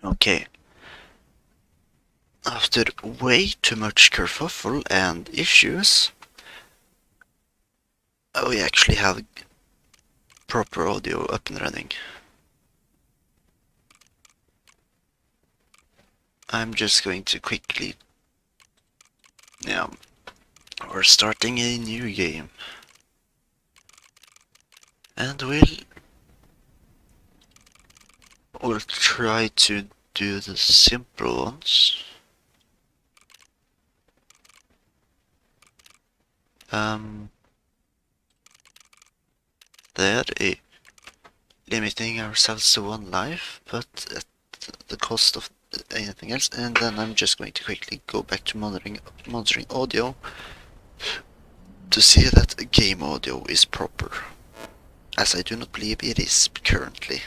Okay. After way too much kerfuffle and issues, we actually have proper audio up and running. I'm just going to quickly... Yeah, we're starting a new game. And we'll try to do the simple ones. There, limiting ourselves to one life, but at the cost of anything else. And then I'm just going to quickly go back to monitoring audio to see that game audio is proper, as I do not believe it is currently.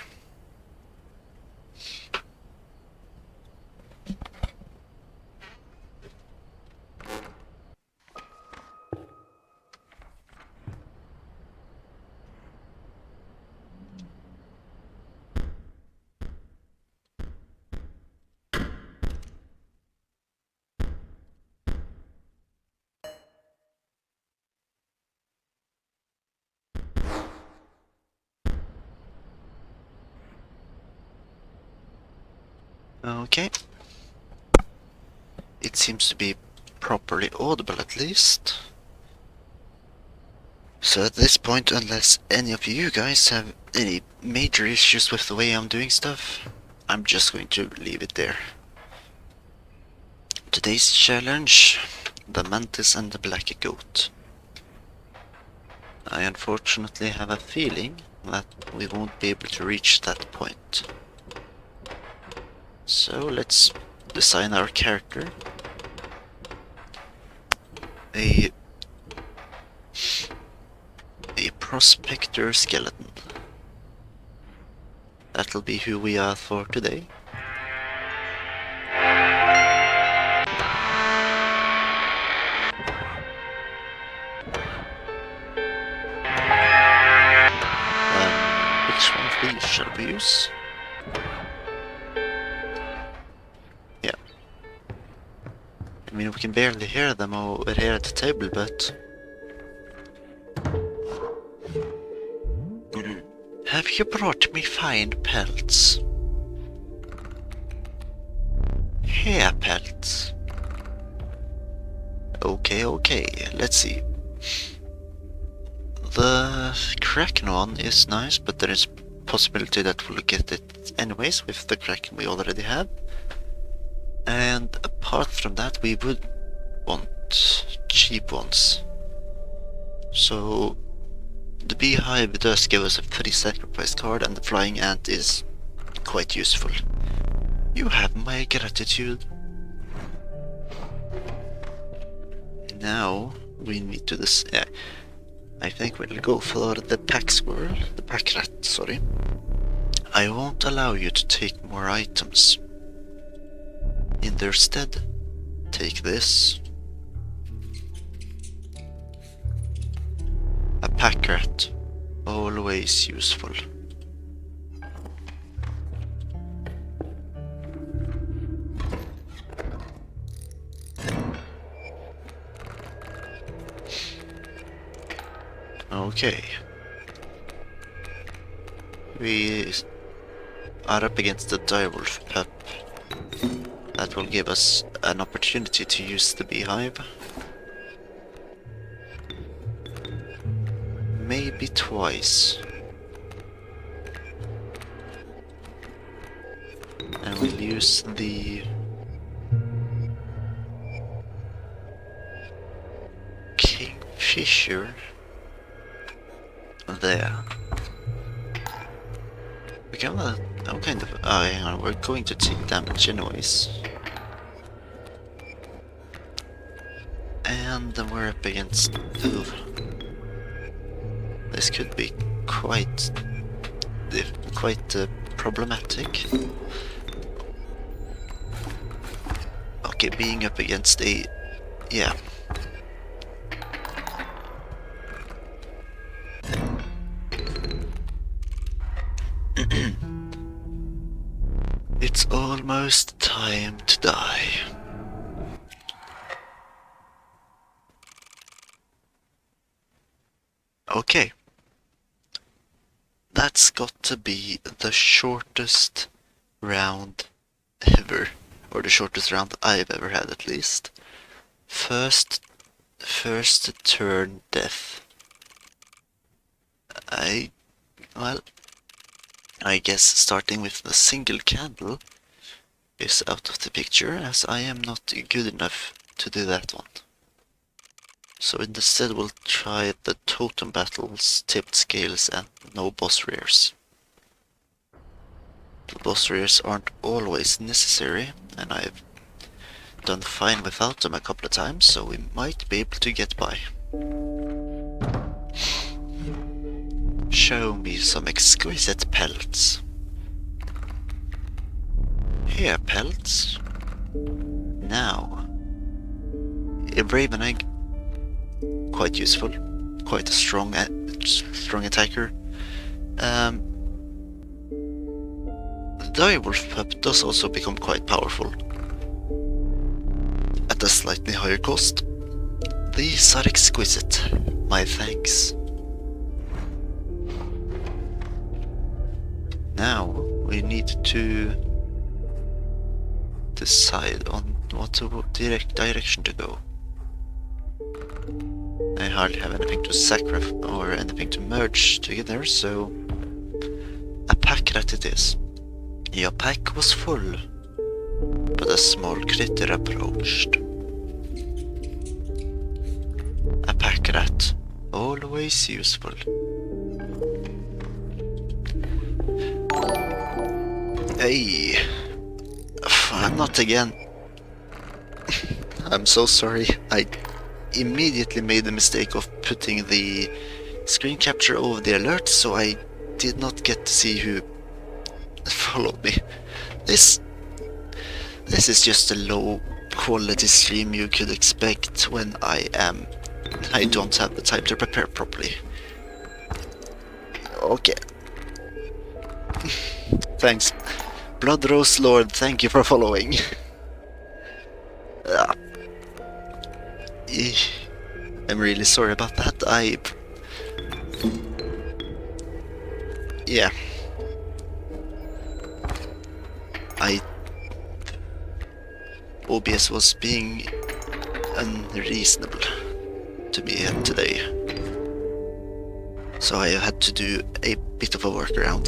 Okay. It seems to be properly audible at least. So at this point, unless any of you guys have any major issues with the way I'm doing stuff, I'm just going to leave it there. Today's challenge, the Mantis and the Black Goat. I unfortunately have a feeling that we won't be able to reach that point. So let's design our character. A prospector skeleton. That'll be who we are for today. Which one of these shall we use? Yeah. I mean, we can barely hear them over here at the table, but... Have you brought me fine pelts? Hair pelts. Okay, let's see. The Kraken one is nice, but there is possibility that we'll get it anyways with the Kraken we already have. And apart from that, we would want cheap ones. So the Beehive does give us a free sacrifice card, and the Flying Ant is quite useful. You have my gratitude. Now we need to I think we'll go for the pack rat, sorry. I won't allow you to take more items. In their stead, take this. A pack rat, always useful. Okay. We are up against the direwolf pup. That will give us an opportunity to use the Beehive. Maybe twice. And we'll use the Kingfisher there. We can hang on, we're going to take damage anyways. And then we're up against... Ooh. This could be quite problematic. Okay, being up against a... yeah. It's Almost time to die. Okay. That's got to be the shortest round ever. Or the shortest round I've ever had, at least. First turn death. Well, I guess starting with a single candle is out of the picture, as I am not good enough to do that one. So instead we'll try the totem battles, tipped scales, and no boss rears. The boss rears aren't always necessary, and I've done fine without them a couple of times, so we might be able to get by. Show me some exquisite pelts. Here, pelts. Now, a Raven Egg, quite useful, quite a strong attacker. The Direwolf Pup does also become quite powerful, at a slightly higher cost. These are exquisite, my thanks. Now we need to decide on what direction to go. I hardly have anything to sacrifice or anything to merge together, so a pack rat it is. Your pack was full, but a small critter approached. A pack rat, always useful. Hey, not again. I'm so sorry. I immediately made the mistake of putting the screen capture over the alert, so I did not get to see who followed me. This is just a low quality stream you could expect when I don't have the time to prepare properly. Okay. Thanks. Blood Rose Lord, thank you for following. I'm really sorry about that. Yeah. OBS was being unreasonable to me today. So I had to do a bit of a workaround.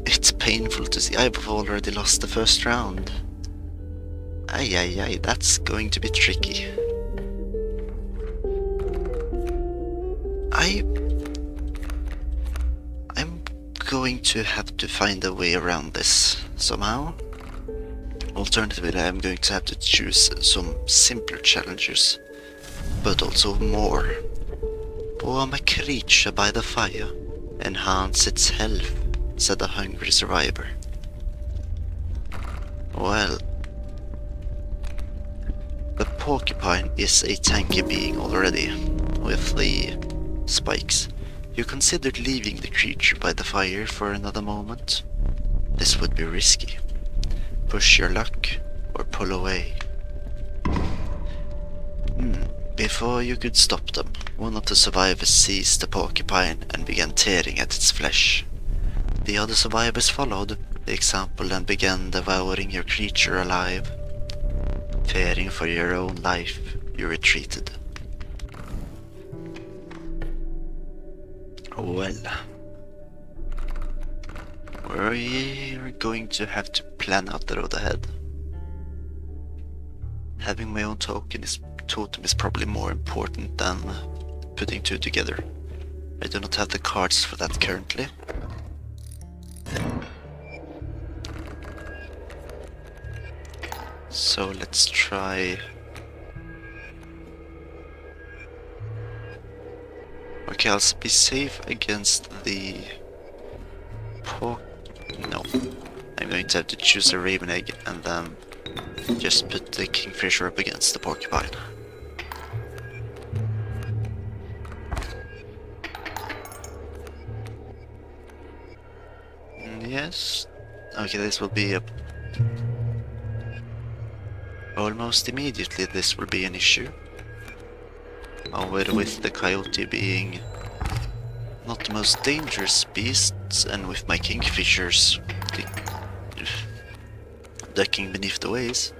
It's painful to see. I've already lost the first round. Ay, that's going to be tricky. I'm going to have to find a way around this somehow. Alternatively, I'm going to have to choose some simpler challenges, but also more. Warm a creature by the fire, enhance its health, said a hungry survivor. Well, the porcupine is a tanky being already, with the spikes. You considered leaving the creature by the fire for another moment? This would be risky. Push your luck, or pull away. Before you could stop them, one of the survivors seized the porcupine and began tearing at its flesh. The other survivors followed the example and began devouring your creature alive. Fearing for your own life, you retreated. Well, we're going to have to plan out the road ahead. Having my own totem is probably more important than putting two together. I do not have the cards for that currently. So let's try... Okay, I'll be safe against the... No. I'm going to have to choose a Raven Egg and then just put the Kingfisher up against the porcupine. Yes, Okay, this will be a... Almost immediately this will be an issue. However, with the coyote being not the most dangerous beasts, and with my kingfishers ducking beneath the waves,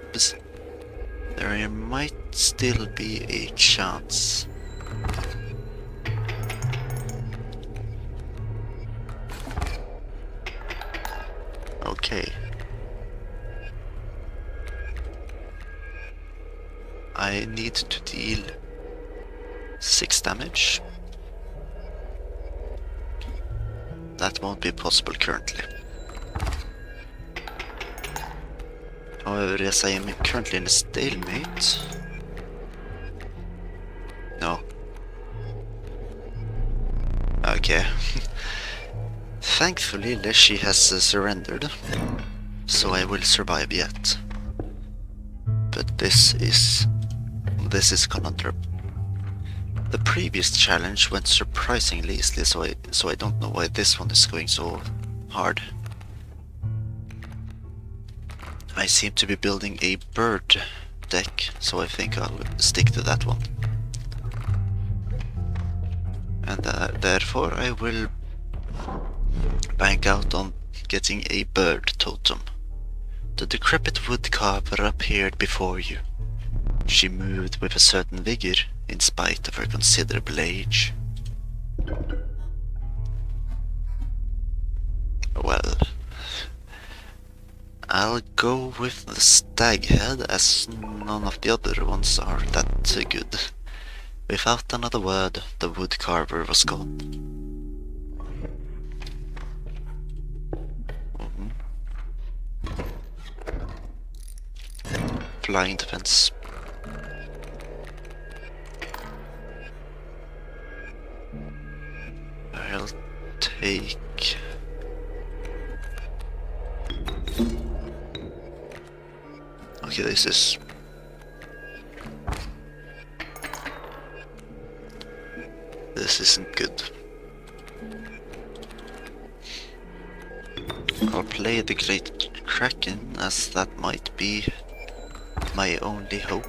there might still be a chance. Okay. I need to deal 6 damage. That won't be possible currently. However, as I am currently in a stalemate... No. Okay. Thankfully, Leshy has surrendered, so I will survive yet. But this is conundrum. The previous challenge went surprisingly easily, so I don't know why this one is going so hard. I seem to be building a bird deck, so I think I'll stick to that one. And therefore I will bank out on getting a bird totem. The decrepit woodcarver appeared before you. She moved with a certain vigor, in spite of her considerable age. Well, I'll go with the stag head, as none of the other ones are that good. Without another word, the woodcarver was gone. Flying defense. I'll take... Okay, this isn't good. I'll play the Great Kraken, as that might be my only hope.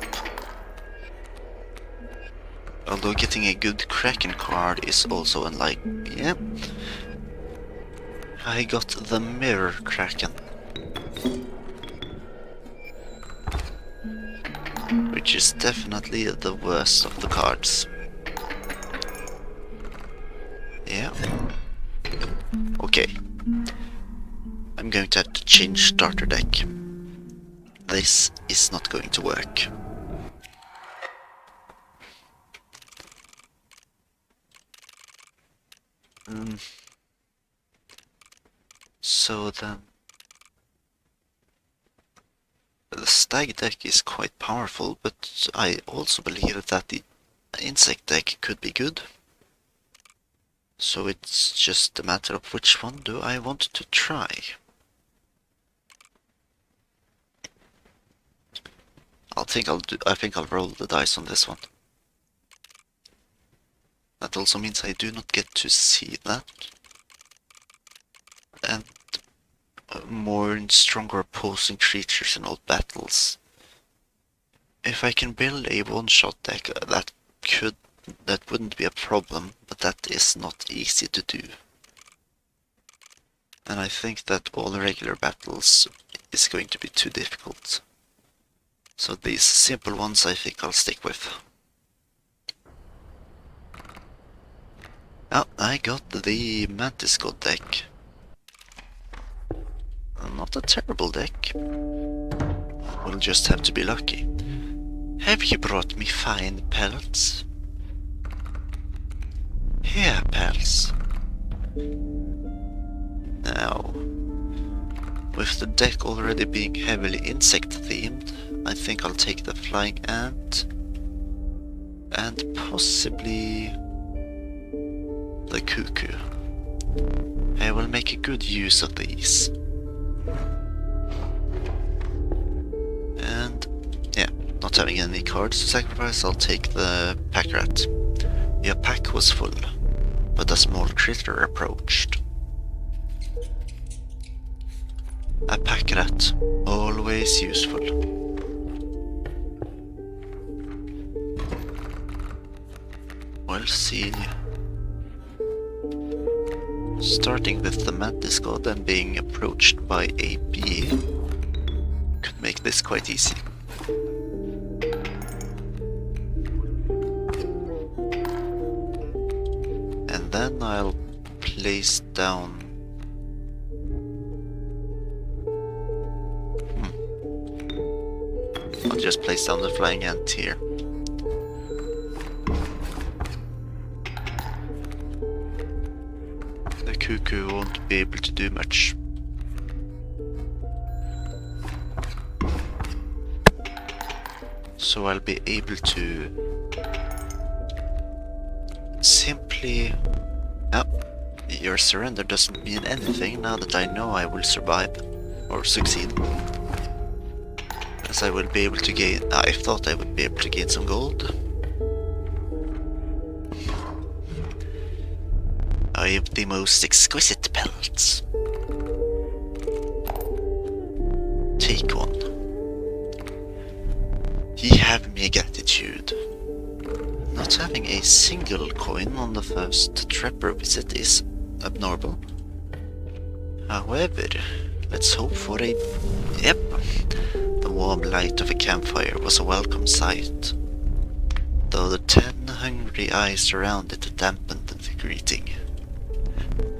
Although getting a good Kraken card is also unlikely. Yeah. I got the Mirror Kraken. Which is definitely the worst of the cards. Yeah. Okay. I'm going to have to change starter deck. This is not going to work. So then... The stag deck is quite powerful, but I also believe that the insect deck could be good. So it's just a matter of which one do I want to try. I think I'll roll the dice on this one. That also means I do not get to see that. And more stronger opposing creatures in all battles. If I can build a one-shot deck, that wouldn't be a problem, but that is not easy to do. And I think that all regular battles is going to be too difficult. So these simple ones I think I'll stick with. Oh, I got the Mantis God deck. Not a terrible deck. We'll just have to be lucky. Have you brought me fine pellets? Here, pals. Now, with the deck already being heavily insect themed, I think I'll take the flying ant and possibly the cuckoo. I will make a good use of these. And yeah, not having any cards to sacrifice, I'll take the pack rat. Your pack was full, but a small critter approached. A pack rat, always useful. We'll see. Starting with the Mantis God and being approached by a bee could make this quite easy. And then I'll place down... I'll just place down the flying ant here. The cuckoo won't be able to do much. So I'll be able to simply... Oh, your surrender doesn't mean anything now that I know I will survive or succeed. As I will be able to gain... I thought I would be able to gain some gold. I have the most exquisite pelts. Take one. Ye have me gratitude. Not having a single coin on the first trapper visit is abnormal. However, let's hope for a... Yep. The warm light of a campfire was a welcome sight, though the 10 hungry eyes around it dampened the greeting.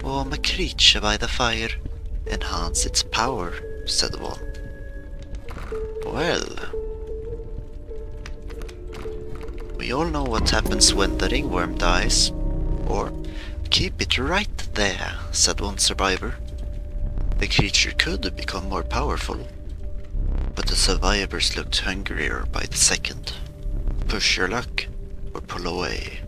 Warm a creature by the fire, enhance its power, said one. Well... We all know what happens when the ringworm dies. Or, keep it right there, said one survivor. The creature could become more powerful, but the survivors looked hungrier by the second. Push your luck, or pull away.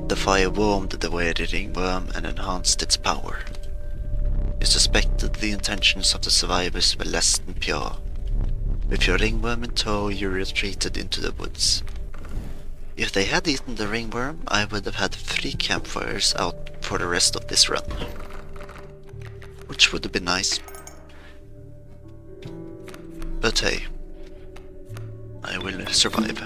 The fire warmed the weary ringworm and enhanced its power. You suspected the intentions of the survivors were less than pure. With your ringworm in tow, you retreated into the woods. If they had eaten the ringworm, I would have had 3 campfires out for the rest of this run. Which would have been nice. But hey, I will survive.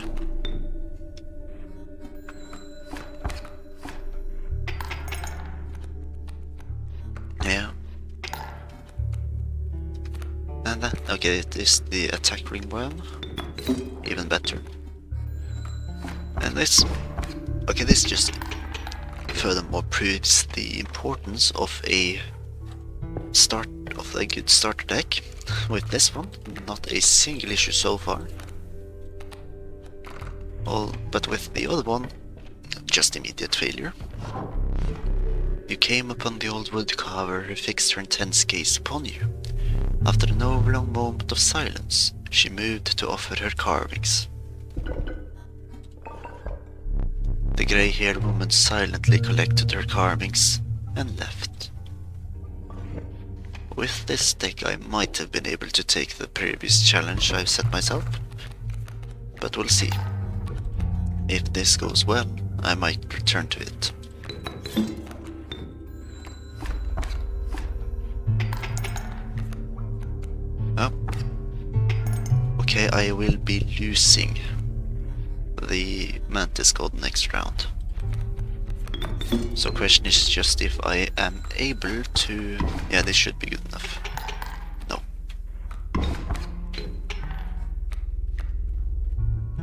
Yeah. And that, okay, it is the attack ringworm. Even better. And this, okay, this just furthermore proves the importance of a good starter deck. With this one, not a single issue so far. But with the other one, just immediate failure. You came upon the old woodcarver who fixed her intense gaze upon you. After an overlong moment of silence, she moved to offer her carvings. The grey-haired woman silently collected her carvings and left. With this deck I might have been able to take the previous challenge I've set myself, but we'll see. If this goes well, I might return to it. Oh. Okay, I will be losing the Mantis God next round. So question is just if I am able to... Yeah, this should be good enough. No.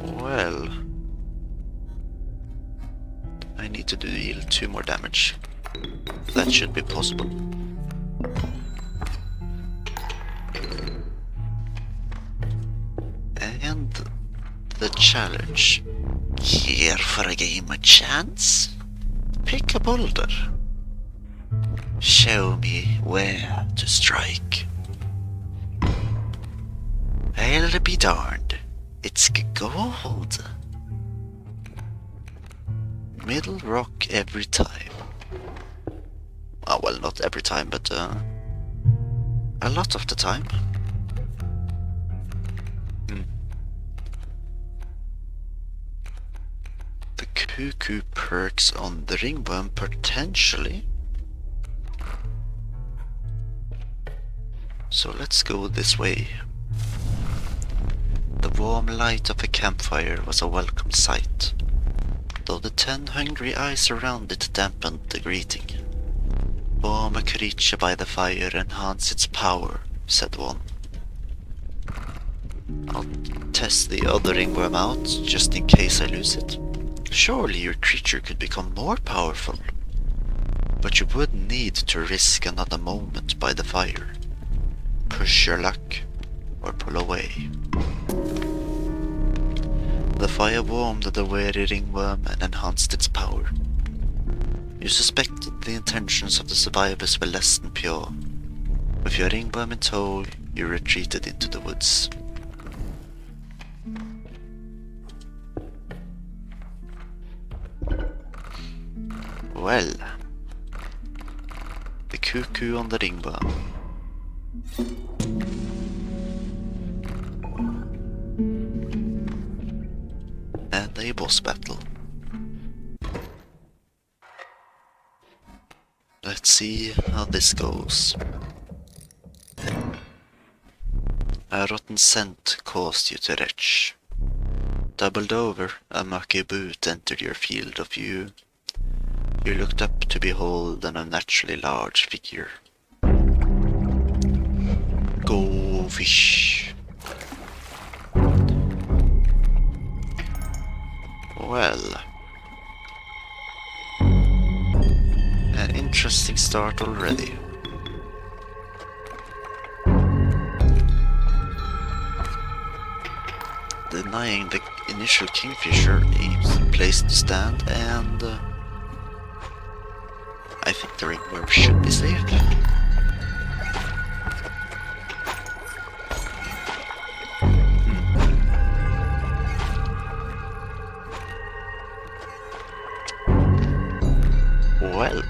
Well... I need to deal 2 more damage. That should be possible. And the challenge. Here for a game of chance? Pick a boulder. Show me where to strike. I'll be darned. It's gold. Middle rock every time. Oh, well, not every time, but a lot of the time. The cuckoo perks on the ringworm potentially. So let's go this way. The warm light of a campfire was a welcome sight, though the 10 hungry eyes around it dampened the greeting. Warm a creature by the fire, enhance its power, said one. I'll test the other ringworm out, just in case I lose it. Surely your creature could become more powerful, but you would need to risk another moment by the fire. Push your luck, or pull away. The fire warmed the weary ringworm and enhanced its power. You suspected the intentions of the survivors were less than pure. With your ringworm in tow, you retreated into the woods. Well, the cuckoo on the ringworm. And a boss battle. Let's see how this goes. A rotten scent caused you to retch. Doubled over, a mucky boot entered your field of view. You looked up to behold an unnaturally large figure. Go fish. Well, an interesting start already. Denying the initial Kingfisher aims place to stand, and I think the ringworm should be safe. Well,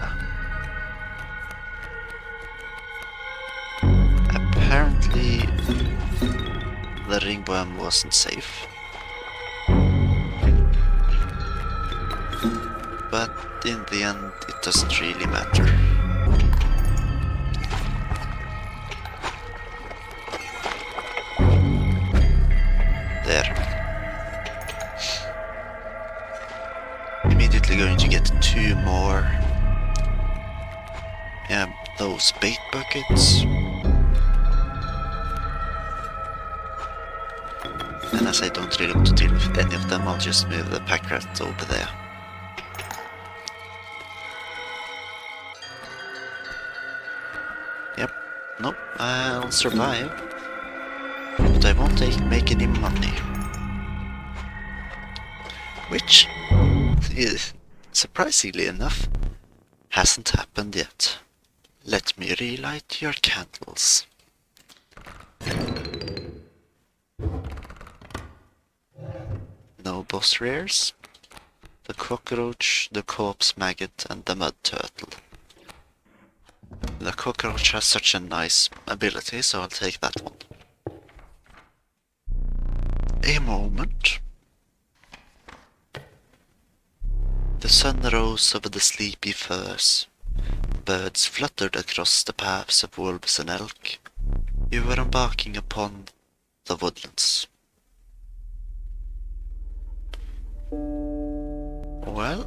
apparently the ringworm wasn't safe, but in the end it doesn't really matter. There. Immediately going to get 2 more. Those bait buckets. And as I don't really want to deal with any of them, I'll just move the pack rat over there. Yep, nope, I'll survive. But I won't make any money. Which, is, surprisingly enough, hasn't happened yet. Let me relight your candles. No boss rares. The cockroach, the corpse maggot, and the mud turtle. The cockroach has such a nice ability, so I'll take that one. A moment. The sun rose over the sleepy firs. Birds fluttered across the paths of wolves and elk. You were embarking upon the woodlands. Well,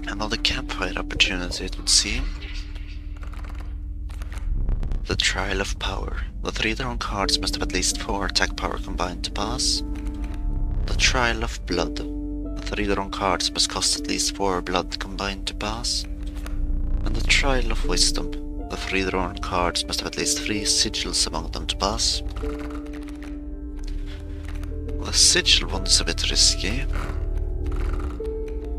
another campfire opportunity it would seem. The Trial of Power. The 3 drawn cards must have at least 4 attack power combined to pass. The Trial of Blood. The 3 drawn cards must cost at least 4 blood combined to pass. And the Trial of Wisdom. The 3 drawn cards must have at least 3 sigils among them to pass. The sigil one is a bit risky.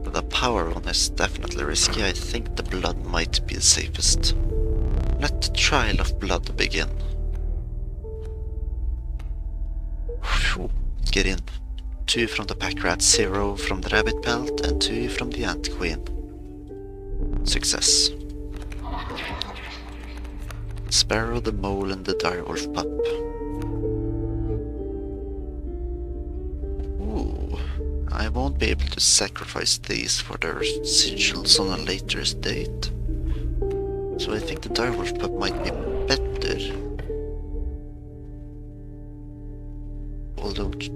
The power one is definitely risky. I think the blood might be the safest. Let the Trial of Blood begin. Whew. Get in. 2 from the pack rat, 0 from the rabbit pelt, and 2 from the ant queen. Success. Sparrow, the mole, and the direwolf pup. Ooh, I won't be able to sacrifice these for their sigils on a later date. So I think the direwolf pup might be better.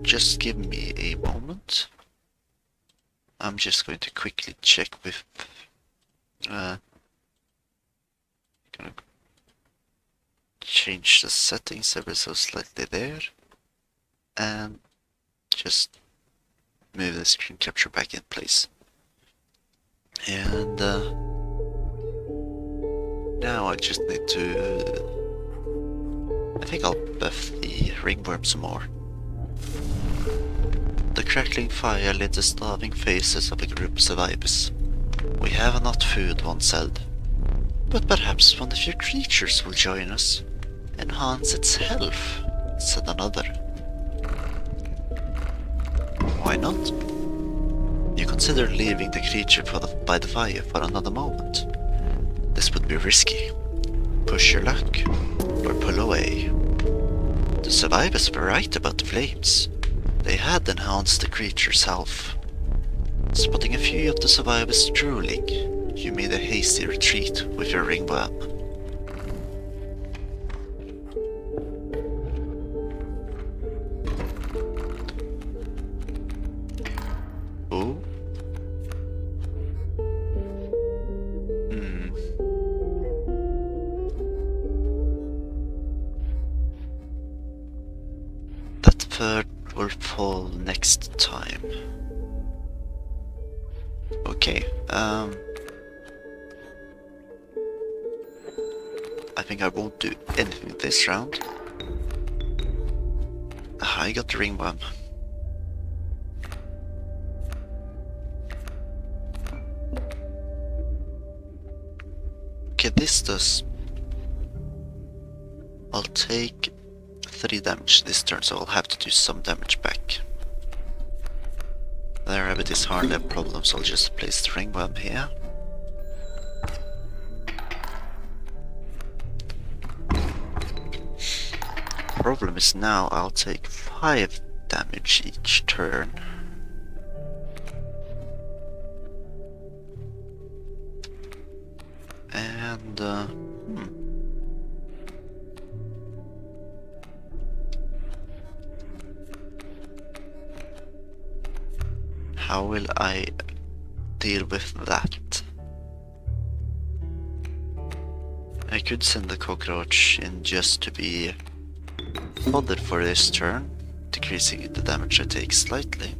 just give me a moment. I'm just going to quickly check with... gonna change the settings ever so slightly there. And just move the screen capture back in place. And now I just need to... I think I'll buff the ringworm some more. The crackling fire lit the starving faces of a group of survivors. We have enough food, one said. But perhaps one of your creatures will join us. Enhance its health, said another. Why not? You consider leaving the creature by the fire for another moment. This would be risky. Push your luck, or pull away. The survivors were right about the flames. They had enhanced the creature's health. Spotting a few of the survivors drooling, you made a hasty retreat with your ringworm. Oh? That third will fall next time. Okay, I think I won't do anything this round. I got the ringworm. Okay, this does... I'll take 3 damage this turn, so I'll have to do some damage back. There I have a hard level problem, so I'll just place the ringworm here. Problem is now I'll take 5 damage each turn. And how will I deal with that? I could send the cockroach in just to be bothered for this turn, decreasing the damage I take slightly.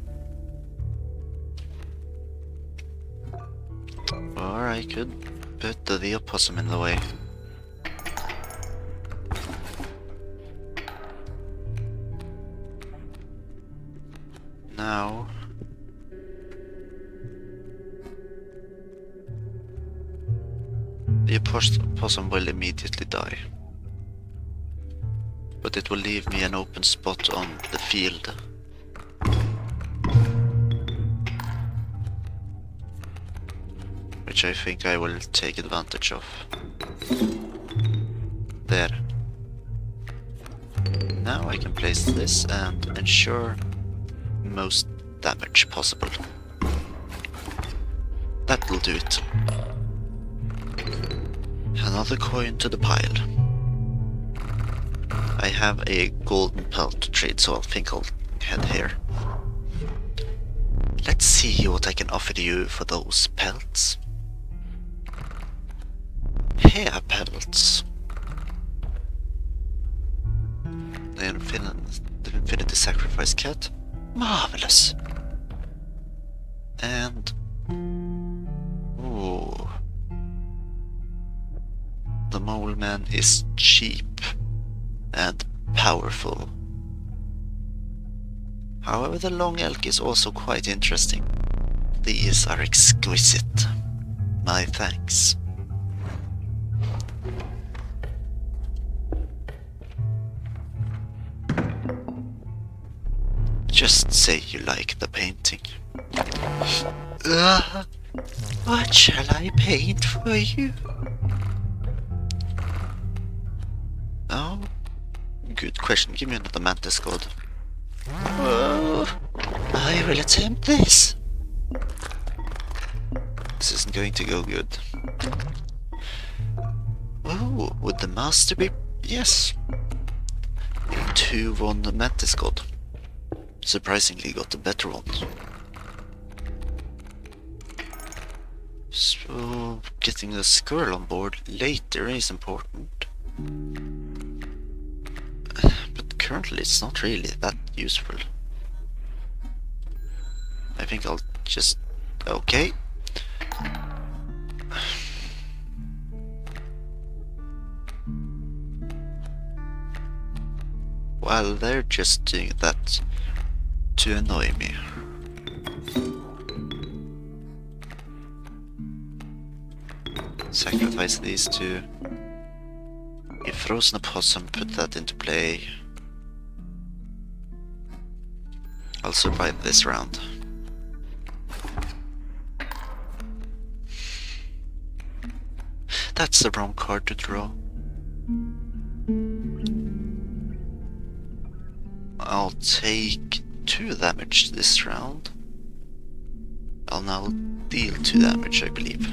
Or I could put the opossum in the way. Now... the opossum will immediately die. But it will leave me an open spot on the field. Which I think I will take advantage of. There. Now I can place this and ensure most damage possible. That will do it. Another coin to the pile. I have a golden pelt to trade, so I think I'll head here. Let's see what I can offer you for those pelts. Hair pelts. The Infinity Sacrifice Cat. Marvelous. And... ooh. The Mole Man is cheap and powerful. However, the Long Elk is also quite interesting. These are exquisite. My thanks. Just say you like the painting. What shall I paint for you? Oh, good question. Give me another Mantis God. Oh, I will attempt this. This isn't going to go good. Oh, would the master be... yes. 2-1 Mantis God. surprisingly got the better one. So getting the squirrel on board later is important. But currently it's not really that useful. I think I'll just... okay. Well, they're just doing that to annoy me. Sacrifice these two. If frozen opossum, put that into play. I'll survive this round. That's the wrong card to draw. I'll take 2 damage this round. I'll now deal 2 damage, I believe.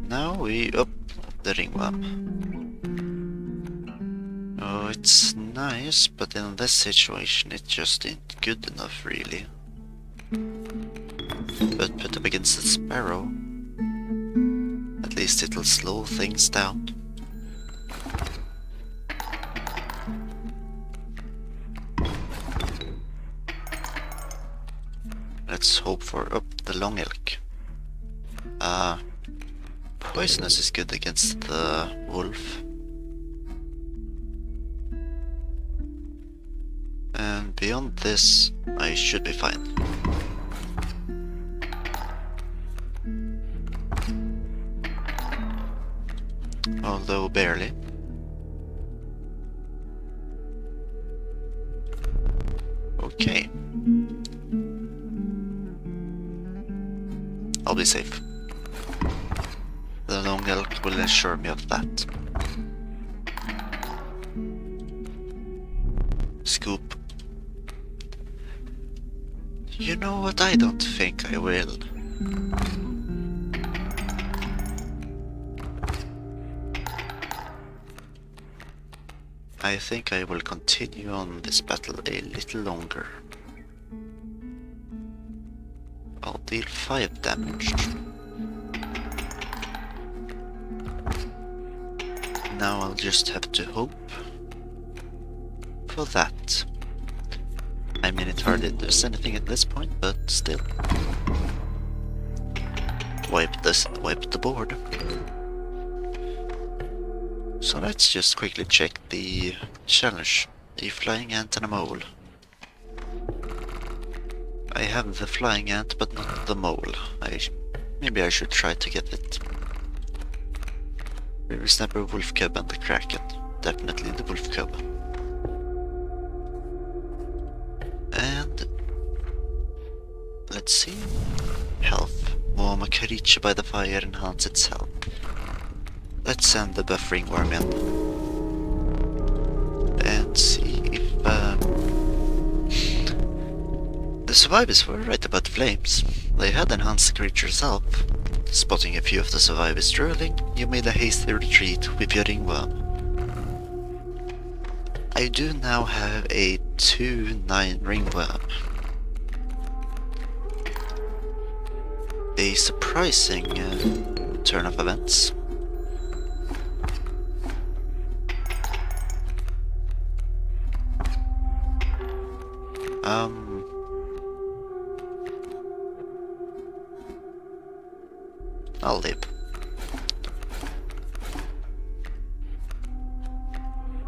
Now we up the ringworm. Oh, it's nice, but in this situation it just ain't good enough, really. But put up against the sparrow, at least it'll slow things down. Let's hope for up the long elk. Poisonous is good against the wolf. And beyond this, I should be fine. Although barely. Okay. I'll be safe. The long elk will assure me of that. Scoop. You know what, I don't think I will. I think I will continue on this battle a little longer. I'll deal 5 damage. Now I'll just have to hope for that. I mean, it hardly does anything at this point, but still. Wipe the board. So let's just quickly check the challenge. A flying ant and a mole. I have the flying ant, but not the mole. Maybe I should try to get it. River snapper, wolf cub, and the kraken. Definitely the wolf cub. And let's see. Health. Warm a Kaycee by the fire, enhance its health. Let's send the buffering worm in. And see if the survivors were right about the flames. They had enhanced the creature's health. Spotting a few of the survivors drilling, you made a hasty retreat with your ringworm. I do now have a 2/9 ringworm. A surprising turn of events. I'll live.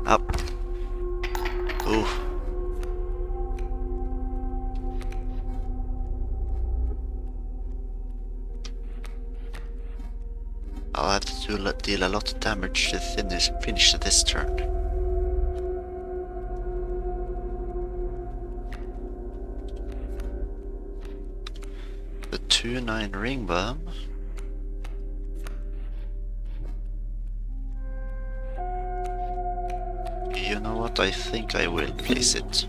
Up. Ooh. I'll have to deal a lot of damage to finish this turn. The 2/9 ringworm. You know what, I think I will place it.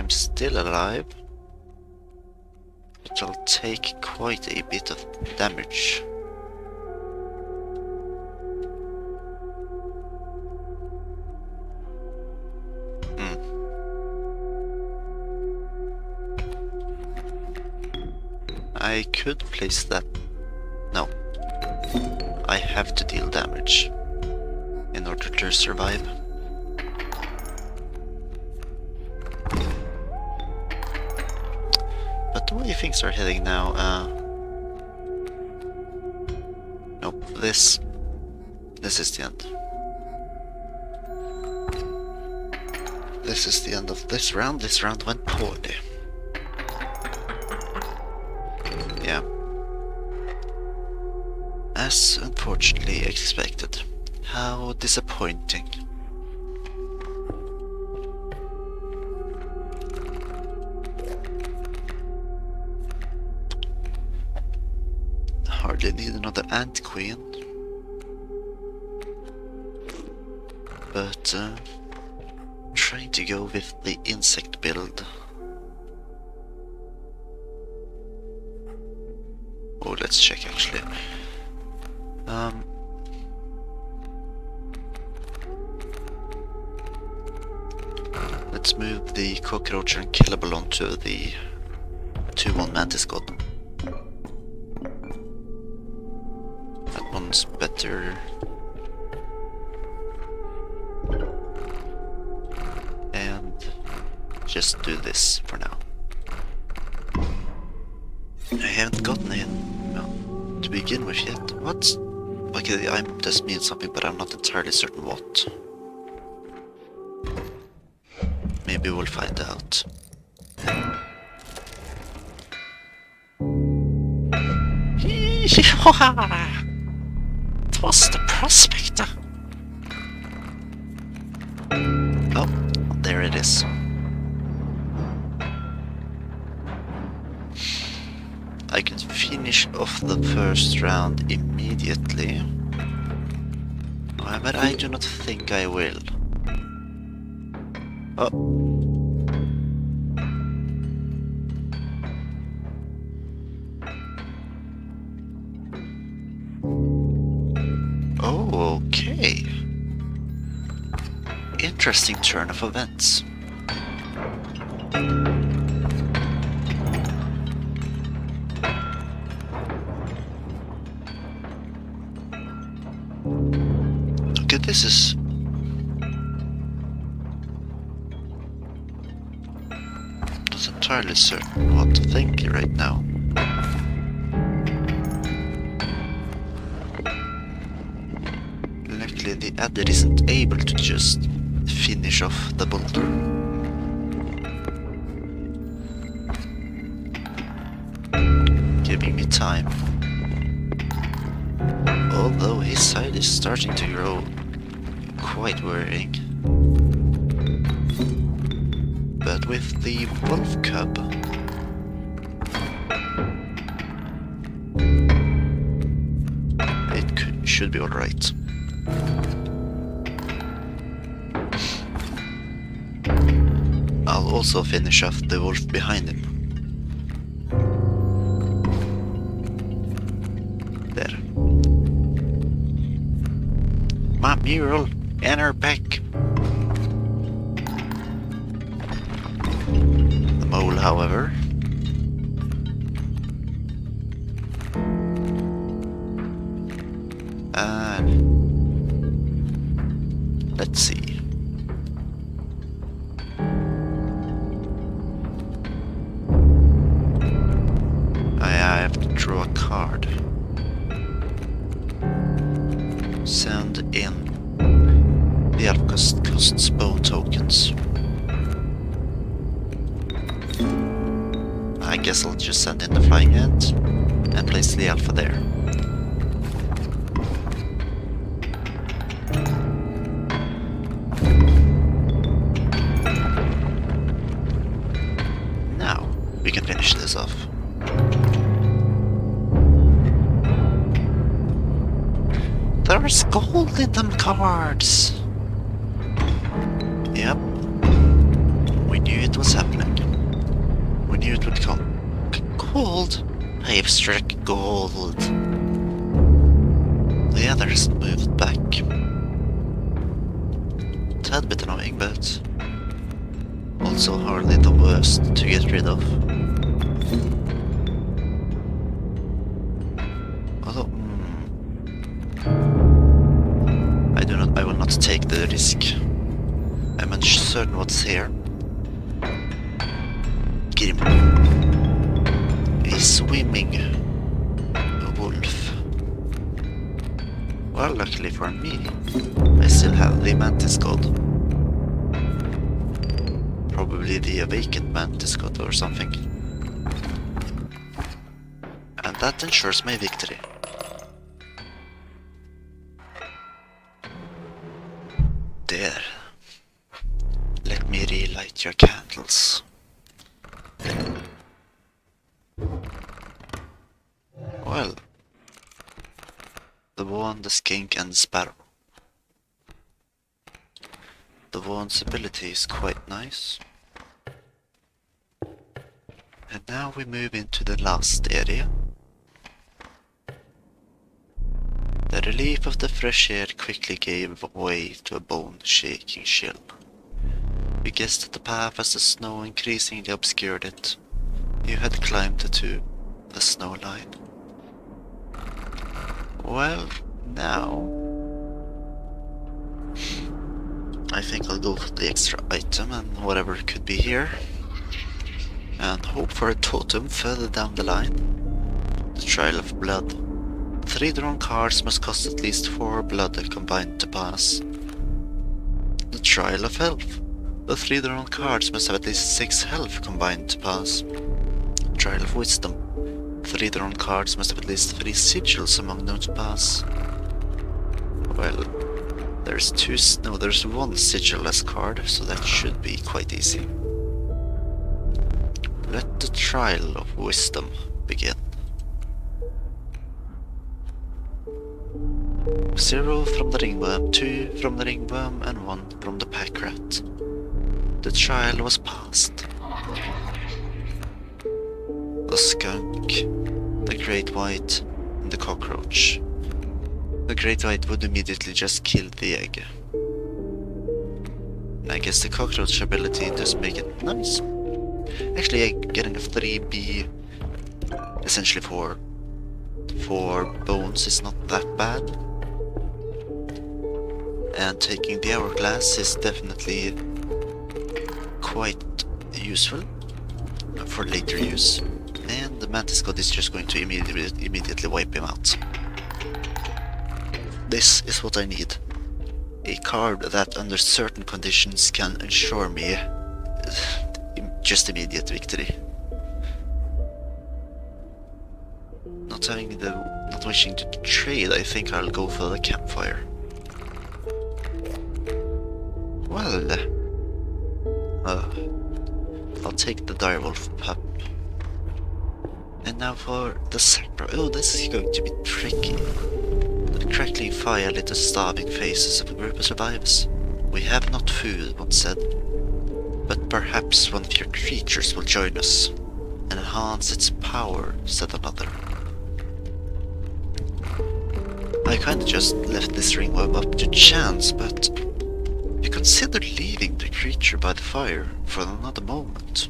I'm still alive, but I'll take quite a bit of damage. I could place that. No. I have to deal damage in order to survive. But the way things are heading now, nope, this is the end. This is the end of this round. This round went poorly. Yeah. As unfortunately expected. How disappointing. Hardly need another ant queen. But trying to go with the insect build. Oh, let's check actually. Let's move the cockroach and killable onto the 2-1 Mantis God. That one's better. And just do this for now. I haven't gotten it to begin with yet. What? Okay, I just mean something, but I'm not entirely certain what. Maybe we'll find out. It was the prospector. Oh, there it is. I can finish off the first round immediately, but I do not think I will. Oh. Oh, okay. Interesting turn of events. Okay, this is... not entirely certain what to think right now. Luckily the adder isn't able to just finish off the boulder. Giving me time. Although his side is starting to grow quite worrying. But with the wolf cub, it should be alright. I'll also finish off the wolf behind him. There. My mural and her back. The mole, however, let's see. I have to draw a card. Send in the elf costs bone tokens. I guess I'll just send in the flying ant and place the alpha there. Now we can finish this off. There's gold in them cards! Yep. We knew it was happening. We knew it would come. Gold! I have struck gold. The other hasn't moved back. Tad bit annoying, but also hardly the worst to get rid of. Although, I will not take the risk. I'm uncertain what's here. Get him. A swimming wolf. Well, luckily for me, I still have the Mantis God. Probably the awakened Mantis God or something. And that ensures my victory. There. Let me relight your candles. Well, the wand, the skink and the sparrow. The wand's ability is quite nice. And now we move into the last area. The relief of the fresh air quickly gave way to a bone-shaking chill. You guessed at the path as the snow increasingly obscured it. You had climbed to the snow line. Well, now I think I'll go for the extra item and whatever could be here, and hope for a totem further down the line. The Trial of Blood. 3 drawn cards must cost at least 4 blood combined to pass. The Trial of Health. The 3 drawn cards must have at least 6 health combined to pass. Trial of Wisdom. 3 drawn cards must have at least 3 sigils among them to pass. Well, there's 1 sigilless card, so that should be quite easy. Let the Trial of Wisdom begin. 0 from the ringworm, 2 from the ringworm, and 1 from the pack rat. The trial was passed. The skunk, the great white, and the cockroach. The great white would immediately just kill the egg. And I guess the cockroach ability does make it nice. Actually, getting a 3B essentially for bones is not that bad. And taking the hourglass is definitely quite useful for later use. And the Mantis God is just going to immediately wipe him out. This is what I need. A card that under certain conditions can ensure me just immediate victory. Not wishing to trade, I think I'll go for the campfire. Well, I'll take the direwolf pup. And now for the sacro. Oh, this is going to be tricky. The crackling fire lit the starving faces of a group of survivors. We have not food, one said. But perhaps one of your creatures will join us and enhance its power, said another. I kinda just left this ringworm up to chance, but you considered leaving the creature by the fire for another moment.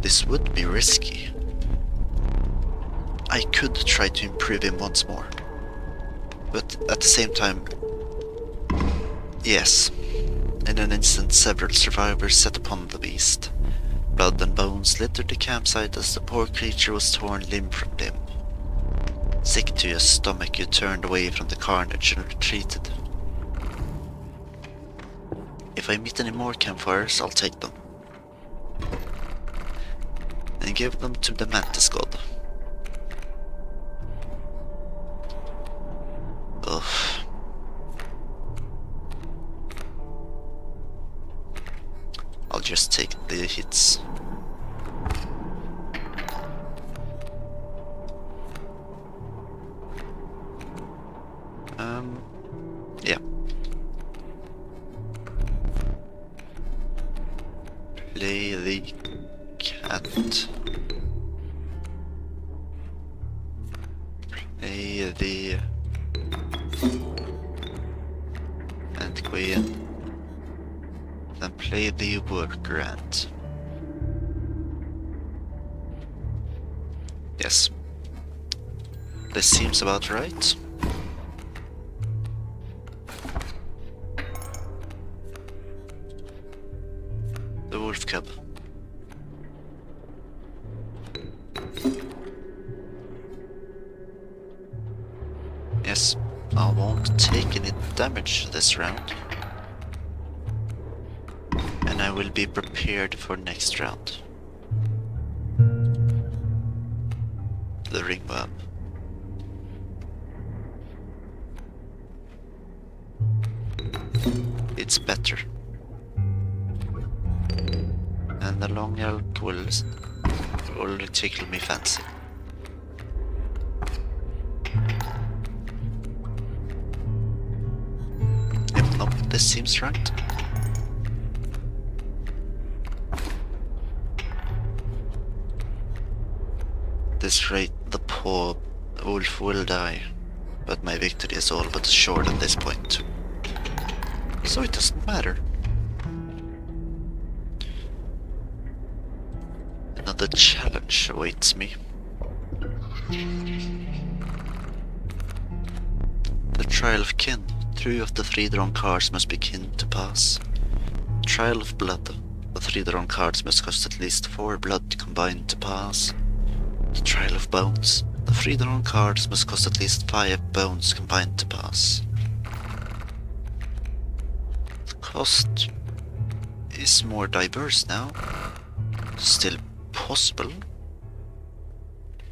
This would be risky. I could try to improve him once more, but at the same time, yes. In an instant, several survivors set upon the beast. Blood and bones littered the campsite as the poor creature was torn limb from limb. Sick to your stomach, you turned away from the carnage and retreated. If I meet any more campfires, I'll take them. And give them to the Mantis God. Ugh. I'll just take the hits. Yeah. Play the at play the and queen, then play the worker ant. Yes, this seems about right. The wolf cub. Yes, I won't take any damage this round. And I will be prepared for next round. The ringworm. It's better. And the long elk will tickle me fancy. Yep, nope, this seems right. This rate, the poor wolf will die, but my victory is all but assured at this point. So it doesn't matter. Another challenge awaits me. The Trial of Kin. 2 of the 3 drawn cards must be kin to pass. Trial of Blood. The 3 drawn cards must cost at least 4 blood combined to pass. The Trial of Bones. The 3 drawn cards must cost at least 5 bones combined to pass. The cost is more diverse now. Still possible.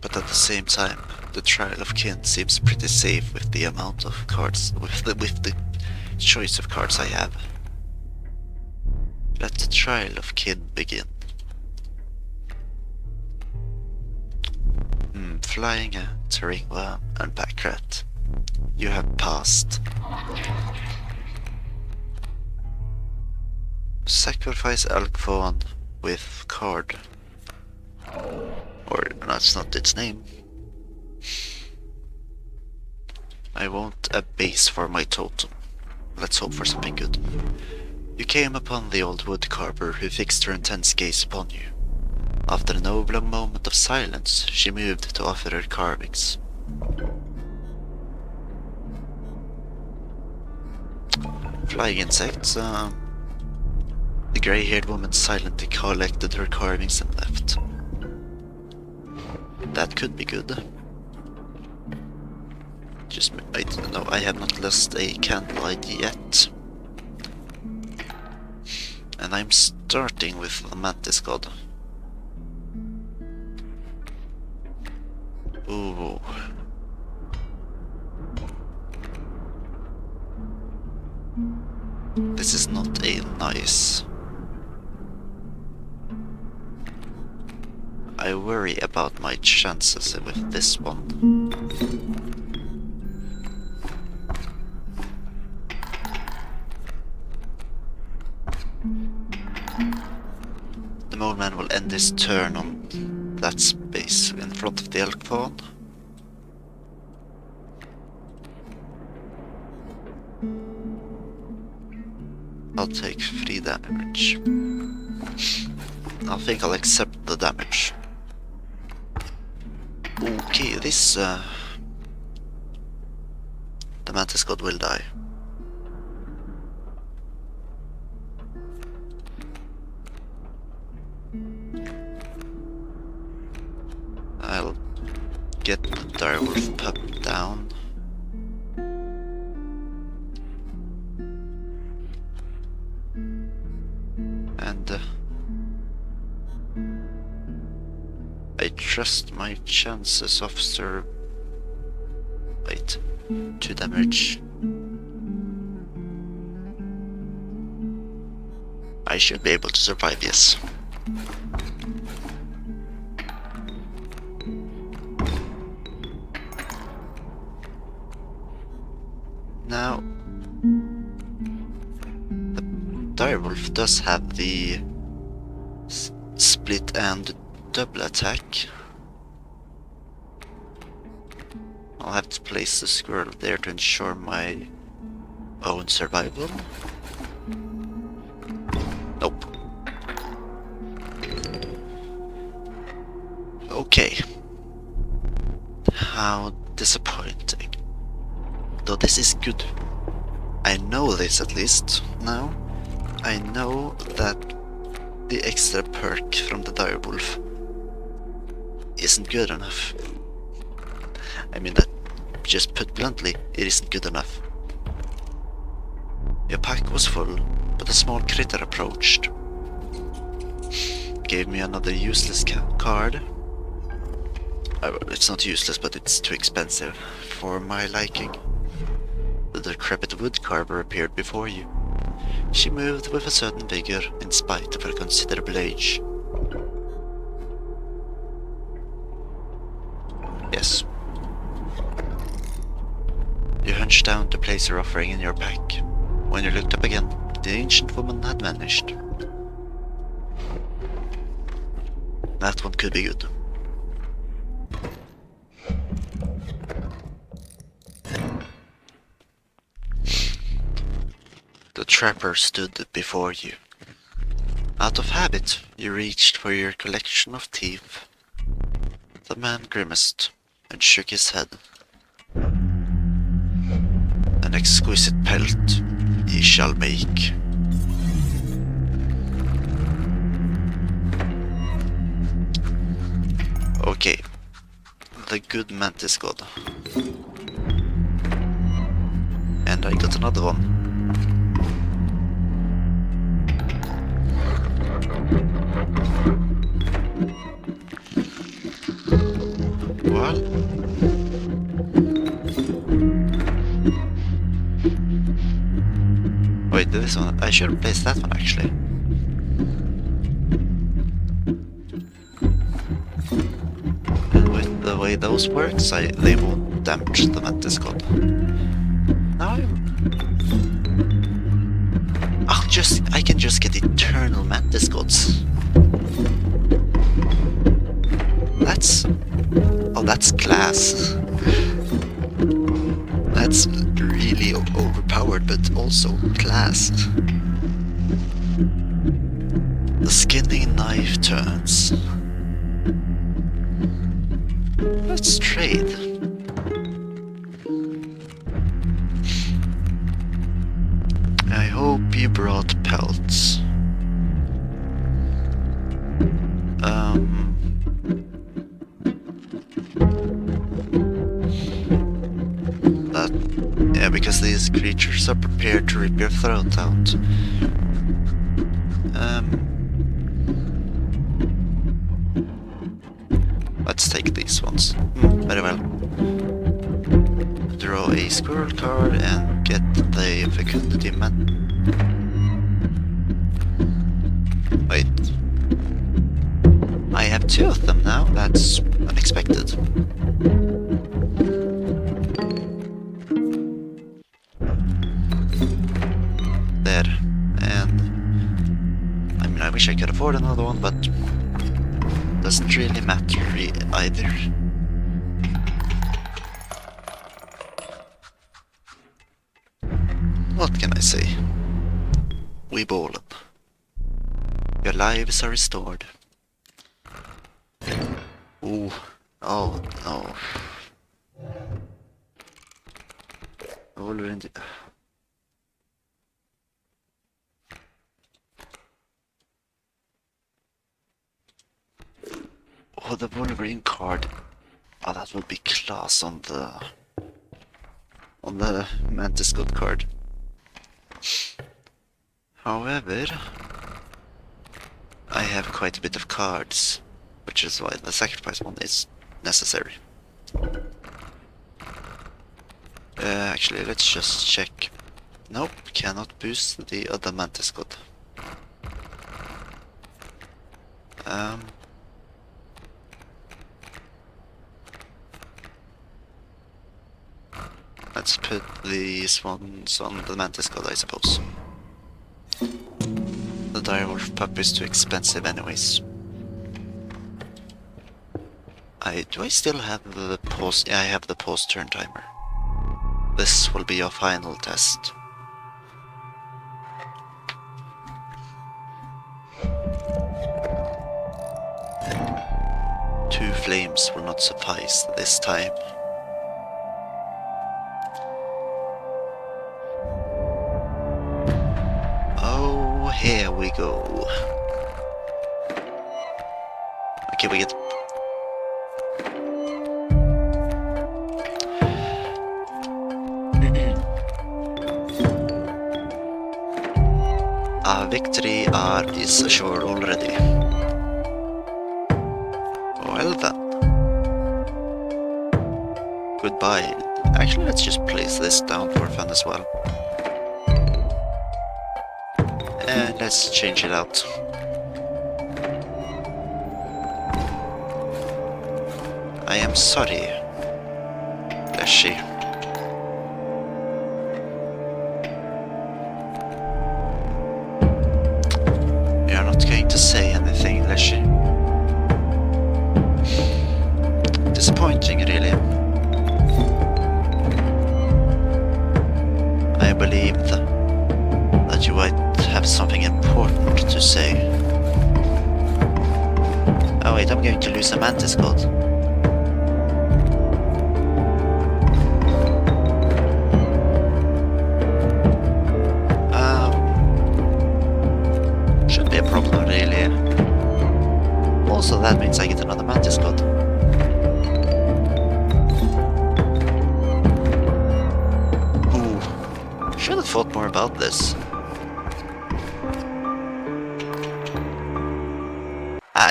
But at the same time, the Trial of Kin seems pretty safe with the amount of cards, with the choice of cards I have. Let the Trial of Kin begin. Flying ant, ringworm, and pack rat. You have passed. Sacrifice elk fawn with card. Or that's not its name. I want a base for my totem. Let's hope for something good. You came upon the old wood carver who fixed her intense gaze upon you. After an oblong moment of silence, she moved to offer her carvings. Flying insects, the grey-haired woman silently collected her carvings and left. That could be good. Just, I don't know, I have not lost a candlelight yet. And I'm starting with the Mantis God. Ooh. This is not a nice. I worry about my chances with this one. The Mole Man will end his turn on that space in front of the elk fawn. I'll take 3 damage. I think I'll accept the damage. Okay, this the Mantis God will die. I'll get the direwolf pup down. And I trust my chances of wait, 2 damage. I should be able to survive, yes. Now, the direwolf does have the split and double attack. I'll have to place the squirrel there to ensure my own survival. Nope. Okay. How disappointing. Though this is good. I know this at least now. I know that the extra perk from the direwolf isn't good enough. I mean that, just put bluntly, it isn't good enough. Your pack was full, but a small critter approached. Gave me another useless card. Well, it's not useless, but it's too expensive for my liking. The decrepit wood carver appeared before you. She moved with a certain vigor in spite of her considerable age. Yes. You hunched down to place her offering in your pack. When you looked up again, the ancient woman had vanished. That one could be good. The trapper stood before you. Out of habit, you reached for your collection of teeth. The man grimaced and shook his head. An exquisite pelt ye shall make. Okay, the good Mantis God. And I got another one. Well, wait, this one, I should replace that one actually. And with the way those works, they won't damage the Mantis God. Now I can just get eternal Mantis Gods. That's class. That's really overpowered, but also class. The skinning knife turns. Let's trade. I hope you brought pelts. Yeah, because these creatures are prepared to rip your throat out. Let's take these ones. Very well. Draw a squirrel card and get the fecundity man. Wait. I have two of them now, that's unexpected. There. And I mean, I wish I could afford another one, but doesn't really matter either. What can I say? We ballin'. Your lives are restored. Ooh. Oh no. Wolverine. Oh, the Wolverine card. Oh, that would be class on the Mantis God card. However, I have quite a bit of cards, which is why the sacrifice one is necessary. Actually, let's just check. Nope, cannot boost the other Mantis God. Let's put these ones on the Mantis God, I suppose. The direwolf pup is too expensive anyways. Do I still have the pause? Yeah, I have the pause turn timer. This will be your final test. Two flames will not suffice this time. Oh, here we go. Okay, we get... Our victory is assured already. Well then. Goodbye. Actually, let's just place this down for fun as well. And let's change it out. I am sorry, Leshy. We are not going to say anything, Leshy. Disappointing, really. I believed that you might have something important to say. Oh wait, I'm going to lose a Mantis God. Should be a problem, really. Also, that means I get another Mantis God. Ooh, should have thought more about this.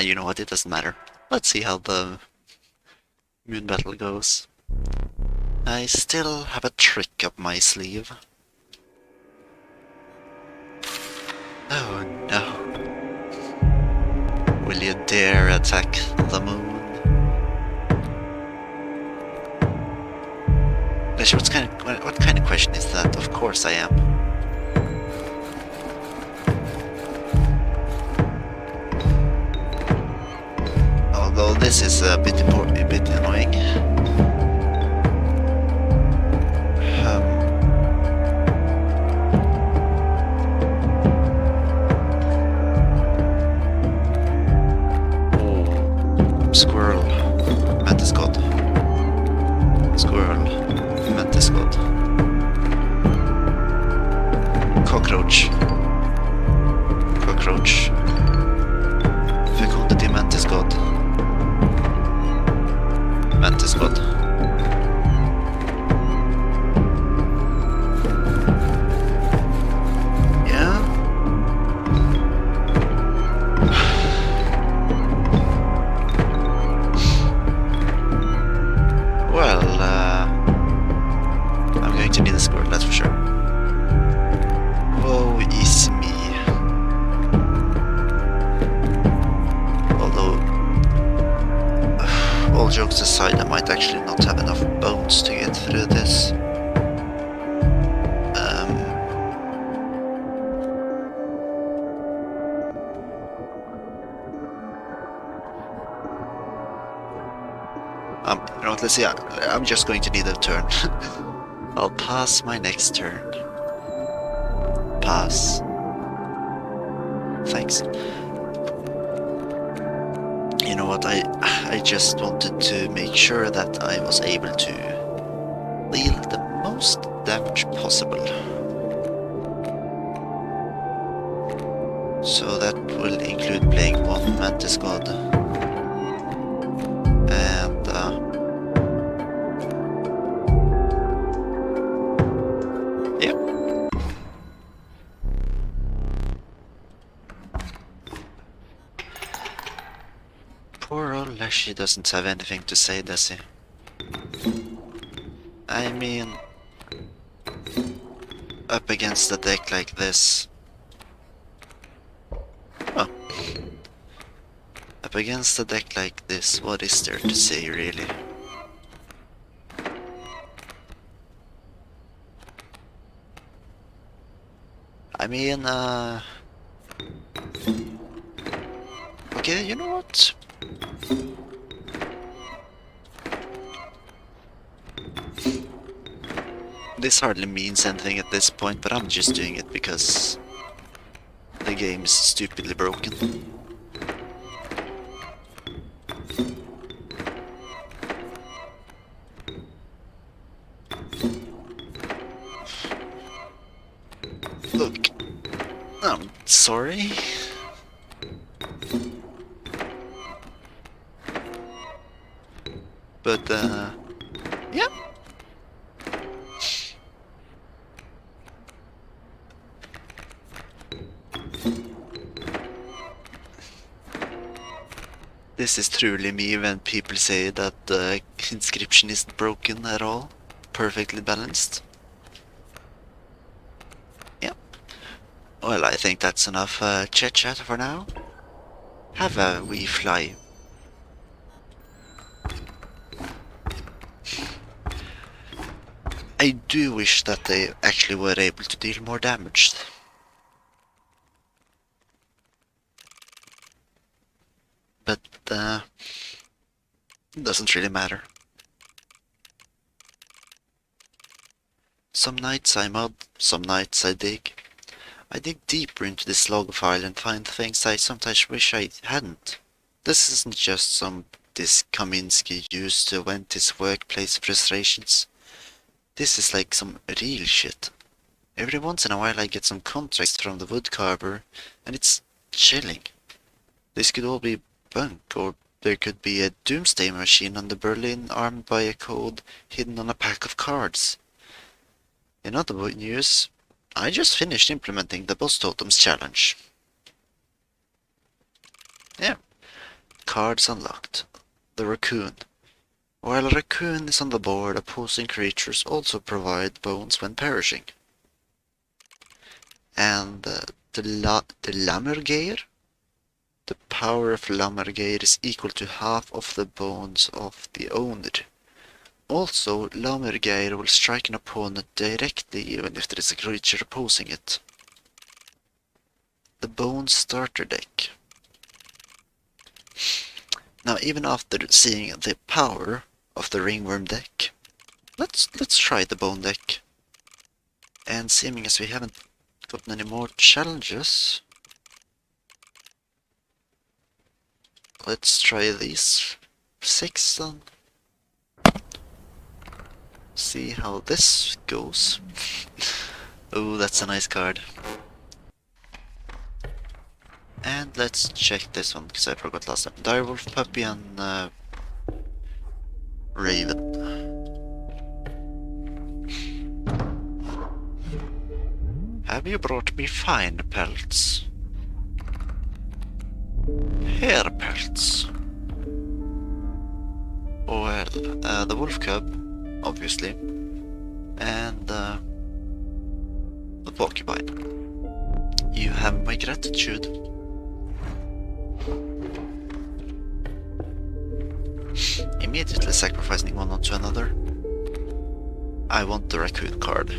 You know what, it doesn't matter. Let's see how the moon battle goes. I still have a trick up my sleeve. Oh no. Will you dare attack the moon? Actually, what kind of question is that? Of course I am. Although this is a bit annoying. Squirrel, Mantis God. Squirrel, Mantis God. Cockroach. Cockroach. Fecundity Mantis God. Mantis God. Yeah? Well, I'm going to be the squirrel, that's for sure. Woe is me. Although, all jokes aside, I might actually not have enough bones to get through this. You know what, let's see, I'm just going to need a turn. I'll pass my next turn. Pass. Thanks. You know what, I just wanted to make sure that I was able to deal the most damage possible. So that will include playing one Mantis God. And yeah. Poor old Leshy doesn't have anything to say, does he? I mean, up against a deck like this. Oh. Up against a deck like this, what is there to say, really? I mean, okay, you know what? This hardly means anything at this point, but I'm just doing it because the game is stupidly broken. Look, I'm sorry. But, yeah. This is truly me when people say that the Inscryption isn't broken at all. Perfectly balanced. Yep. Well, I think that's enough chit-chat for now. Have a wee fly. I do wish that they actually were able to deal more damage. But, it doesn't really matter. Some nights I mod, some nights I dig. I dig deeper into this log file and find things I sometimes wish I hadn't. This isn't just some Kaminsky used to vent his workplace frustrations. This is like some real shit. Every once in a while I get some contracts from the woodcarver, and it's chilling. This could all be bunk, or there could be a doomsday machine on the Berlin armed by a code hidden on a pack of cards. In other news, I just finished implementing the boss totems challenge. Yeah, cards unlocked. The raccoon. While a raccoon is on the board, opposing creatures also provide bones when perishing. And the Lammergeir? The power of Lammergeir is equal to half of the bones of the owner. Also, Lammergeir will strike an opponent directly even if there is a creature opposing it. The Bone Starter deck. Now, even after seeing the power of the Ringworm deck, let's try the Bone deck. And seeming as we haven't gotten any more challenges, let's try these 6 then. See how this goes. Oh, that's a nice card. And let's check this one, because I forgot last time. Direwolf, Puppy, and Raven. Have you brought me fine pelts? Hair pelts. Well, the wolf cub, obviously, and the porcupine. You have my gratitude. Immediately sacrificing one onto another. I want the raccoon card.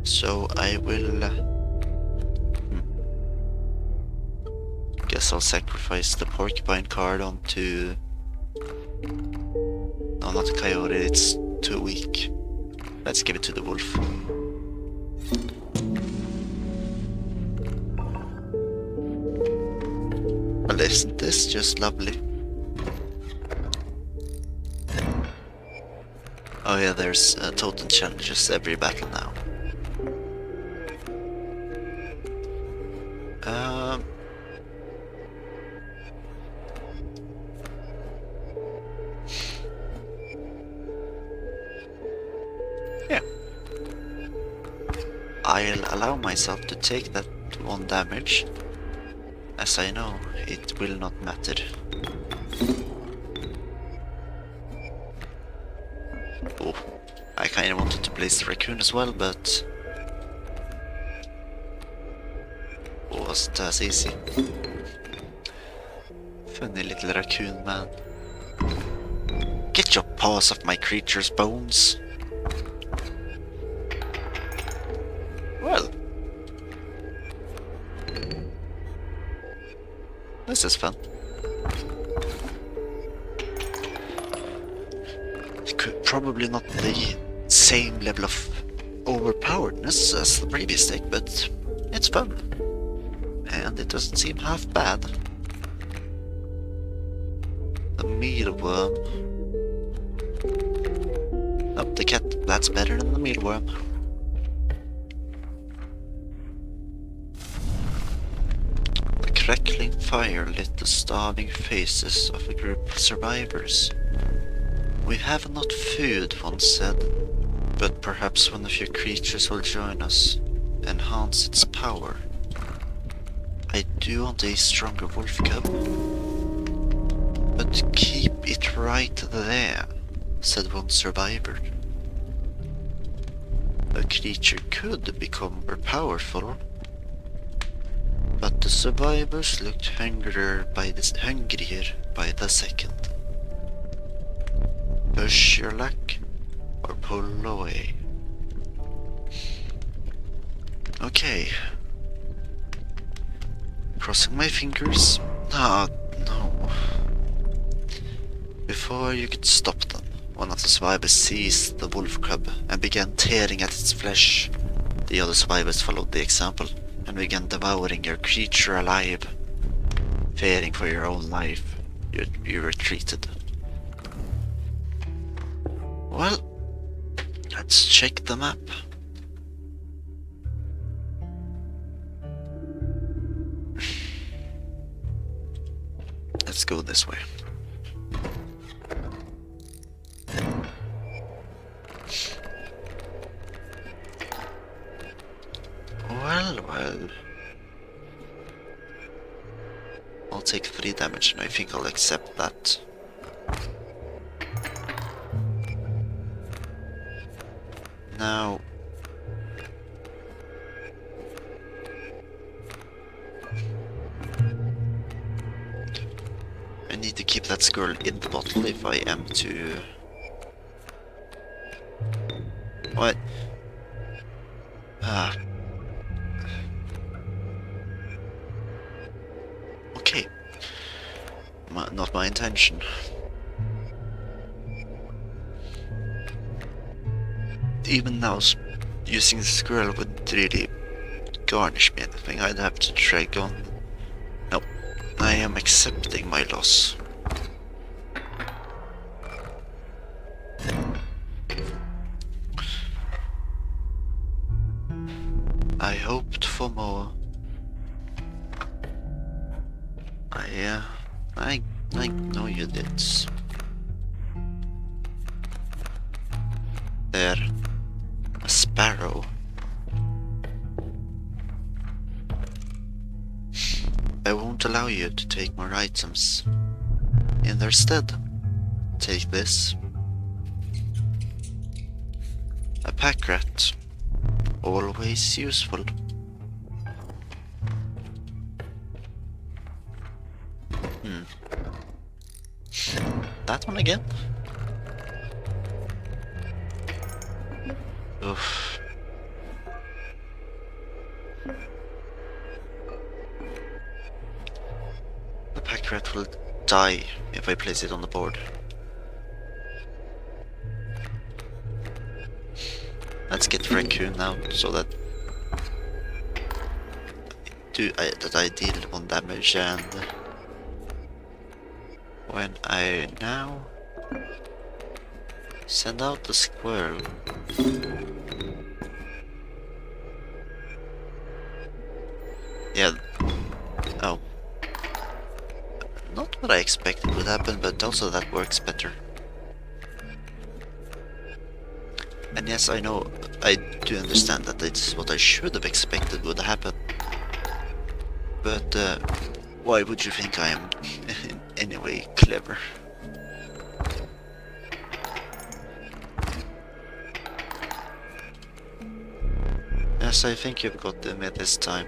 So I will... guess I'll sacrifice the porcupine card onto... No, not the coyote, it's too weak. Let's give it to the wolf. Well, isn't this just lovely? Oh yeah, there's totem challenges every battle now. Yeah. I'll allow myself to take that 1 damage, as I know it will not matter. Oh, I kinda wanted to place the raccoon as well, but... it wasn't as easy. Funny little raccoon man. Get your paws off my creature's bones. Well. This is fun. It could probably not be same level of overpoweredness as the previous deck, but it's fun. And it doesn't seem half bad. The mealworm. Oh, the cat, that's better than the mealworm. The crackling fire lit the starving faces of a group of survivors. We have not food, one said, but perhaps one of your creatures will join us, enhance its power. I do want a stronger wolf cub, but keep it right there, said one survivor. A creature could become more powerful, but the survivors looked hungrier by the second. Push your luck or pull away. Okay. Crossing my fingers. Ah, no. Before you could stop them, one of the survivors seized the wolf cub and began tearing at its flesh. The other survivors followed the example and began devouring your creature alive. Fearing for your own life, you retreated. Well, let's check the map. Let's go this way. Well. I'll take 3 damage and I think I'll accept that. Now... I need to keep that squirrel in the bottle if I am to... What? Okay. Not my intention. Even now, using the squirrel wouldn't really garnish me anything. I'd have to drag on. No, I am accepting my loss. I hoped for more. I know you did. There. A sparrow. I won't allow you to take more items. In their stead, take this. A pack rat. Always useful. That one again? Oof. The pack rat will die if I place it on the board. Let's get the raccoon out so that I deal 1 damage, and when I now send out the squirrel, yeah, oh, not what I expected would happen, but also that works better. And yes, I know, I do understand that it's what I should have expected would happen. But why would you think I am in any way clever? Yes, I think you've got the mid this time.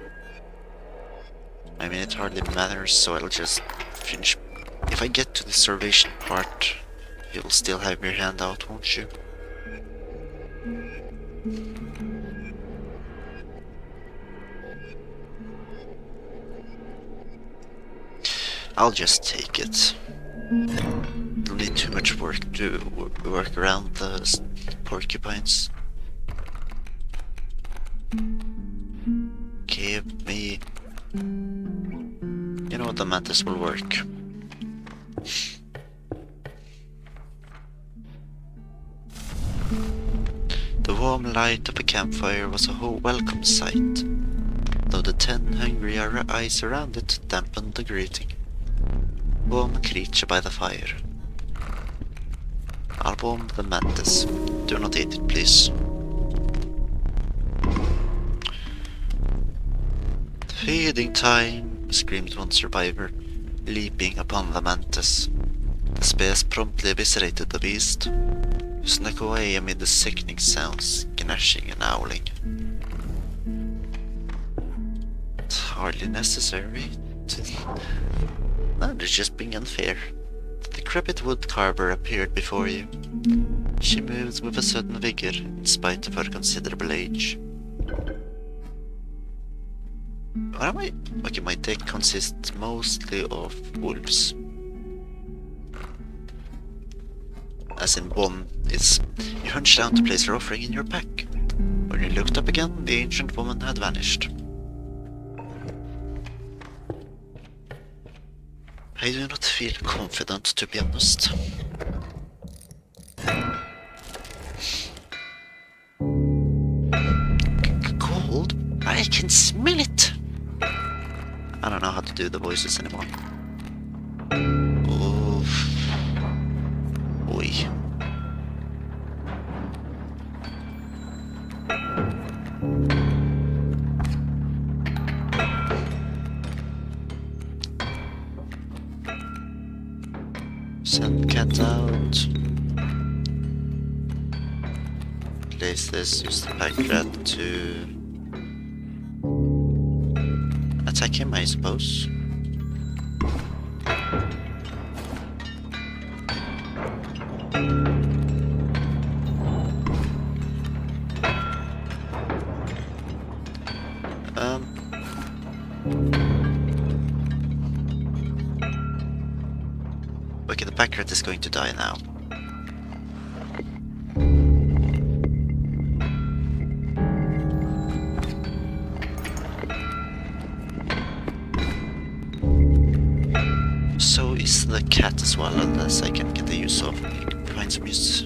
I mean, it hardly matters, so I'll just finish. If I get to the starvation part, you'll still have your hand out, won't you? I'll just take it. Don't need too much work to work around the porcupines. Give me... You know, the mantis will work. The warm light of a campfire was a whole welcome sight, though the 10 hungry eyes around it dampened the greeting. Warm creature by the fire. I'll warm the mantis. Do not eat it, please. Feeding time, screamed one survivor, leaping upon the mantis. The spears promptly eviscerated the beast, who snuck away amid the sickening sounds, gnashing and howling. It's hardly necessary to... No, they're just being unfair. The decrepit wood carver appeared before you. She moved with a sudden vigor, in spite of her considerable age. What am I? Okay, my deck consists mostly of wolves. As in, one is you hunched down to place your offering in your pack. When you looked up again, the ancient woman had vanished. I do not feel confident, to be honest. Cold? I can smell it! I don't know how to do the voices anymore. Oof. Oi. Send cat out. Place this, use the pack rat to attack him, I suppose. Okay, the pack rat is going to die now. So is the cat as well, unless I can get the use of find some use.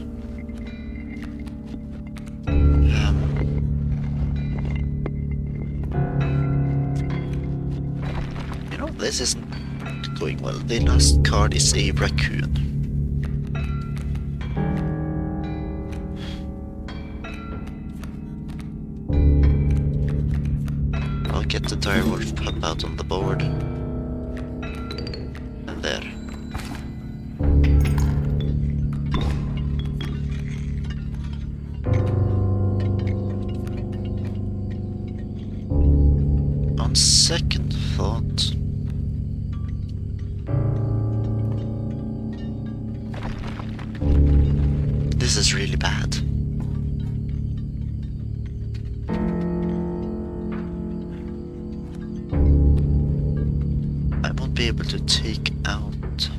You know, this isn't going well. The last card is a raccoon. I'll get the direwolf pup out on the board. And there. On second thought, this is really bad. I won't be able to take out...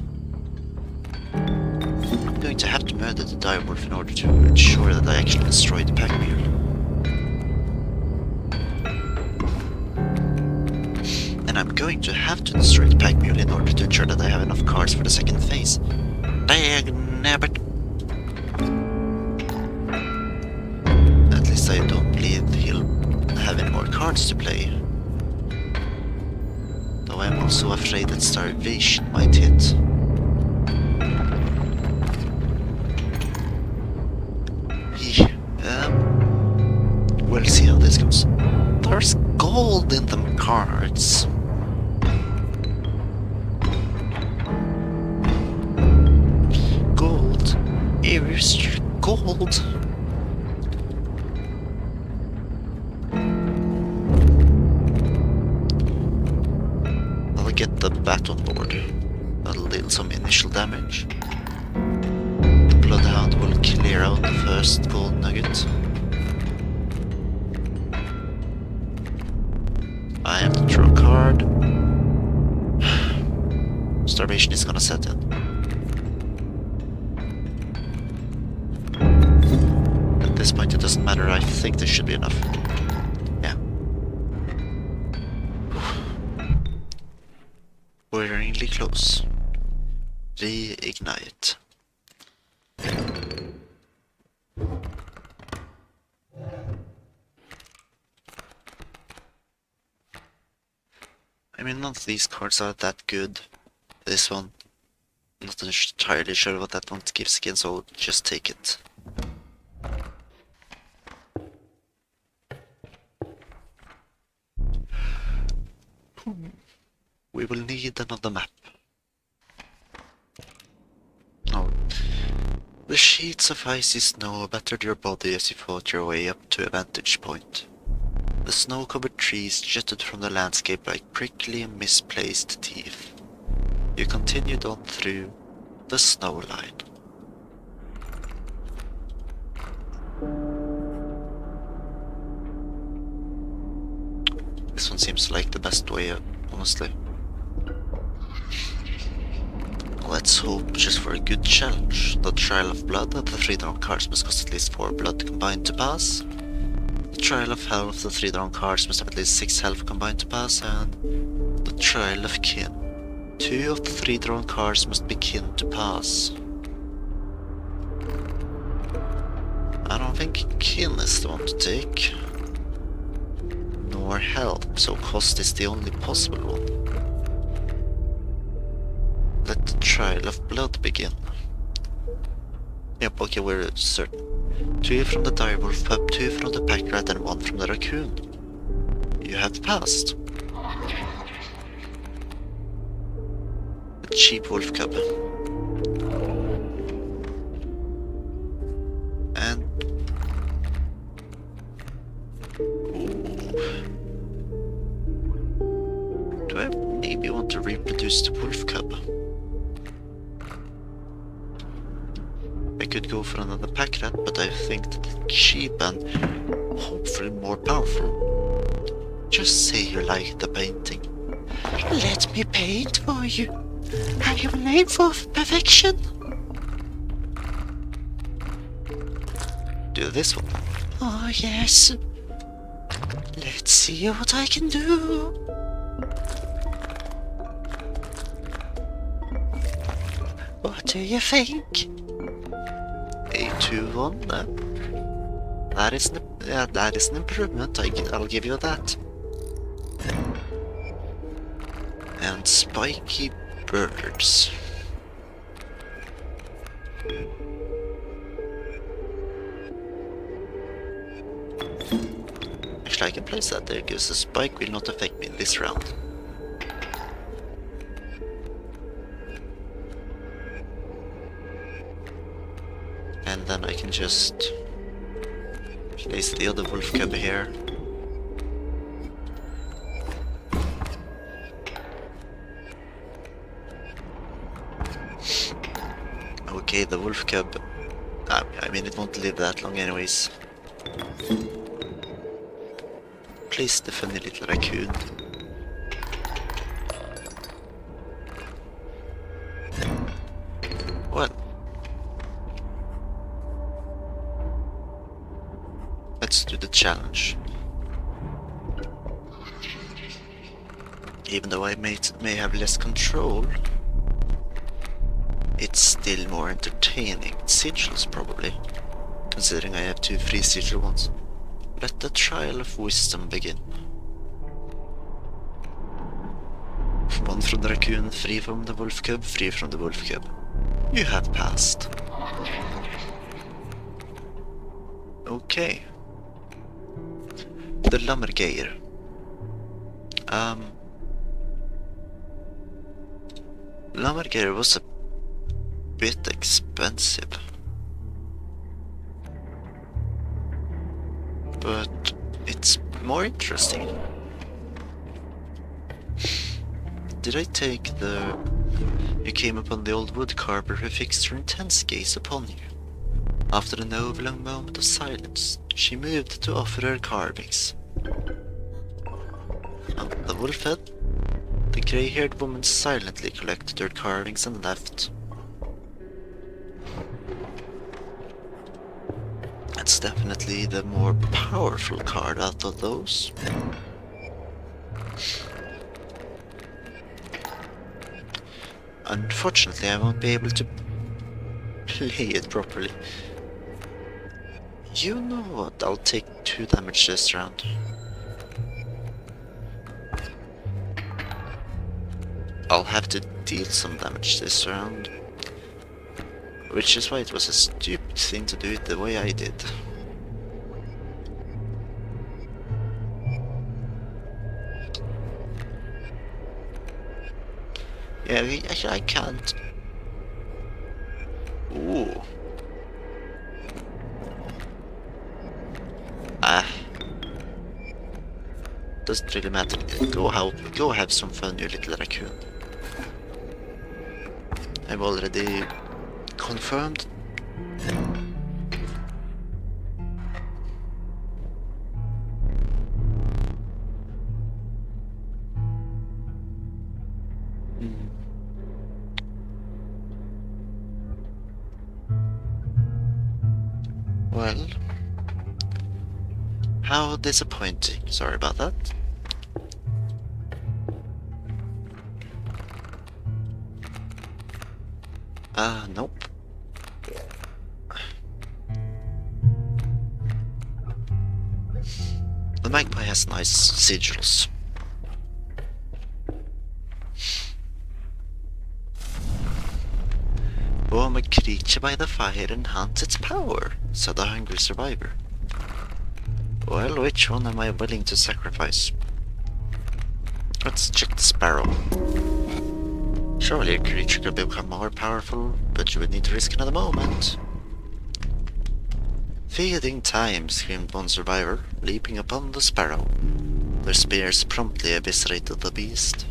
I'm going to have to murder the direwolf in order to ensure that I actually destroy the pack mule. And I'm going to have to destroy the pack mule in order to ensure that I have enough cards for the second phase. Dagnabbit. At least I don't believe he'll have any more cards to play. Though I'm also afraid that starvation might hit. We'll see how this goes. There's gold in them cards. Gold. Here's your gold. I'll get the bat on board. That'll deal some initial damage. The Bloodhound will clear out the first gold nugget. I have to draw a card. Starvation is gonna set in. matter, I think this should be enough. Yeah. We're really close. Reignite. I mean, none of these cards are that good. This one, not entirely sure what that one gives again, so just take it. We will need another map. Oh. The sheets of icy snow battered your body as you fought your way up to a vantage point. The snow-covered trees jutted from the landscape like prickly, misplaced teeth. You continued on through the snow line. This one seems like the best way, honestly. Let's hope just for a good challenge. The Trial of Blood and the 3 drawn cards must cost at least 4 blood combined to pass. The Trial of Health, the 3 drawn cards must have at least 6 health combined to pass, and the Trial of Kin. 2 of the 3 drawn cards must be kin to pass. I don't think kin is the one to take. Nor help, so cost is the only possible one. Let the Trial of Blood begin. Yep, okay, we're certain. 2 from the direwolf pup, 2 from the pack rat, and 1 from the raccoon. You have passed. A cheap wolf cub. And... ooh. Do I maybe want to reproduce the wolf cub? I could go for another pack rat, but I think that it's cheap and hopefully more powerful. Just say you like the painting. Let me paint for you. I have an aim for perfection. Do this one. Oh yes. Let's see what I can do. What do you think? A 2-1, that is an improvement, I'll give you that. And spiky birds. Actually, I can place that there because the spike will not affect me this round. And then I can just place the other wolf cub here. Okay, the wolf cub, I mean it won't live that long anyways. Place the funny little raccoon. Well, let's do the challenge. Even though I may have less control, it's still more entertaining. Sigils probably, considering I have 2 free sigil ones. Let the Trial of Wisdom begin. 1 from the raccoon, 3 from the wolf cub, 3 from the wolf cub. You have passed. Okay. The Lummergeir. Lummergeir was a bit expensive. But it's more interesting. Did I take the... You came upon the old woodcarver who fixed her intense gaze upon you. After an overlong moment of silence, she moved to offer her carvings. On the wolf head, the grey-haired woman silently collected her carvings and left. That's definitely obviously the more powerful card out of those. Unfortunately, I won't be able to play it properly. You know what? I'll take 2 damage this round. I'll have to deal some damage this round. Which is why it was a stupid thing to do it the way I did. Yeah, actually I can't. Ooh. Ah. Doesn't really matter. Go have some fun, you little raccoon. I've already confirmed. Well, how disappointing. Sorry about that. Nope. The magpie has nice sigils. Warm a creature by the fire and enhance its power, said the hungry survivor. Well, which one am I willing to sacrifice? Let's check the sparrow. Surely a creature could become more powerful, but you would need to risk another moment. Feeding time, screamed one survivor, leaping upon the sparrow. Their spears promptly eviscerated the beast.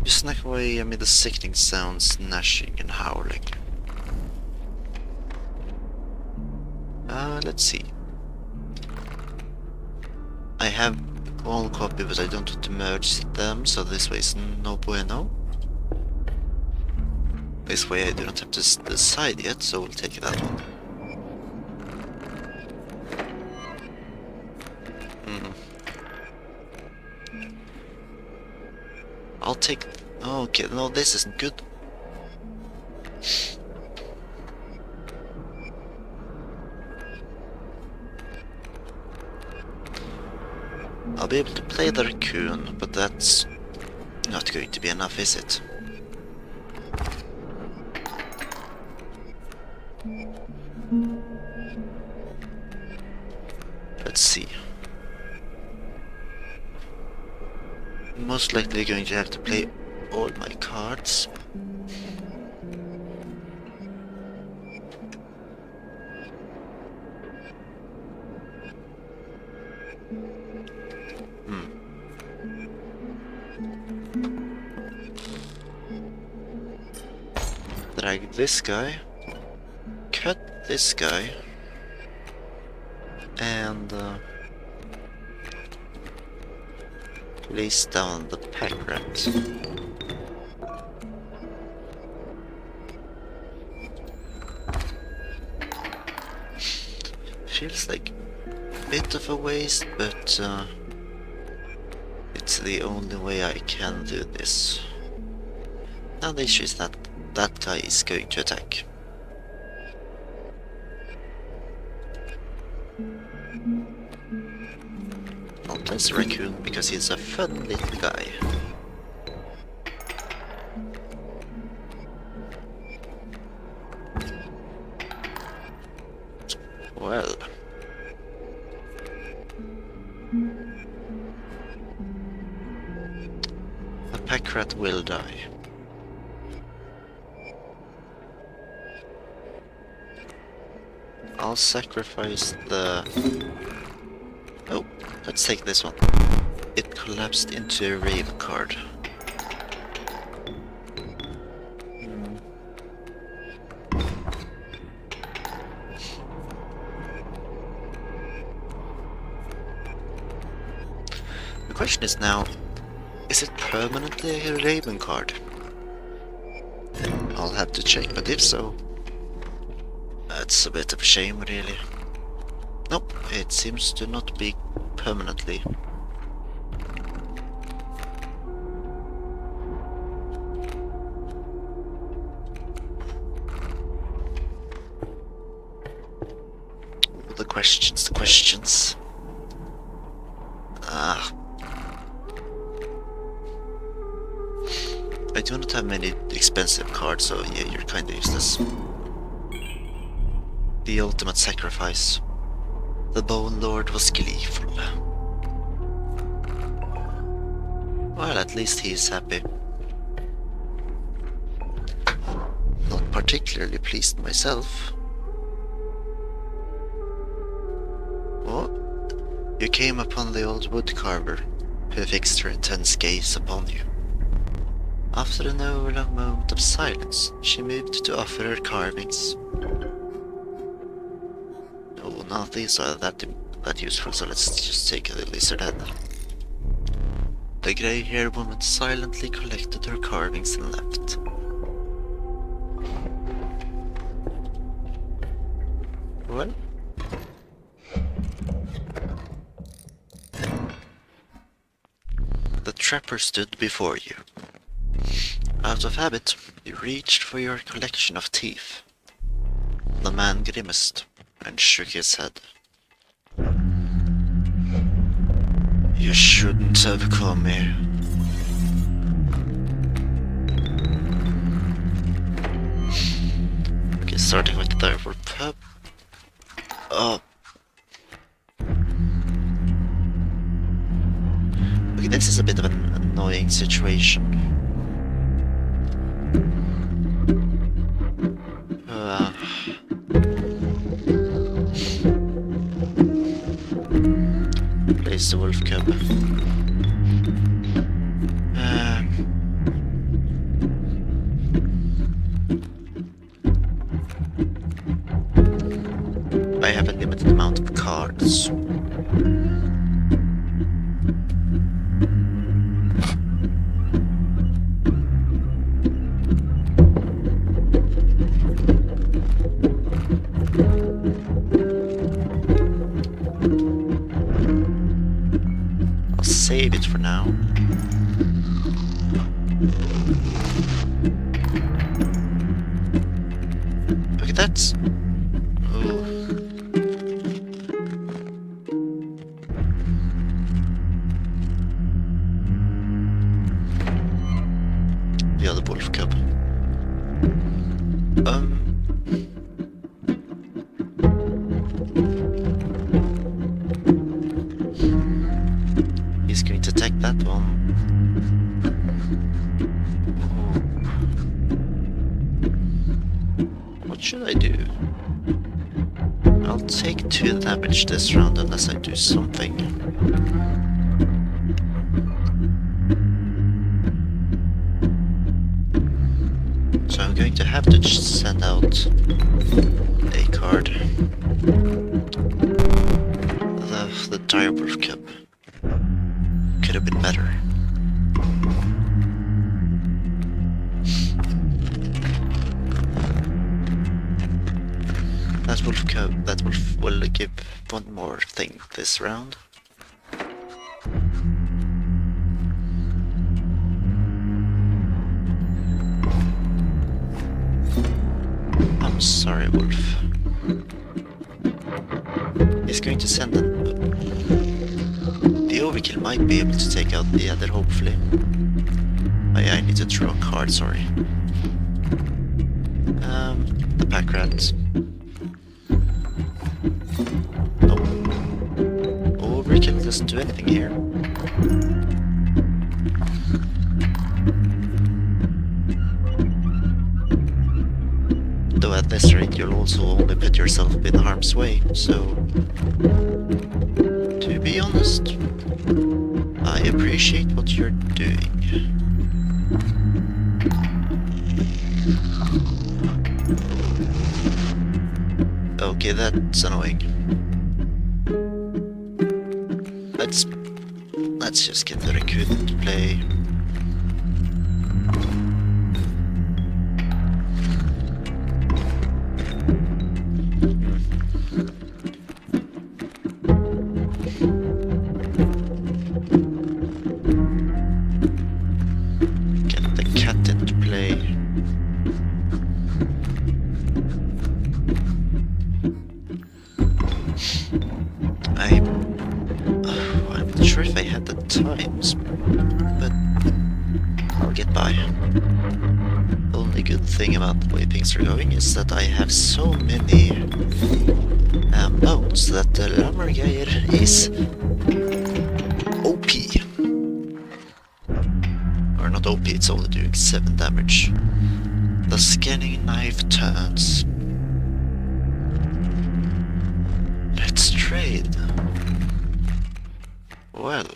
You snuck away amid the sickening sounds, gnashing and howling. Let's see. I have all copy, but I don't want to merge them, so this way is no bueno. This way I do not have to decide yet, so we'll take that one. I'll take... Okay, no, this isn't good. I'll be able to play the raccoon, but that's not going to be enough, is it? Let's see. Most likely going to have to play all my cards. Drag this guy, cut this guy, and place down the pack rat. Feels like a bit of a waste, but it's the only way I can do this. Now the issue is that that guy is going to attack. I'll place the raccoon because he's a fun little guy. Well. The pack rat will die. I'll sacrifice the... Oh, let's take this one. It collapsed into a rave card. The question is now, is it permanently a raven card? I'll have to check, but if so, that's a bit of a shame, really. Nope. It seems to not be permanently. The questions. Ah. I do not have many expensive cards, so yeah, you're kinda useless. The ultimate sacrifice. The Bone Lord was gleeful. Well, at least he is happy. Not particularly pleased myself. Oh, you came upon the old woodcarver, who fixed her intense gaze upon you. After an overlong moment of silence, she moved to offer her carvings. Oh, none of these are that useful, so let's just take the lizard head. The grey-haired woman silently collected her carvings and left. Well? The trapper stood before you. Out of habit, you reached for your collection of teeth. The man grimaced and shook his head. You shouldn't have come here. Okay, starting with the direwolf pub. Oh. Okay, this is a bit of an annoying situation. Place the wolf cub. I have a limited amount of cards. I'll save it for now. Okay, that's... the other wolf cub. He's going to attack that one. What should I do? I'll take 2 damage this round unless I do something. So I'm going to have to just send out a card. The direwolf cub. Could have been better. That wolf will give one more thing this round. I'm sorry, wolf. He's going to send an... The overkill might be able to take out the other, hopefully. I need to draw a card, sorry. The pack rat. No. Overkill doesn't do anything here. Though at this rate you'll also only put yourself in harm's way, so... To be honest, I appreciate what you're doing. Okay, that's annoying. Let's just get the Raccoon into play. at times, but I'll get by. The only good thing about the way things are going is that I have so many modes that the Lammergeier is OP. Or not OP, it's only doing 7 damage. The scanning knife turns. Let's trade. Well,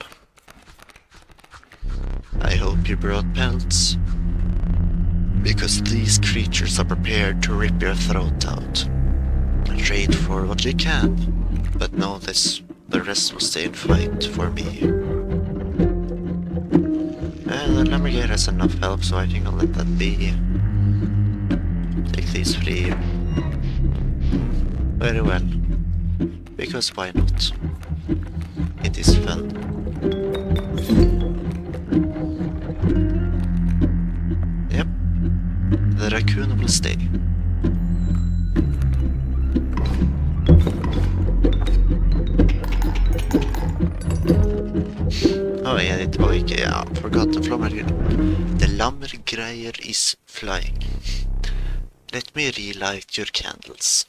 I hope you brought pelts, because these creatures are prepared to rip your throat out. Trade for what you can, but know this, the rest will stay and fight for me. The Lammergeier has enough help, so I think I'll let that be. Take these 3. Very well. Because why not? It is fun. Yep. The raccoon will stay. Oh yeah, I forgot the Lammergeier. The Lammergeier is flying. Let me relight your candles.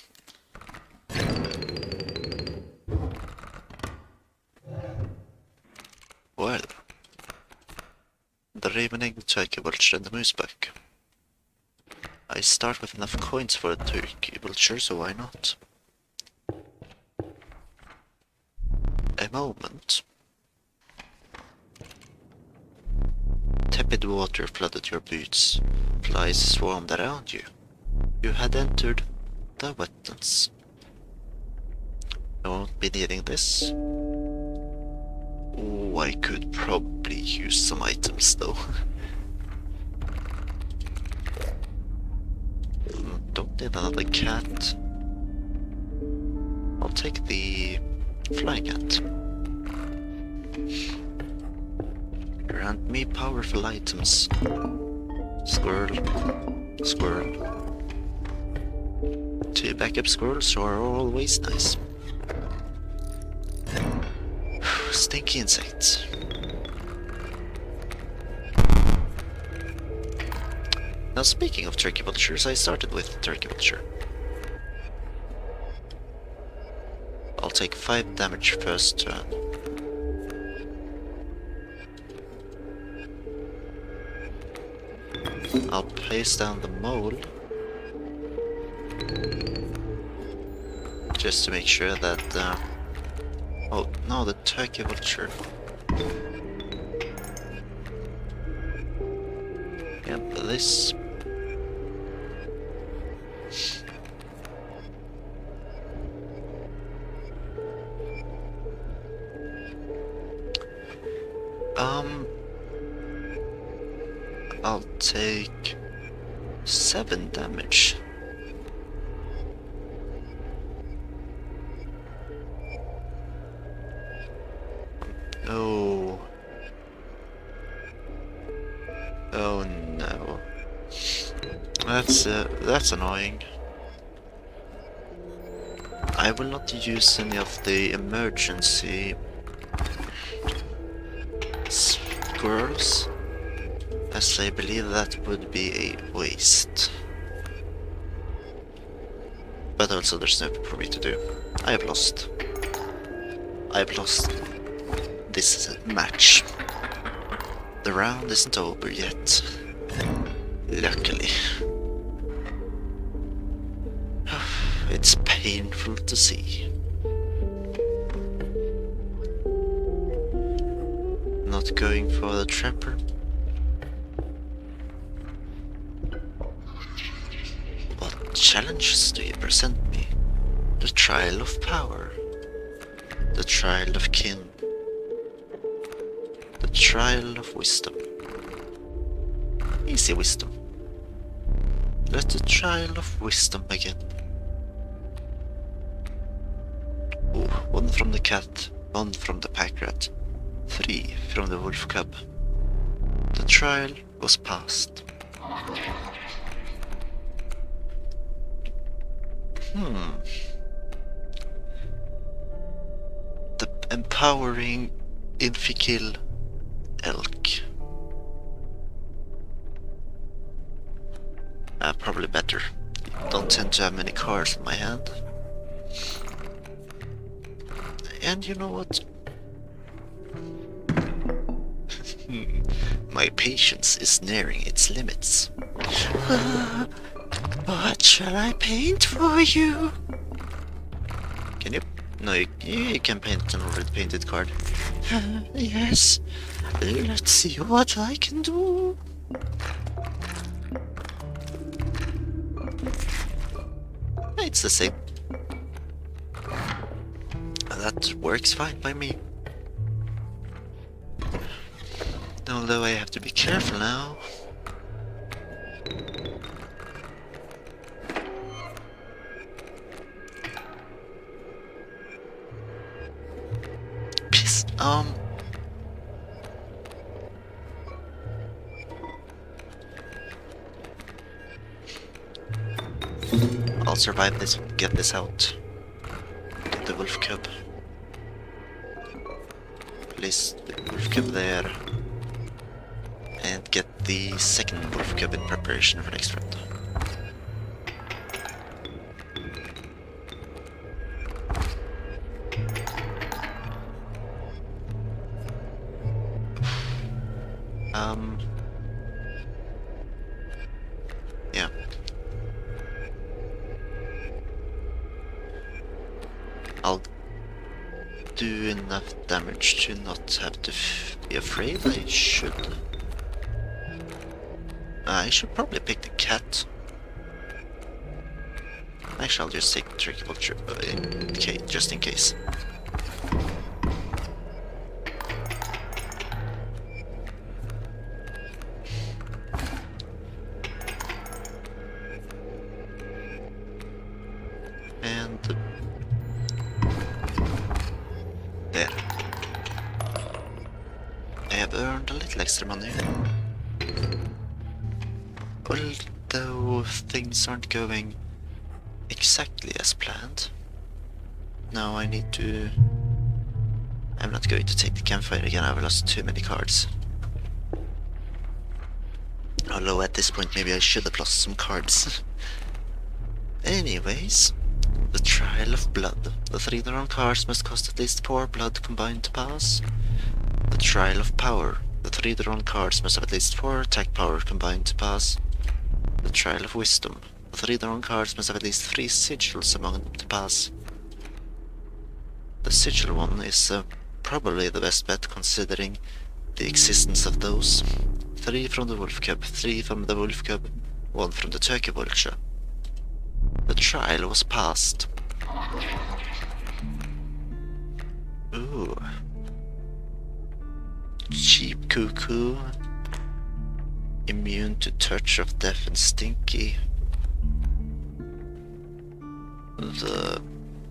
Well, the Raven-Egg, the Turkey Vulture and the Moosebuck. I start with enough coins for a Turkey Vulture, so why not? A moment. Tepid water flooded your boots. Flies swarmed around you. You had entered the wetlands. I won't be needing this. Oh, I could probably use some items though. Don't need another cat. I'll take the flying cat. Grant me powerful items. Squirrel. Squirrel. 2 backup squirrels are always nice. Stinky insects. Now speaking of turkey vultures, I started with turkey vulture. I'll take 5 damage first turn. I'll place down the mole. Just to make sure that oh no, the turkey vulture. Yep, this. I'll take 7 damage. Oh. Oh no. That's annoying. I will not use any of the emergency squirrels, as I believe that would be a waste. But also there's nothing for me to do. I've lost. I've lost this match. The round isn't over yet. Luckily. It's painful to see. Not going for the trapper. What challenges do you present me? The trial of power. The trial of kin. The trial of wisdom. Easy wisdom. Let the trial of wisdom begin. Oh, 1 from the cat, 1 from the pack rat, 3 from the wolf cub. The trial was passed. The empowering Infikill elk. Probably better. Don't tend to have many cards in my hand. And you know what? My patience is nearing its limits. What shall I paint for you? Can you? No, you can paint an already painted card. Yes. Let's see what I can do. It's the same. That works fine by me. Although I have to be careful now. Piss. I'll survive this and get this out. Get the wolf cub. Place the wolf cub there. And get the second wolf cub in preparation for next round. Yeah. I'll do enough damage to not have to be afraid. I should probably pick the cat. Actually, I'll just take the tricky vulture just in case. And there. I have earned a little extra money. Although things aren't going exactly as planned. Now I need to... I'm not going to take the campfire again, I've lost too many cards. Although at this point maybe I should have lost some cards. Anyways, the Trial of Blood. The 3 drawn cards must cost at least 4 blood combined to pass. The Trial of Power. The 3 drawn cards must have at least 4 attack power combined to pass. The Trial of Wisdom. The 3 drawn cards must have at least 3 sigils among them to pass. The sigil one is probably the best bet considering the existence of those. 3 from the wolf cub, 3 from the wolf cub, 1 from the turkey vulture. The trial was passed. Ooh. Cheap cuckoo. Immune to touch of death and stinky. The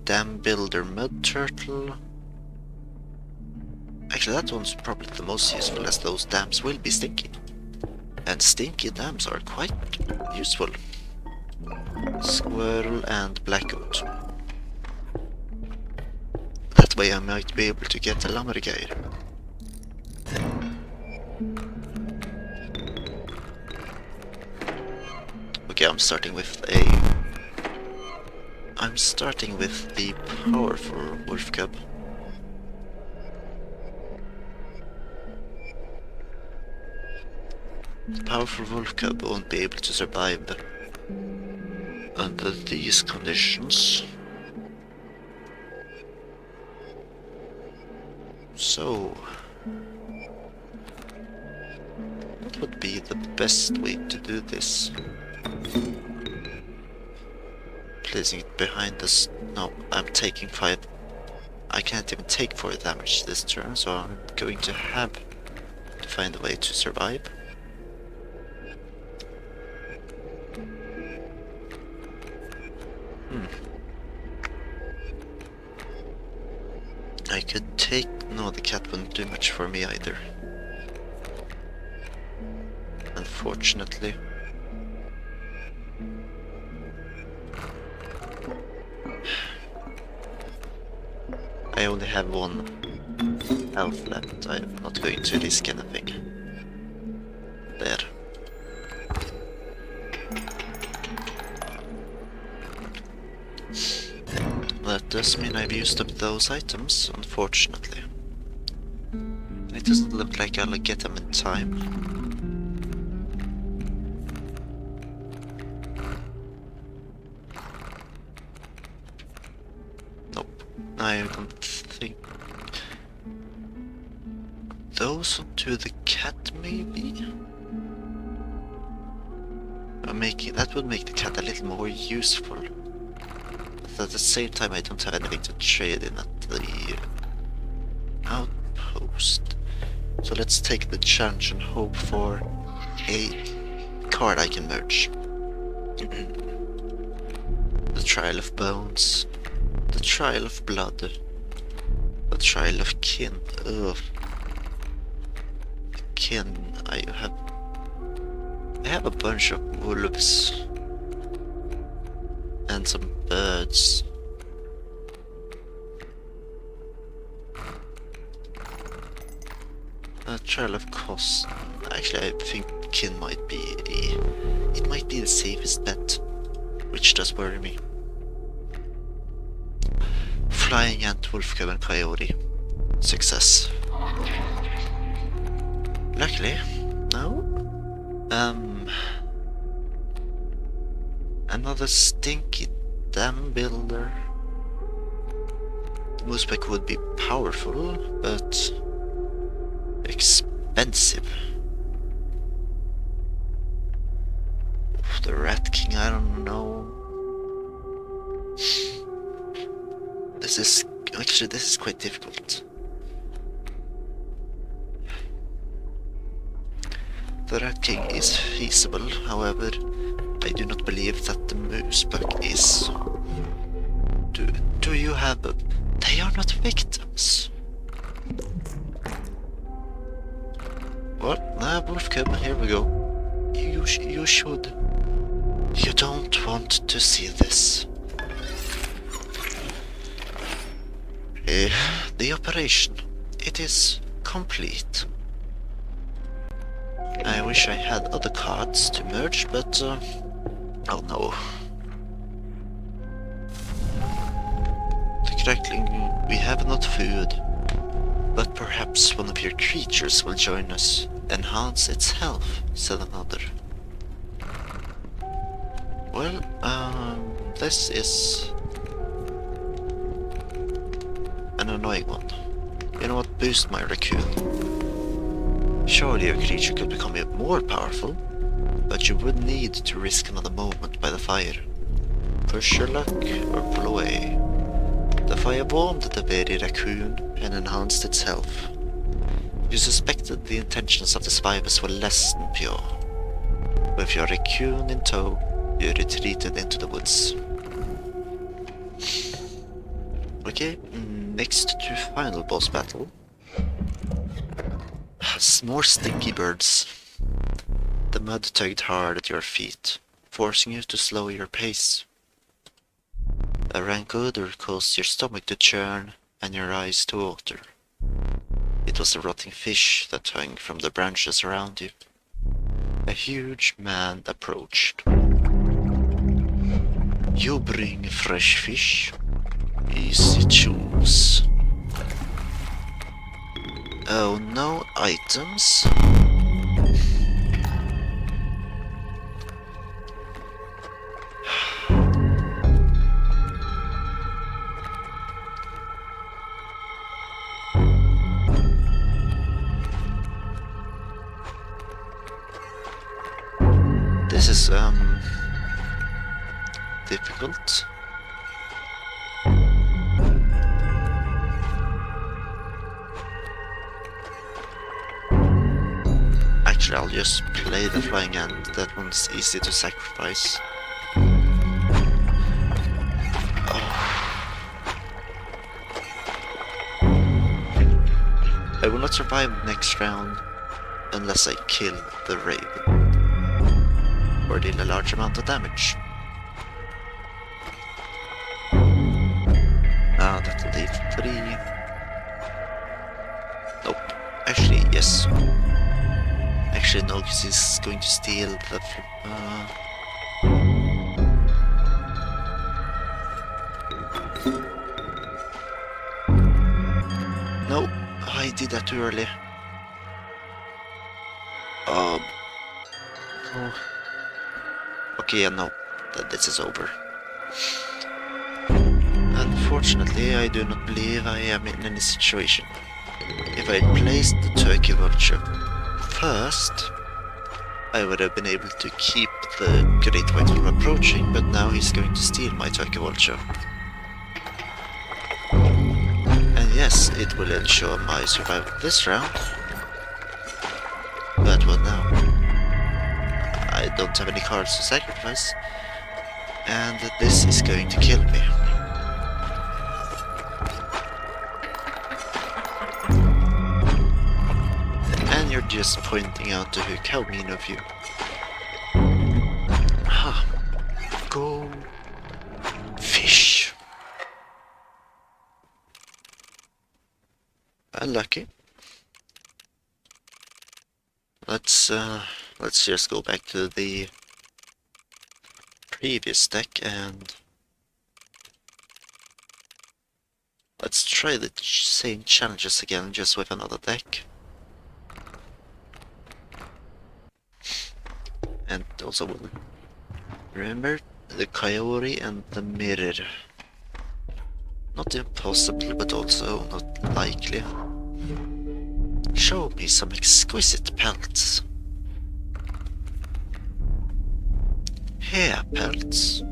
dam builder mud turtle. Actually, that one's probably the most useful, as those dams will be stinky. And stinky dams are quite useful. Squirrel and black goat. That way I might be able to get a lammergeir. Okay, I'm starting with the powerful wolf cub. The powerful wolf cub won't be able to survive under these conditions. So, what would be the best way to do this? Placing it behind us. No, I'm taking 5. I can't even take 4 damage this turn, so I'm going to have to find a way to survive. I could take... No, the cat wouldn't do much for me either. Unfortunately. I only have 1 health left. I'm not going to risk anything. There. That does mean I've used up those items, unfortunately. It doesn't look like I'll get them in time. Nope, I don't think... Those onto the cat, maybe? That would make the cat a little more useful. But at the same time, I don't have anything to trade in at the outpost. So let's take the challenge and hope for a card I can merge. The Trial of Bones, the Trial of Blood, the Trial of Kin. Ugh. Kin, I have a bunch of wolves and some birds. Trial of Cost. Actually, I think Kin might be the safest bet, which does worry me. Flying Ant, Wolf Cub and Coyote. Success. Luckily, no. Another stinky dam builder. The moose pack would be powerful, but expensive. The Rat King, I don't know. This is quite difficult. The Rat King is feasible, however, I do not believe that the moose pack is. Do you have? They are not victims. What? Nah, Wolf Cub, here we go. You should. You don't want to see this. The operation. It is complete. I wish I had other cards to merge, but oh no. The crackling, we have not food, but perhaps one of your creatures will join us. Enhance its health, said another. Well, this is an annoying one. You know what? Boost my raccoon. Surely your creature could become even more powerful, but you would need to risk another moment by the fire. Push your luck or pull away. The fire warmed the very raccoon and enhanced its health. You suspected the intentions of the survivors were less than pure. With your raccoon in tow, you retreated into the woods. Okay, next to final boss battle. More stinky birds. The mud tugged hard at your feet, forcing you to slow your pace. A rank odor caused your stomach to churn and your eyes to water. It was a rotting fish that hung from the branches around you. A huge man approached. You bring fresh fish? Easy choose. Oh, no items? This is, difficult. Actually, I'll just play the Flying Ant. That one's easy to sacrifice. I will not survive next round unless I kill the Raven or deal a large amount of damage. That'll deal 3. Yes. Actually, no, because he's going to steal the... No, I did that too early. No. Okay, yeah, no. This is over. Unfortunately, I do not believe I am in any situation. If I had placed the turkey vulture first, I would have been able to keep the great white from approaching, but now he's going to steal my turkey vulture. And yes, it will ensure my survival this round. But what now? I don't have any cards to sacrifice, and this is going to kill me. And you're just pointing out to hook, how mean of you. Ah, go fish. Unlucky. Let's just go back to the previous deck and let's try the same challenges again, just with another deck. And also remember the Coyote and the Mirror. Not impossible, but also not likely. Show me some exquisite pelts. Hair pelts.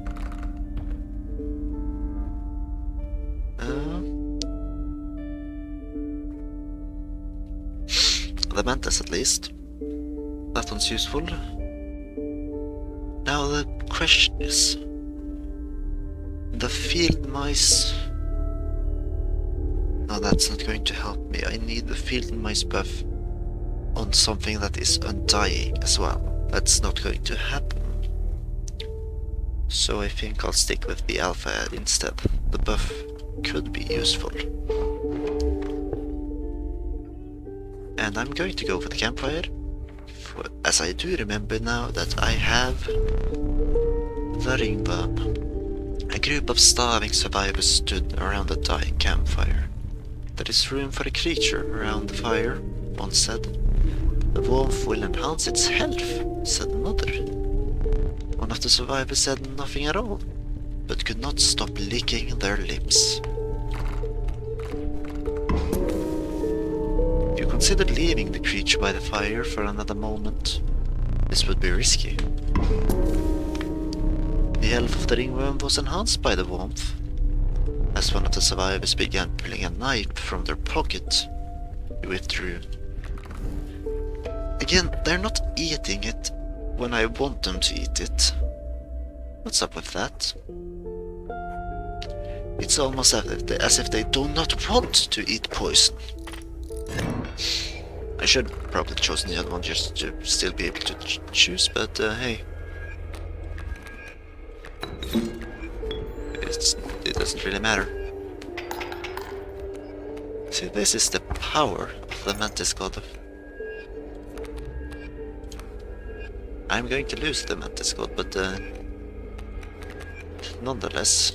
The Mantis at least. That one's useful. Now the question is... the field mice... No, that's not going to help me. I need the field mice buff on something that is undying as well. That's not going to happen. So I think I'll stick with the alpha instead. The buff could be useful. And I'm going to go for the campfire, as I do remember now that I have the ringworm. A group of starving survivors stood around a dying campfire. There is room for a creature around the fire, one said. The warmth will enhance its health, said another. One of the survivors said nothing at all, but could not stop licking their lips. If you considered leaving the creature by the fire for another moment, this would be risky. The health of the ringworm was enhanced by the warmth. As one of the survivors began pulling a knife from their pocket, he withdrew. Again, they're not eating it when I want them to eat it. What's up with that? It's almost as if they do not want to eat poison. I should have probably chosen the other one just to still be able to choose, but hey. It doesn't really matter. See, this is the power of the Mantis God. I'm going to lose the Mantis God, but nonetheless.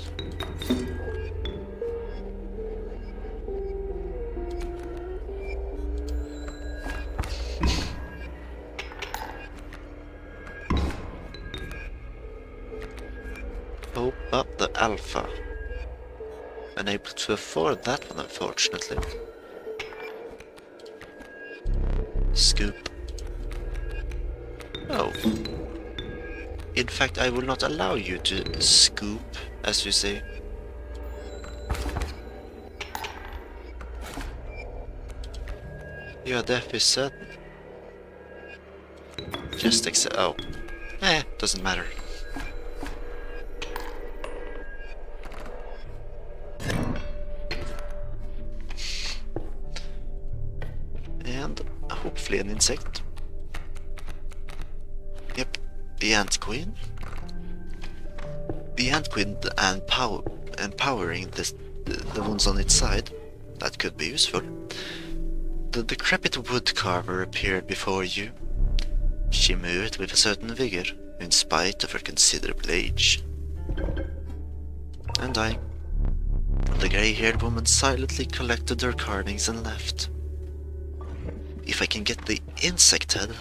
Hope up the alpha. Unable to afford that one, unfortunately. Scoop. Oh. In fact, I will not allow you to scoop, as you say. Your death is certain. Just accept. Oh. Doesn't matter. And hopefully an insect. Yep, the Ant Queen. The Ant Queen and empowering the ones on its side. That could be useful. The decrepit woodcarver appeared before you. She moved with a certain vigor, in spite of her considerable age. And the grey-haired woman silently collected her carvings and left. If I can get the insect head,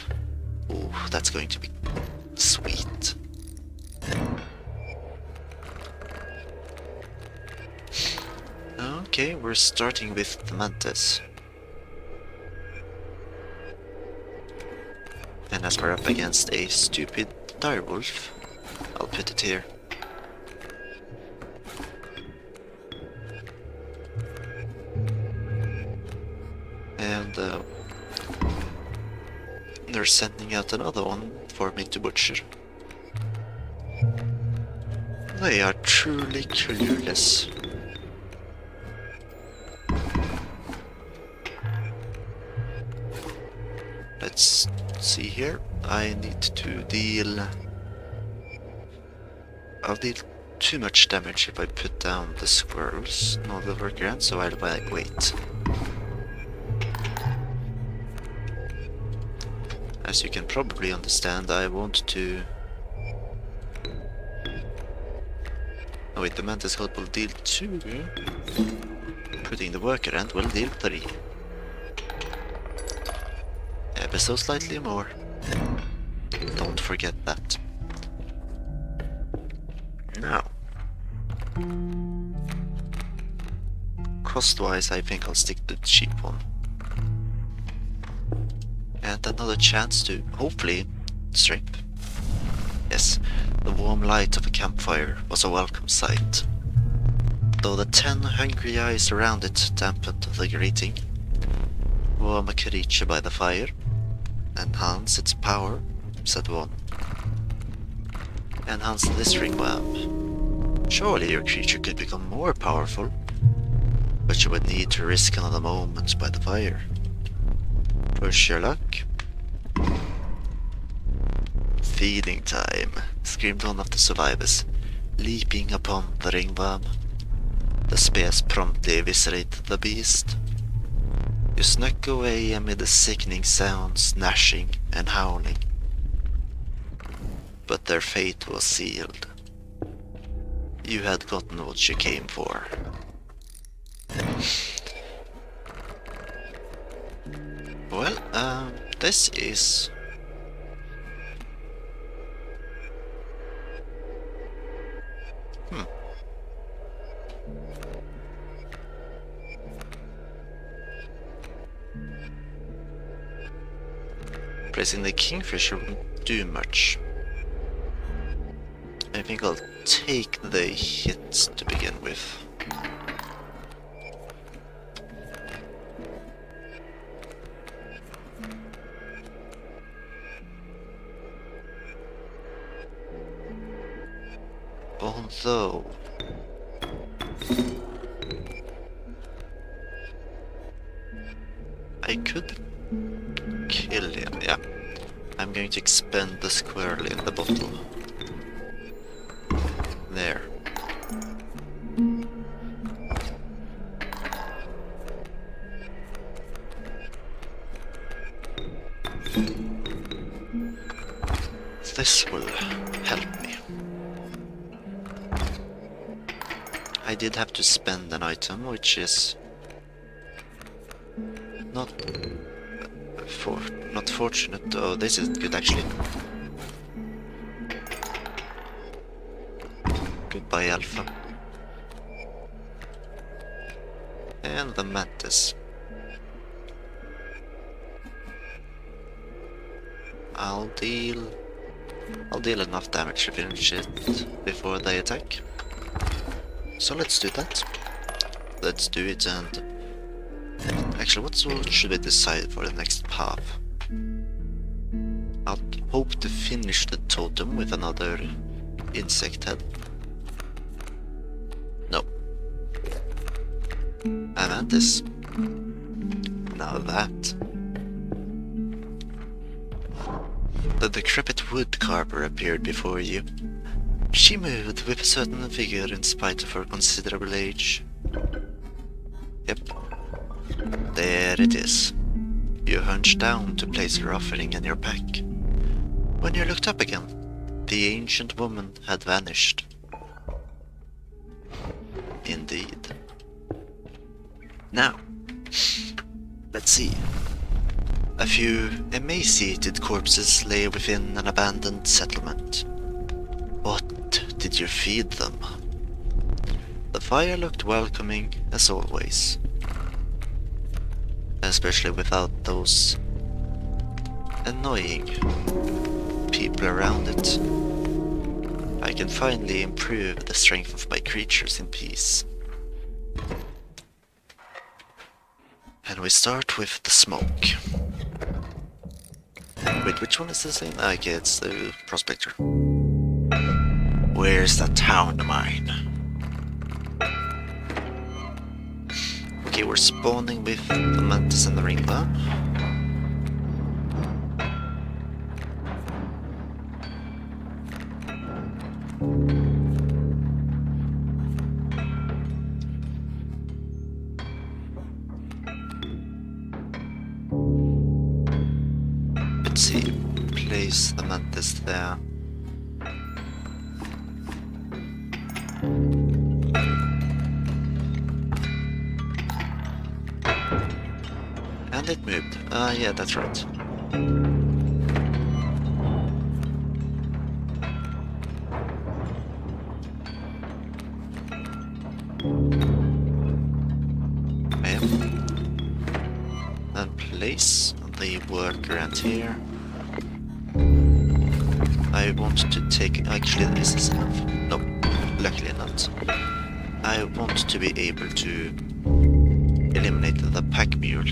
oh, that's going to be sweet. Okay, we're starting with the Mantis. And as we're up against a stupid direwolf, I'll put it here. And they're sending out another one for me to butcher. They are truly clueless. Let's see here. I need to deal... I'll deal too much damage if I put down the squirrels. No, the worker ants, so I'll wait. As you can probably understand, I want to... Oh wait, the Mantis God will deal 2. Putting the worker ant will deal 3. Ever so slightly more. Don't forget that. Now. Cost-wise, I think I'll stick to the cheap one. And another chance to, hopefully, strip. Yes, the warm light of a campfire was a welcome sight. Though the 10 hungry eyes around it dampened the greeting, warm a creature by the fire, enhance its power, said one. Enhance this ringworm. Surely your creature could become more powerful, but you would need to risk another moment by the fire. Push your luck. Feeding time, screamed one of the survivors, leaping upon the ringworm. The spears promptly eviscerated the beast. You snuck away amid the sickening sounds, gnashing and howling. But their fate was sealed. You had gotten what you came for. Well, this is... Pressing the Kingfisher won't do much. I think I'll take the hits to begin with. Although... I could kill him, yeah. I'm going to expend the squirrel in the bottle. There. This will help me. I did have to spend an item, which is not fortunate. Oh, this isn't good actually. Goodbye, Alpha. And the Mantis. I'll deal enough damage to finish it before they attack. So let's do that. Let's do it. And actually, what should I decide for the next path? I'll hope to finish the totem with another insect head. No. A Mantis. Now that. The decrepit wood carver appeared before you. She moved with a certain vigor in spite of her considerable age. Yep. There it is. You hunched down to place your offering in your pack. When you looked up again, the ancient woman had vanished. Indeed. Now, let's see. A few emaciated corpses lay within an abandoned settlement. What did you feed them? The fire looked welcoming as always. Especially without those annoying people around it. I can finally improve the strength of my creatures in peace. And we start with the smoke. Wait, which one is this in? Okay, it's the prospector. Where's that town of mine? Okay, we're spawning with the Mantis and the Rainbow. Let's see, place the Mantis there. And it moved. Yeah, that's right. Okay. And place the worker ant here. I want to take... Actually, this is enough. Nope, luckily not. I want to be able to eliminate the pack mule.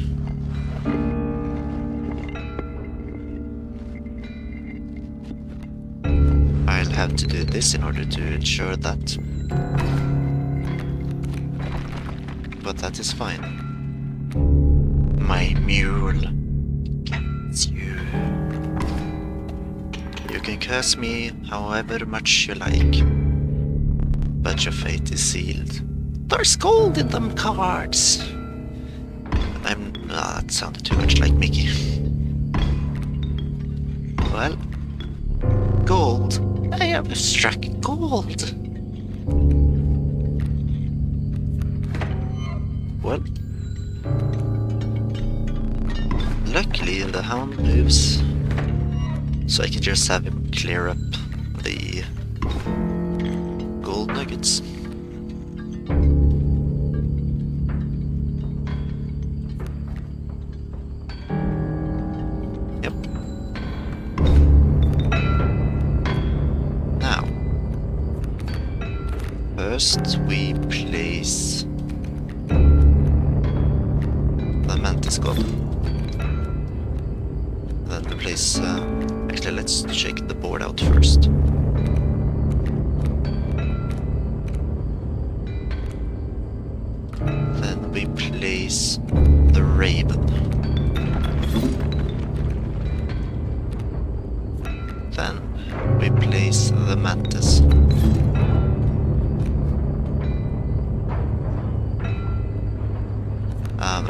I'll have to do this in order to ensure that. But that is fine. My mule gets you. You can curse me however much you like, but your fate is sealed. There's gold in them cards. That sounded too much like Mickey. Well, gold. I have struck gold. Well, luckily the hound moves, so I can just have him clear up the gold nuggets. Yep. Now, first we place the Mantis God. Then we place... actually, let's check the board out first. Then we place the Raven. Then we place the Mantis.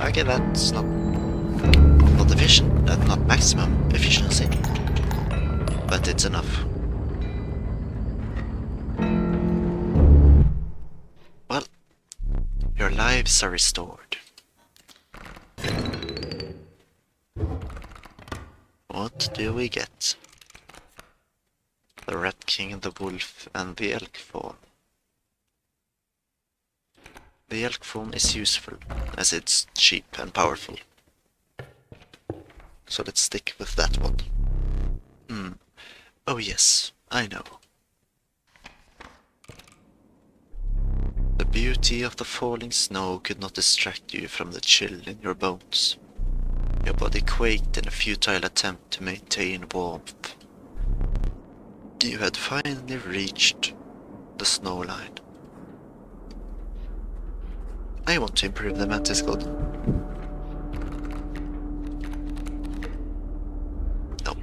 Okay, that's not efficient, not maximum efficiency, but it's enough. Well, your lives are restored. What do we get? The Rat King, the Wolf, and the Elk Fawn. The Elk Fawn is useful, as it's cheap and powerful. So let's stick with that one. Oh yes, I know. The beauty of the falling snow could not distract you from the chill in your bones. Your body quaked in a futile attempt to maintain warmth. You had finally reached the snow line. I want to improve the Mantis God. No.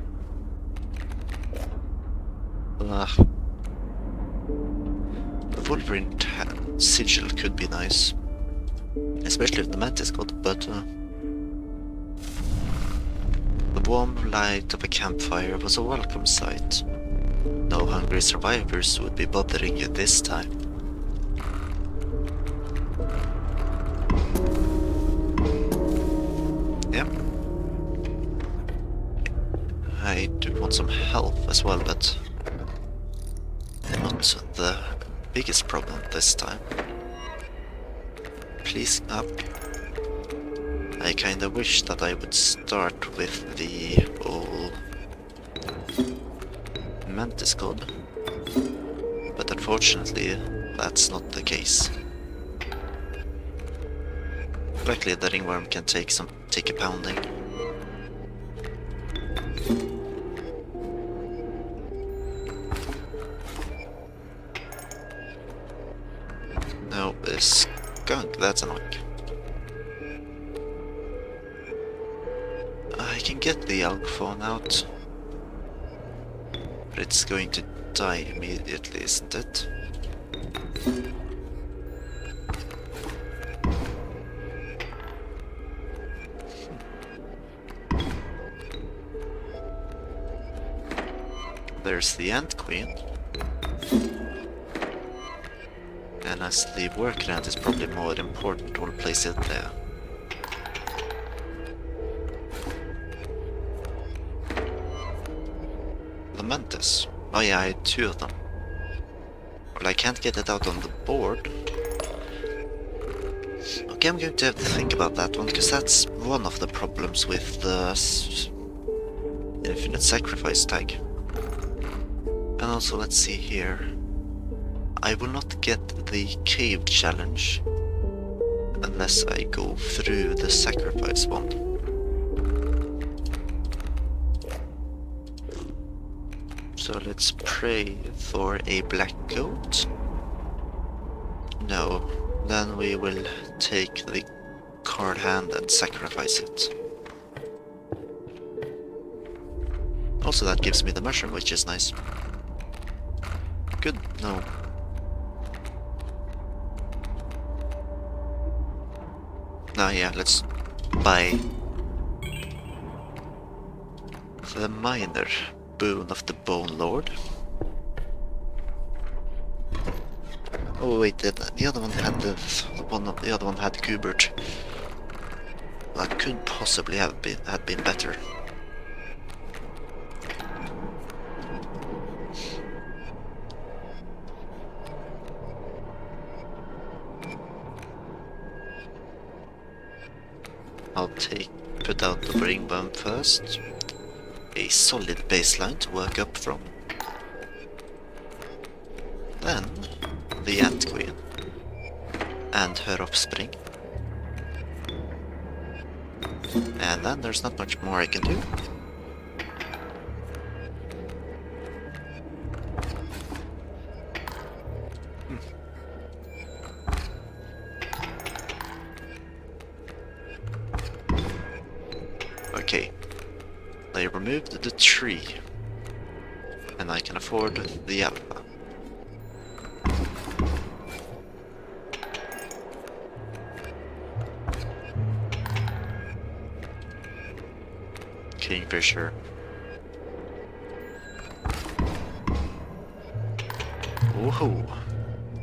The Wolverine sigil could be nice. Especially with the Mantis God, but... warm light of a campfire was a welcome sight. No hungry survivors would be bothering you this time. Yep. I do want some health as well, but not the biggest problem this time. Please up. I kinda wish that I would start with the old Mantis God, but unfortunately that's not the case. Luckily the ringworm can take a pounding. No, a skunk, that's annoying. I can get the elk fawn out, but it's going to die immediately, isn't it? There's the ant queen. And as the worker ant is probably more important, we'll place it there. The mantis. Oh yeah, I had 2 of them. Well, I can't get it out on the board. Okay, I'm going to have to think about that one, because that's one of the problems with the infinite sacrifice tag. And also, let's see here. I will not get the cave challenge unless I go through the sacrifice one. So let's pray for a black goat. No, then we will take the card hand and sacrifice it. Also, that gives me the mushroom, which is nice. Good, no. Now, yeah, let's buy the minor boon of the Bone Lord. Oh wait, the other one had the other one had Gubert. That could possibly have been better. I'll put out the ring bomb first. A solid baseline to work up from. Then the ant queen and her offspring. And then there's not much more I can do. Okay, they removed the tree, and I can afford the alpha. Kingfisher. Woohoo!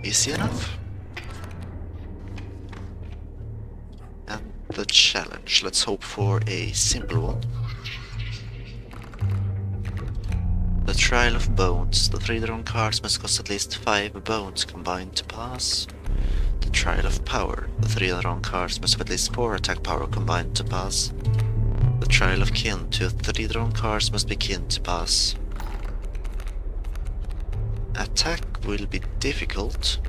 Easy enough. And the challenge. Let's hope for a simple one. The Trial of Bones. The 3 drawn cards must cost at least 5 bones combined to pass. The Trial of Power. The 3 drawn cards must have at least 4 attack power combined to pass. The Trial of Kin. 2 3 drawn cards must be kin to pass. Attack will be difficult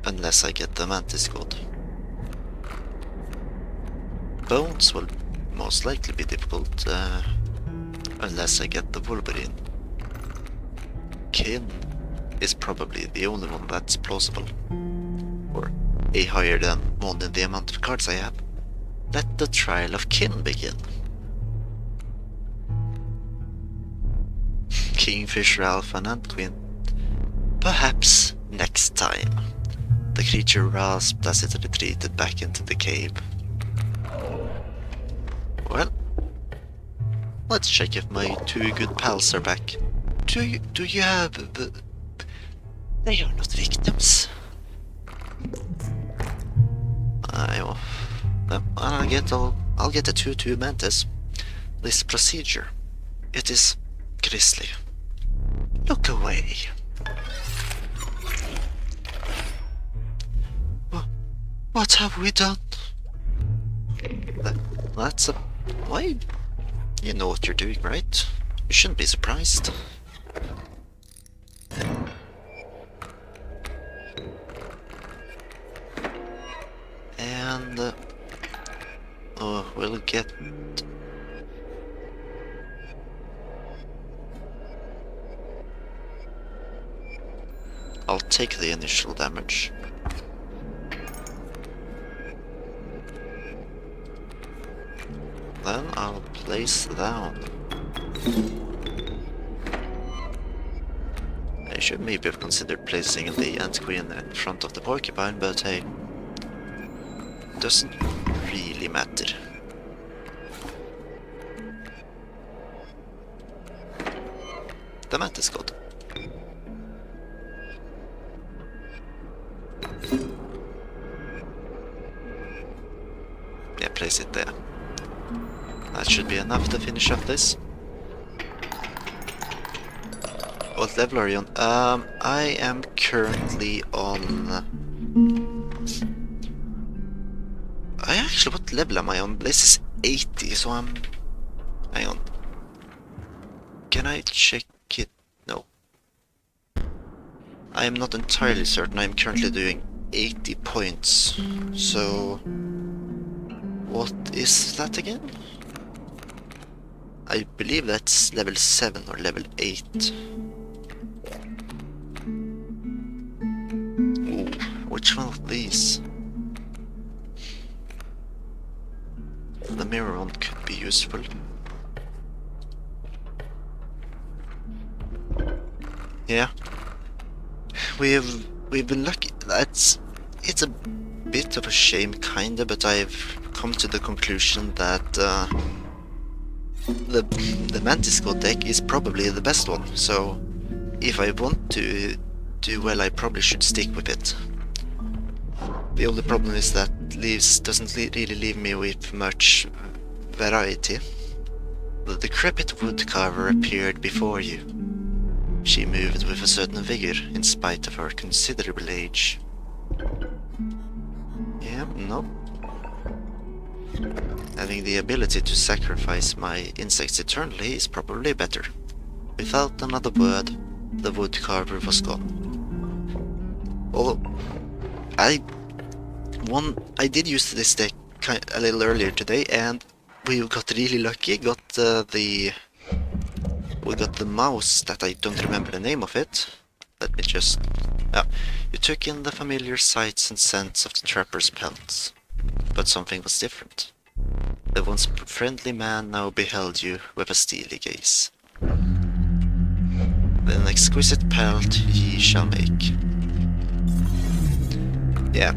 unless I get the Mantis God. Bones will most likely be difficult unless I get the Wolverine. Kin is probably the only one that's plausible, or a higher than one in the amount of cards I have. Let the Trial of Kin begin. Kingfisher, Alpha, and Ant Queen. Perhaps next time. The creature rasped as it retreated back into the cave. Well, Let's check if my two good pals are back. Do you have the... They are not victims. I'll get the 2-2 Mantis. This procedure, it is grisly. Look away. What have we done? That's a... Why? You know what you're doing, right? You shouldn't be surprised. And... we'll get... I'll take the initial damage. Then I'll place down. I should maybe have considered placing the Ant Queen in front of the Porcupine, but hey, doesn't really matter. The Mantis God. Yeah, place it there. That should be enough to finish off this. What level are you on? I am currently on... what level am I on? This is 80, so I'm... Hang on. Can I check it? No. I am not entirely certain. I am currently doing 80 points. So... What is that again? I believe that's level 7 or level 8. Ooh, which one of these? The mirror one could be useful. Yeah. We've been lucky. It's a bit of a shame, kinda, but I've come to the conclusion that the Mantis God deck is probably the best one, so if I want to do well, I probably should stick with it. The only problem is that doesn't really leave me with much variety. The decrepit woodcarver appeared before you. She moved with a certain vigor in spite of her considerable age. Yeah, no. Having the ability to sacrifice my insects eternally is probably better. Without another word, the woodcarver was gone. Although, I did use this deck a little earlier today, and we got really lucky. We got the mouse that I don't remember the name of it. Let me just... you took in the familiar sights and scents of the trapper's pelts, but something was different. The once friendly man now beheld you with a steely gaze. An exquisite pelt ye shall make. Yeah,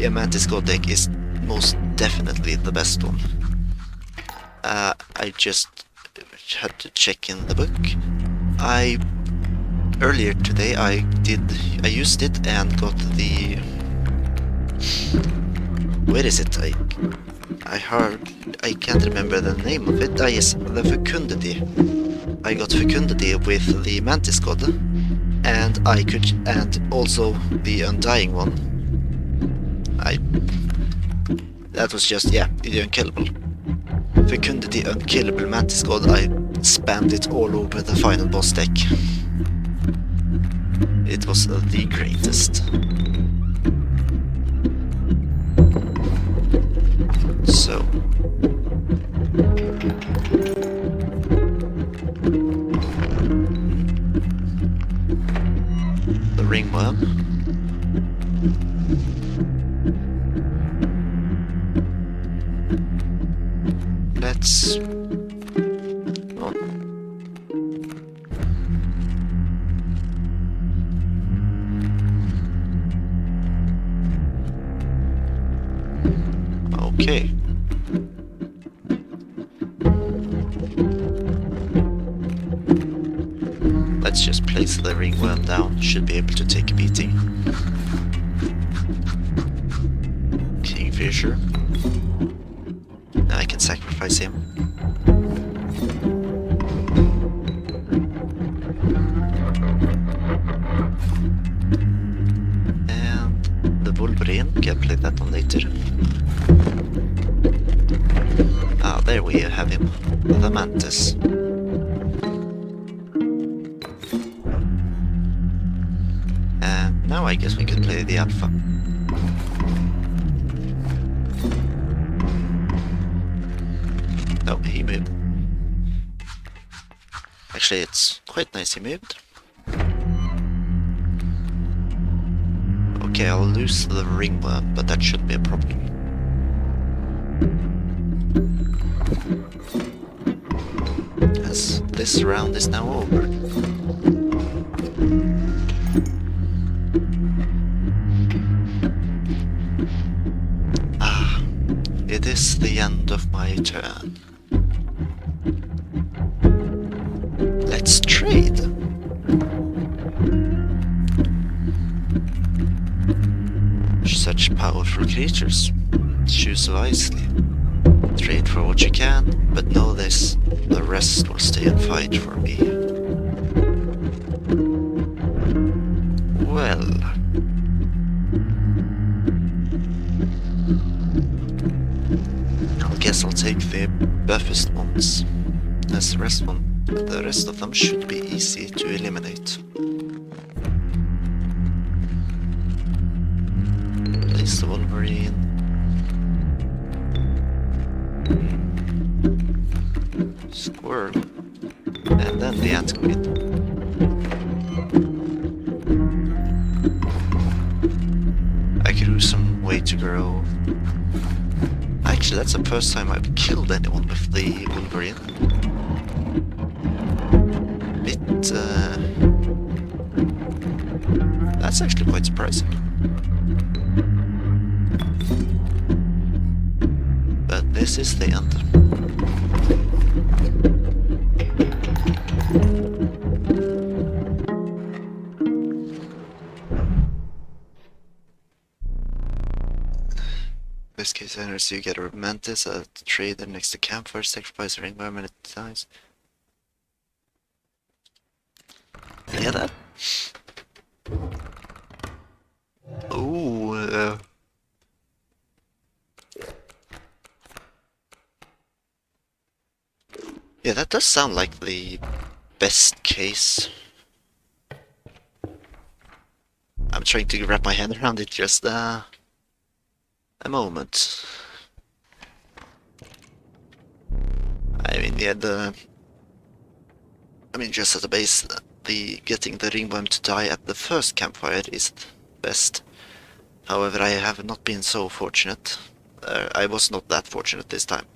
Mantis God deck is most definitely the best one. I just had to check in the book. Earlier today I used it and got the... Where is it? I can't remember the name of it. Yes, the Fecundity. I got Fecundity with the Mantis God, and also the Undying one. That was just, yeah, the Unkillable. Fecundity, Unkillable, Mantis God. I spammed it all over the final boss deck. It was the greatest. So... the ringworm. Let's... oh. Okay. let's just place the ringworm down. Should be able to take a beating. Kingfisher. Now I can sacrifice him. And the Wolverine, can play that on later. Ah, there we have him. The Mantis. And now I guess we could play the Alpha. Oh, he moved. Actually, it's quite nice he moved. Okay, I'll lose the ringworm, but that shouldn't be a problem. As this round is now over. Ah, it is the end of my turn. Let's trade. Such powerful creatures. Choose wisely. Trade for what you can, but know this, the rest will stay and fight for me. Well... I guess I'll take the buffest ones, as the rest of them should be easy to eliminate. Place the Wolverine. Squirrel. And then the Ant Queen. I could use some way to grow. Actually, that's the first time I've killed anyone with the Wolverine. That's actually quite surprising. But this is the end. Best case scenario, so you get a Mantis, a trader next to campfire, sacrifice a ringworm and it dies. Yeah, that. Ooh. Yeah, that does sound like the best case. I'm trying to wrap my head around it just a moment. I mean, yeah, just at the base, the getting the ringworm to die at the first campfire is best. However, I have not been so fortunate. I was not that fortunate this time.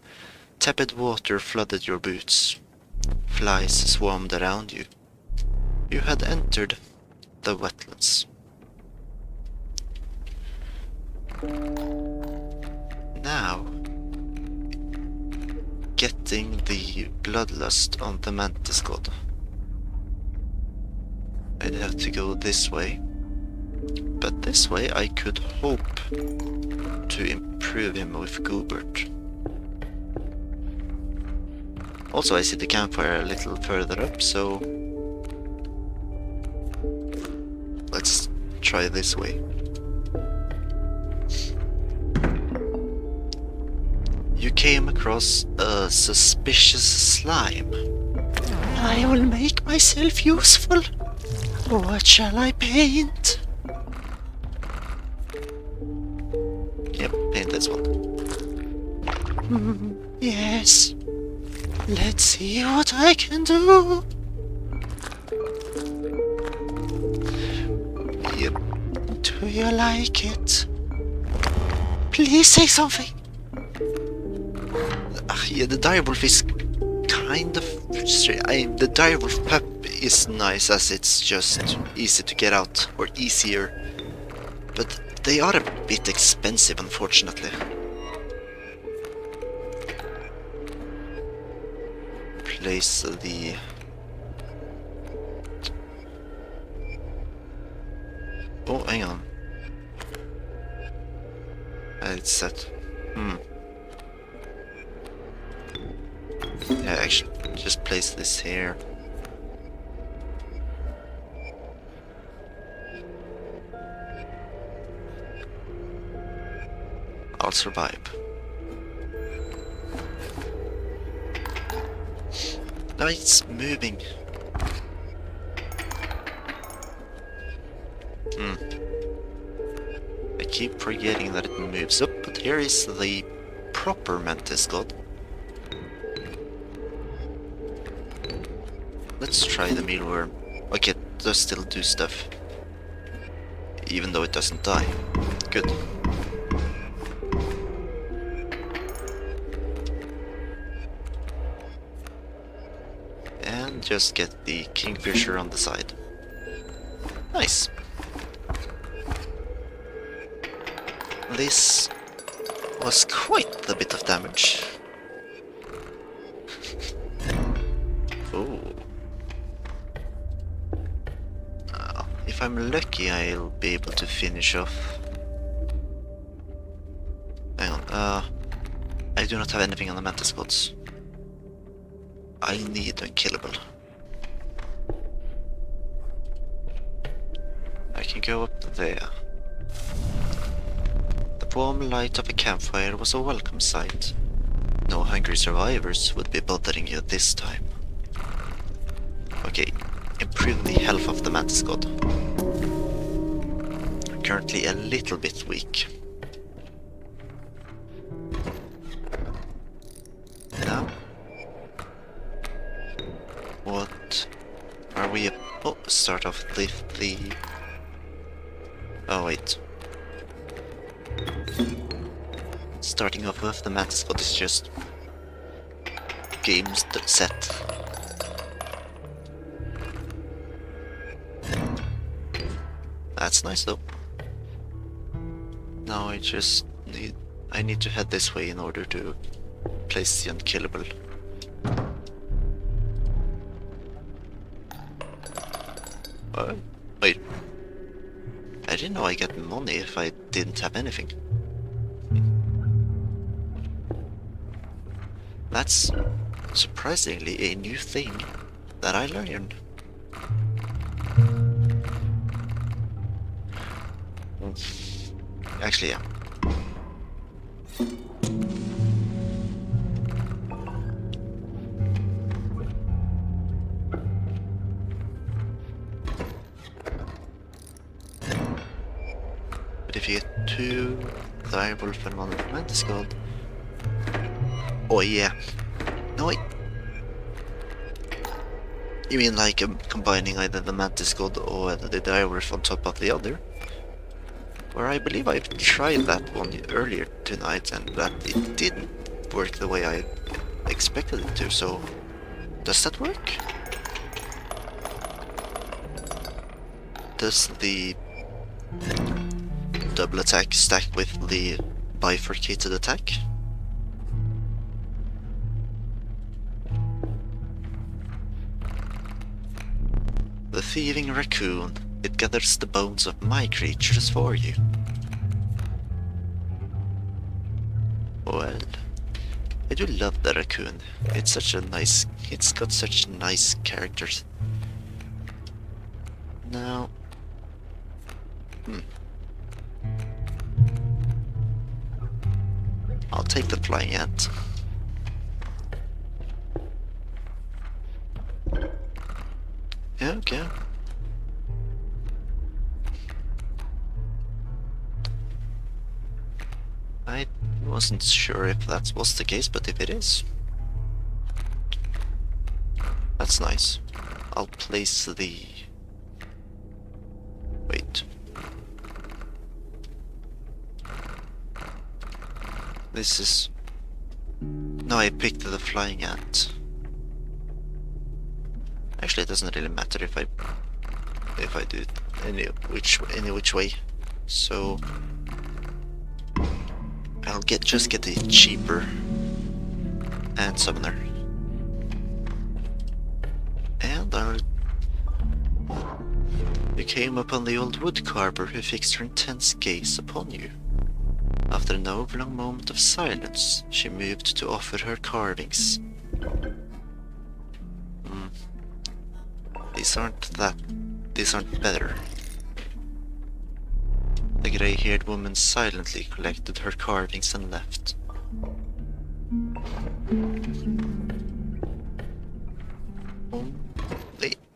Tepid water flooded your boots. Flies swarmed around you. You had entered the wetlands. Now, getting the bloodlust on the Mantis God. I'd have to go this way. But this way I could hope to improve him with Goobert. Also, I see the campfire a little further up, so let's try this way. You came across a suspicious slime. I will make myself useful. What shall I paint? Yep, paint this one. Yes. Let's see what I can do. Yep. Do you like it? Please say something. Yeah, the direwolf is kind of strange. The direwolf pup is nice as it's just easy to get out, or easier. But they are a bit expensive, unfortunately. Place the Oh, hang on. It's set. Yeah, actually, just place this here. I'll survive. No, it's moving. I keep forgetting that it moves up, but here is the proper Mantis God. Let's try the mealworm. Okay, it does still do stuff. Even though it doesn't die. Good. And just get the kingfisher on the side. Nice. This was quite a bit of damage. Oh. If I'm lucky, I'll be able to finish off. Hang on, I do not have anything on the Mantis Gods. I need unkillable. I can go up there. The warm light of a campfire was a welcome sight. No hungry survivors would be bothering you this time. Okay, improve the health of the Mantis God. Currently a little bit weak. Now, what are we? Oh, start off with the. Oh wait. Starting off with the Mantis God is just games set. That's nice though. Now I need to head this way in order to place the unkillable. Wait. I didn't know I get money if I didn't have anything. That's surprisingly a new thing that I learned. Actually, yeah. But if you get 2 direwolf and 1 Mantis God. Oh yeah. No wait. You mean like combining either the Mantis God or the direwolf on top of the other? Where I believe I've tried that one earlier tonight and that it didn't work the way I expected it to, so does that work? Does the double attack stack with the bifurcated attack? The thieving raccoon. It gathers the bones of my creatures for you. Well, I do love the raccoon. It's got such nice characters. Now, I'll take the flying ant. Yeah, okay. I wasn't sure if that was the case, but if it is, that's nice. I'll place the... Wait. This is... No, I picked the flying ant. Actually, it doesn't really matter if I do it any which way. So I'll just get a cheaper ant summoner, and came upon the old woodcarver who fixed her intense gaze upon you. After an overlong moment of silence, she moved to offer her carvings. These aren't better. The grey-haired woman silently collected her carvings and left.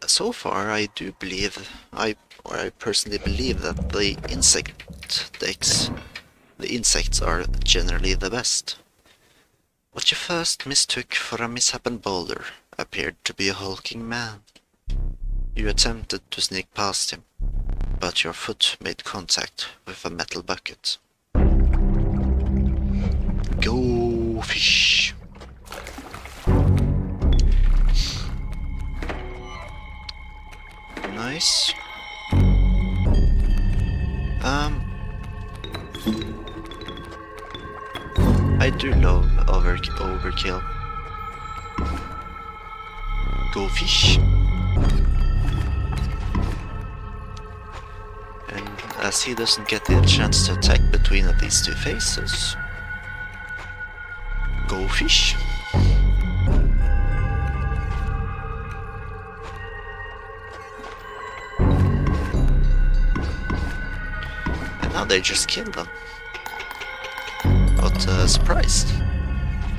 So far, I personally believe that the insects are generally the best. What you first mistook for a misshapen boulder appeared to be a hulking man. You attempted to sneak past him, but your foot made contact with a metal bucket. Go fish! Nice. I do love overkill. Go fish. And as he doesn't get the chance to attack between these two faces, go fish. Now they just killed them. But surprised.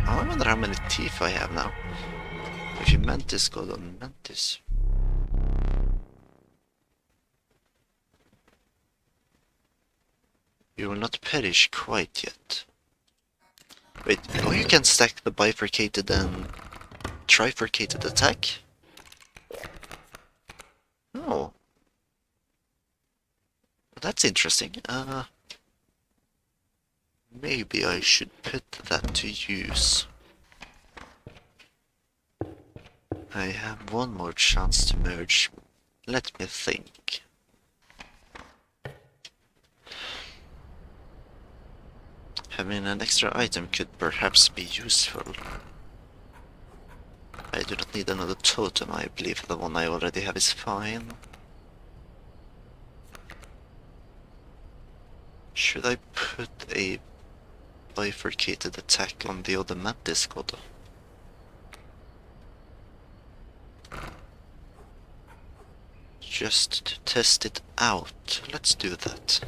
Oh, I wonder how many teeth I have now. If you Mantis God on Mantis. You will not perish quite yet. Wait, oh, you can stack the bifurcated and trifurcated attack? Oh. That's interesting. Maybe I should put that to use. I have one more chance to merge. Let me think. Having an extra item could perhaps be useful. I do not need another totem. I believe the one I already have is fine. Should I put a bifurcated attack on the other Mantis God? Just to test it out. Let's do that.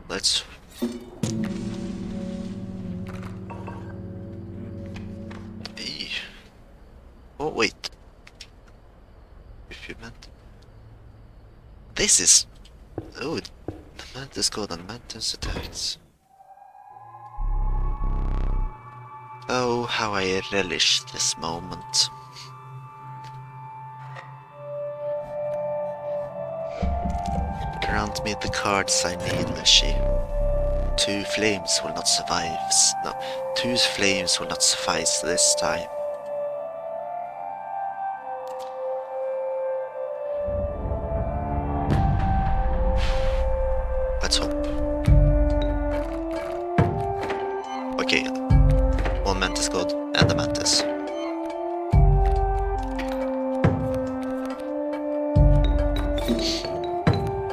Let's... Oh, wait. If you meant... This is... Oh, the Mantis God and Mantis attacks. Oh, how I relish this moment. Grant me the cards I need, Leshy. Two flames will not suffice this time. Let's hope. Okay, one Mantis God and a Mantis.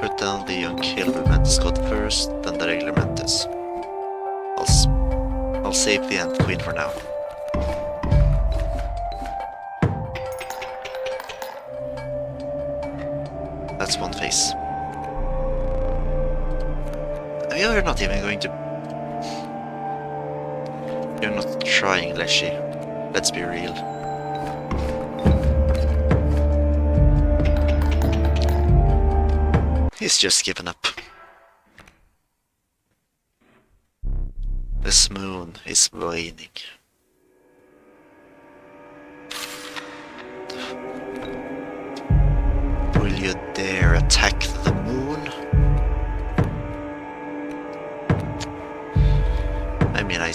Put down the unkillable Mantis God first, then the regular Mantis. I'll save the Ant Queen for now. That's one face. You're not even going to... You're not trying, Leshy. Let's be real. He's just given up. This moon is waning. Will you dare attack the moon? I mean, I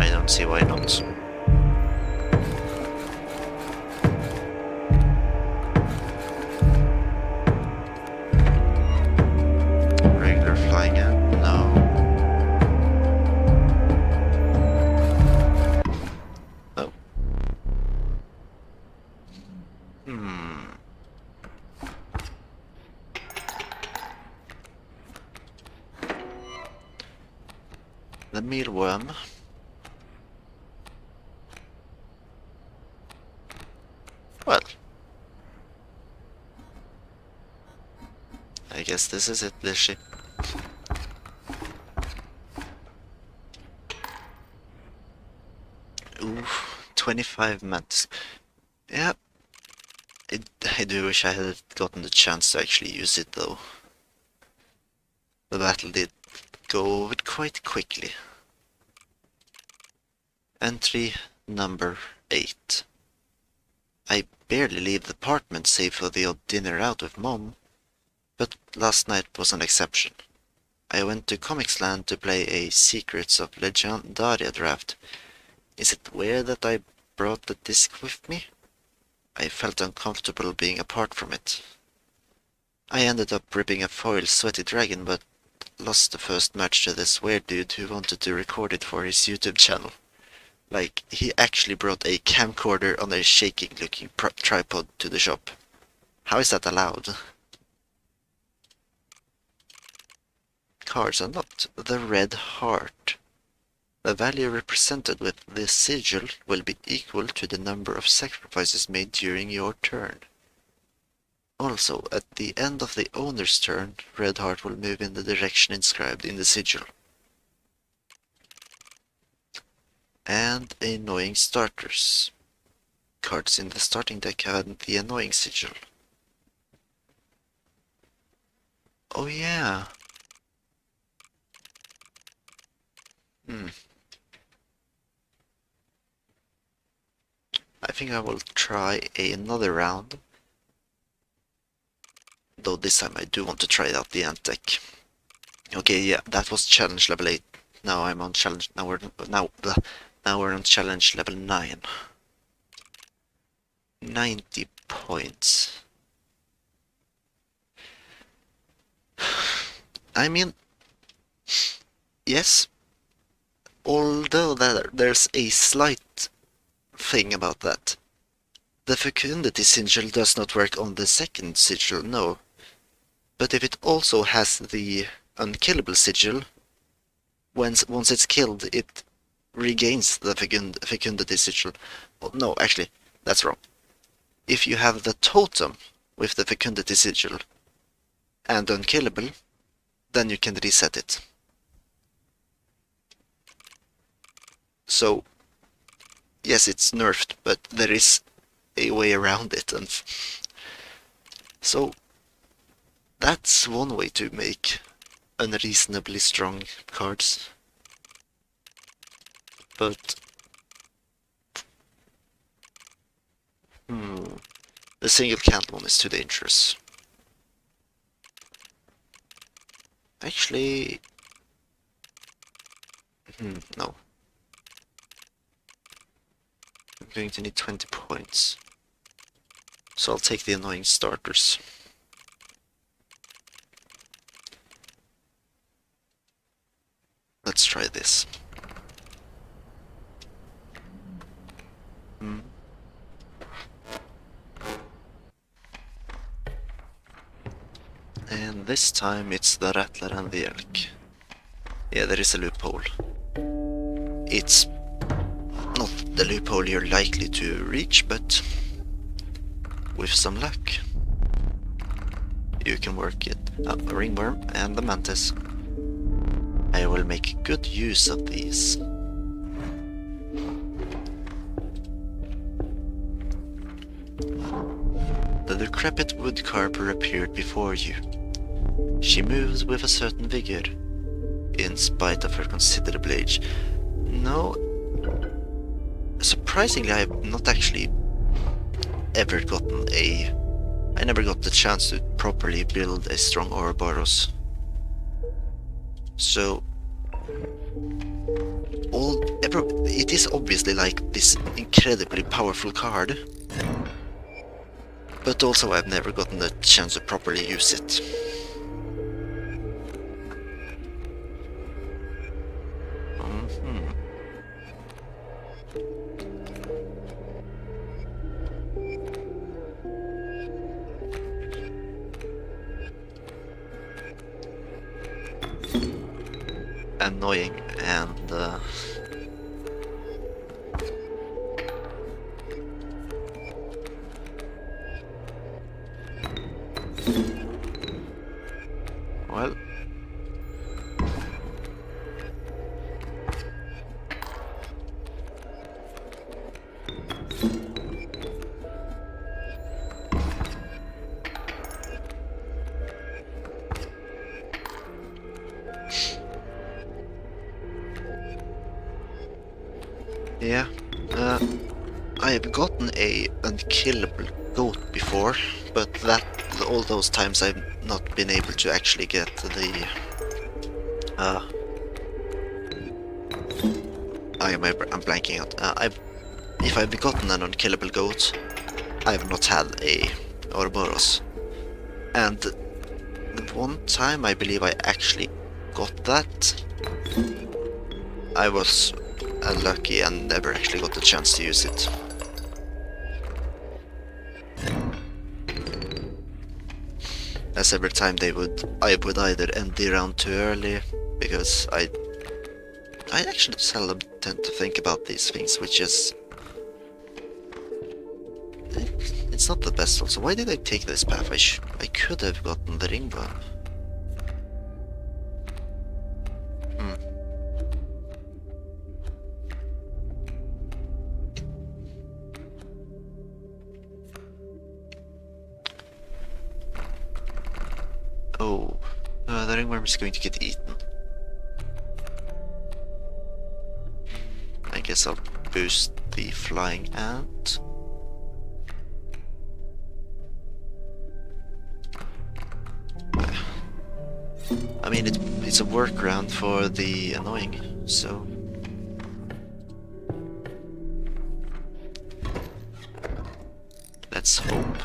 don't see why not. Regular flying ant? No. The mealworm. Well, I guess this is it, Lishi. Ooh, 25 Mantis. Yeah, I do wish I had gotten the chance to actually use it though. The battle did go over quite quickly. Entry number 8. I barely leave the apartment save for the odd dinner out with Mom, but last night was an exception. I went to Comics Land to play a Secrets of Legendaria draft. Is it weird that I brought the disc with me? I felt uncomfortable being apart from it. I ended up ripping a foil sweaty dragon, but lost the first match to this weird dude who wanted to record it for his YouTube channel. Like, he actually brought a camcorder on a shaking-looking tripod to the shop. How is that allowed? Cards unlocked. The Red Heart. The value represented with this sigil will be equal to the number of sacrifices made during your turn. Also, at the end of the owner's turn, Red Heart will move in the direction inscribed in the sigil. And annoying starters. Cards in the starting deck have the annoying sigil. Oh yeah. I think I will try another round. Though this time I do want to try out the ant deck. Okay, yeah, that was challenge level 8. Now I'm on challenge. Now we're on challenge level 9. 90 points. I mean, yes. Although there's a slight thing about that. The fecundity sigil does not work on the second sigil, no. But if it also has the unkillable sigil, once it's killed, it regains the fecundity sigil. Oh, no, actually, that's wrong. If you have the totem with the fecundity sigil and unkillable, then you can reset it. So, yes, it's nerfed, but there is a way around it, and so that's one way to make unreasonably strong cards. But the single can't one is too dangerous. Actually, no. I'm going to need 20 points. So I'll take the annoying starters. Let's try this. And this time it's the Rattler and the Elk. Yeah, there is a loophole. It's not the loophole you're likely to reach, but with some luck, you can work it. A ringworm and the mantis. I will make good use of these. The decrepit woodcarver appeared before you. She moves with a certain vigor, in spite of her considerable age. No, surprisingly, I have not actually ever gotten I never got the chance to properly build a strong Ouroboros. So, it is obviously like this incredibly powerful card, but also I've never gotten the chance to properly use it. annoying, and well, yeah, I have gotten a unkillable goat before, but all those times I've not been able to actually get the I'm blanking out. If I've gotten an unkillable goat, I have not had a Ouroboros. And the one time I believe I actually got that, I was unlucky and never actually got the chance to use it. As every time I would either end the round too early, because I actually seldom tend to think about these things, which is... It's not the best also. Why did I take this path? I could have gotten the ringworm. Oh, the ringworm is going to get eaten. I guess I'll boost the flying ant. I mean, it's a workaround for the annoying, so... Let's hope.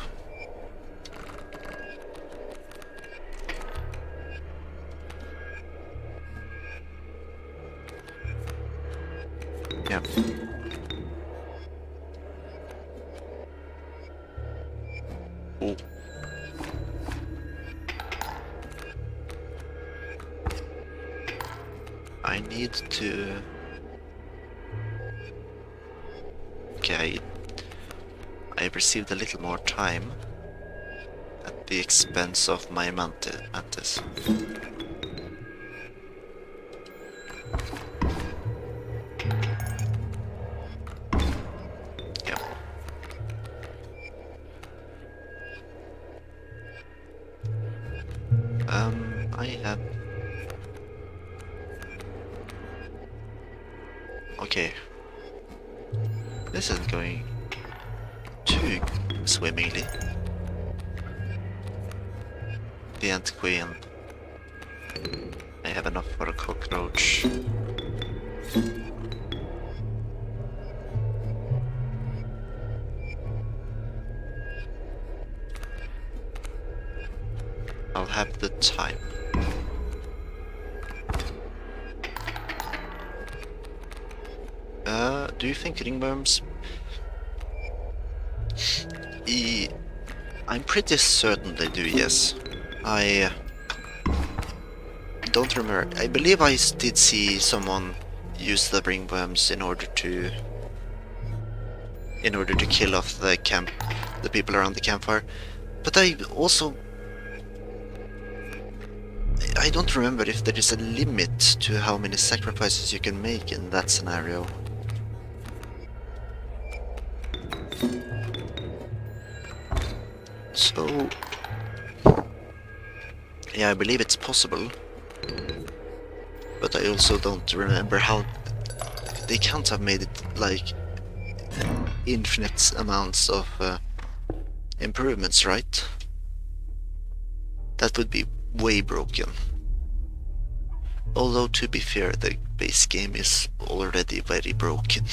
Yeah. Oh. I need to... Okay, I received a little more time at the expense of my mantis. Yeah. I have... Okay. This isn't going too swimmingly. The ant queen. I have enough for a cockroach. I'll have the time. Do you think ringworms? I'm pretty certain they do, yes. I don't remember. I believe I did see someone use the ringworms in order to kill off the people around the campfire. But I don't remember if there is a limit to how many sacrifices you can make in that scenario. So, yeah, I believe it's possible, but I also don't remember how... They can't have made it, like, infinite amounts of improvements, right? That would be way broken. Although, to be fair, the base game is already very broken.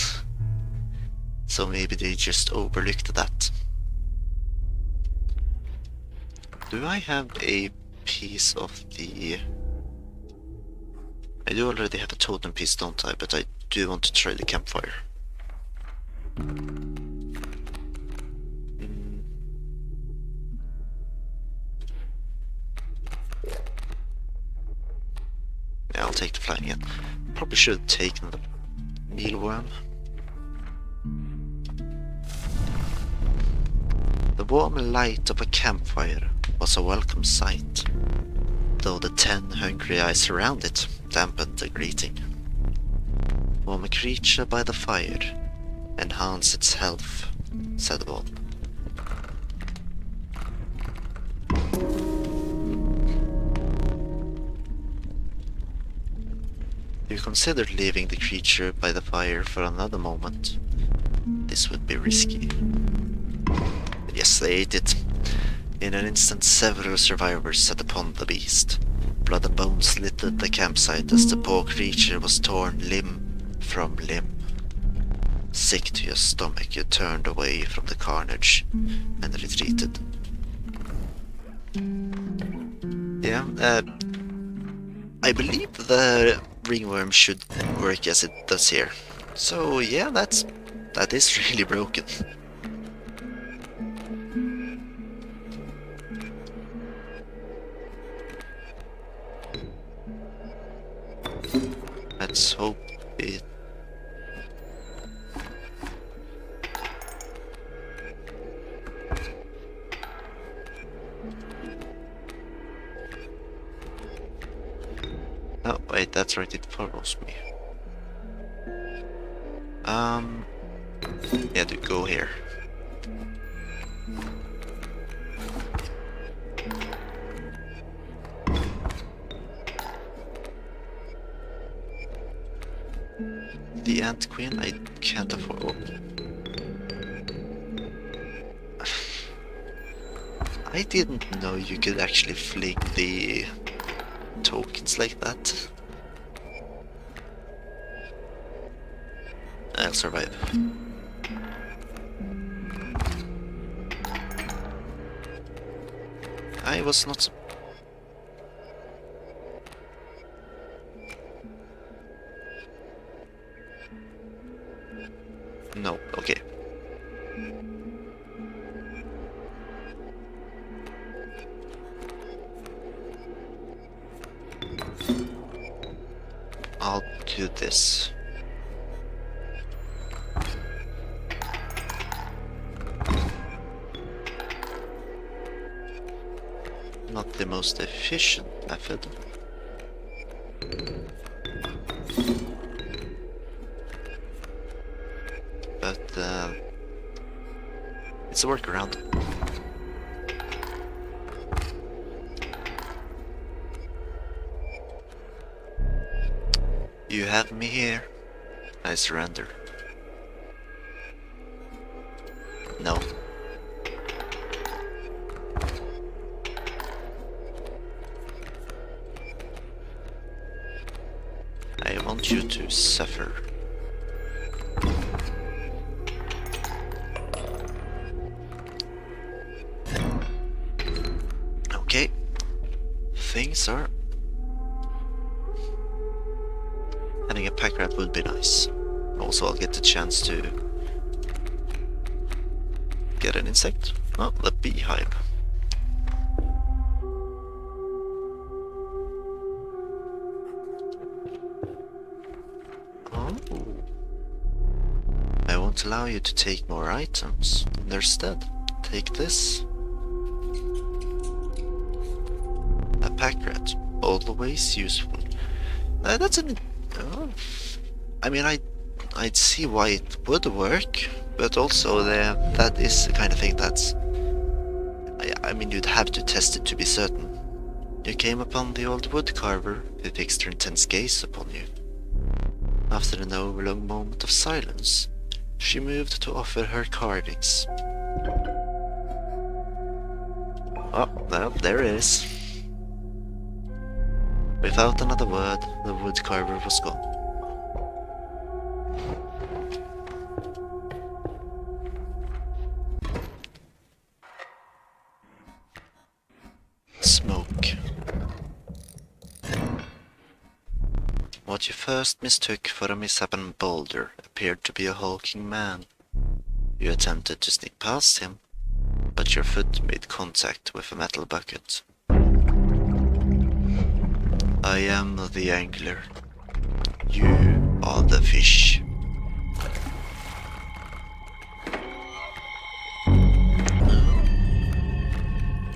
So maybe they just overlooked that. Do I have a piece of the... I do already have a totem piece, don't I? But I do want to try the campfire. Yeah, I'll take the flying again. Probably should have taken the mealworm. The warm light of a campfire was a welcome sight, though the 10 hungry eyes around it dampened the greeting. Warm a creature by the fire, enhance its health, said one. You considered leaving the creature by the fire for another moment. This would be risky. Yes, they ate it. In an instant, several survivors set upon the beast. Blood and bones littered the campsite as the poor creature was torn limb from limb. Sick to your stomach, you turned away from the carnage and retreated. Yeah, I believe the ringworm should work as it does here. So yeah, that is really broken. Let's hope it... Oh, wait, that's right, it follows me. Yeah, to go here. The Ant Queen, I can't afford. Oh. I didn't know you could actually fling the tokens like that. I'll survive. I was not... No, okay. I'll do this. Not the most efficient method. But it's a workaround. You have me here. I surrender. No. I want you to suffer. Okay. Things are... Having a pack rat would be nice. Also, I'll get the chance to get an insect. Oh, the beehive. Oh. I won't allow you to take more items. Instead, take this. A pack rat. Always useful. That's an... Oh. I mean, I'd see why it would work, but also that is the kind of thing that's... I mean, you'd have to test it to be certain. You came upon the old woodcarver who fixed her intense gaze upon you. After an overlong moment of silence, she moved to offer her carvings. Oh, well, there it is. Without another word, the woodcarver was gone. Smoke. What you first mistook for a misshapen boulder appeared to be a hulking man. You attempted to sneak past him, but your foot made contact with a metal bucket. I am the angler. You are the fish.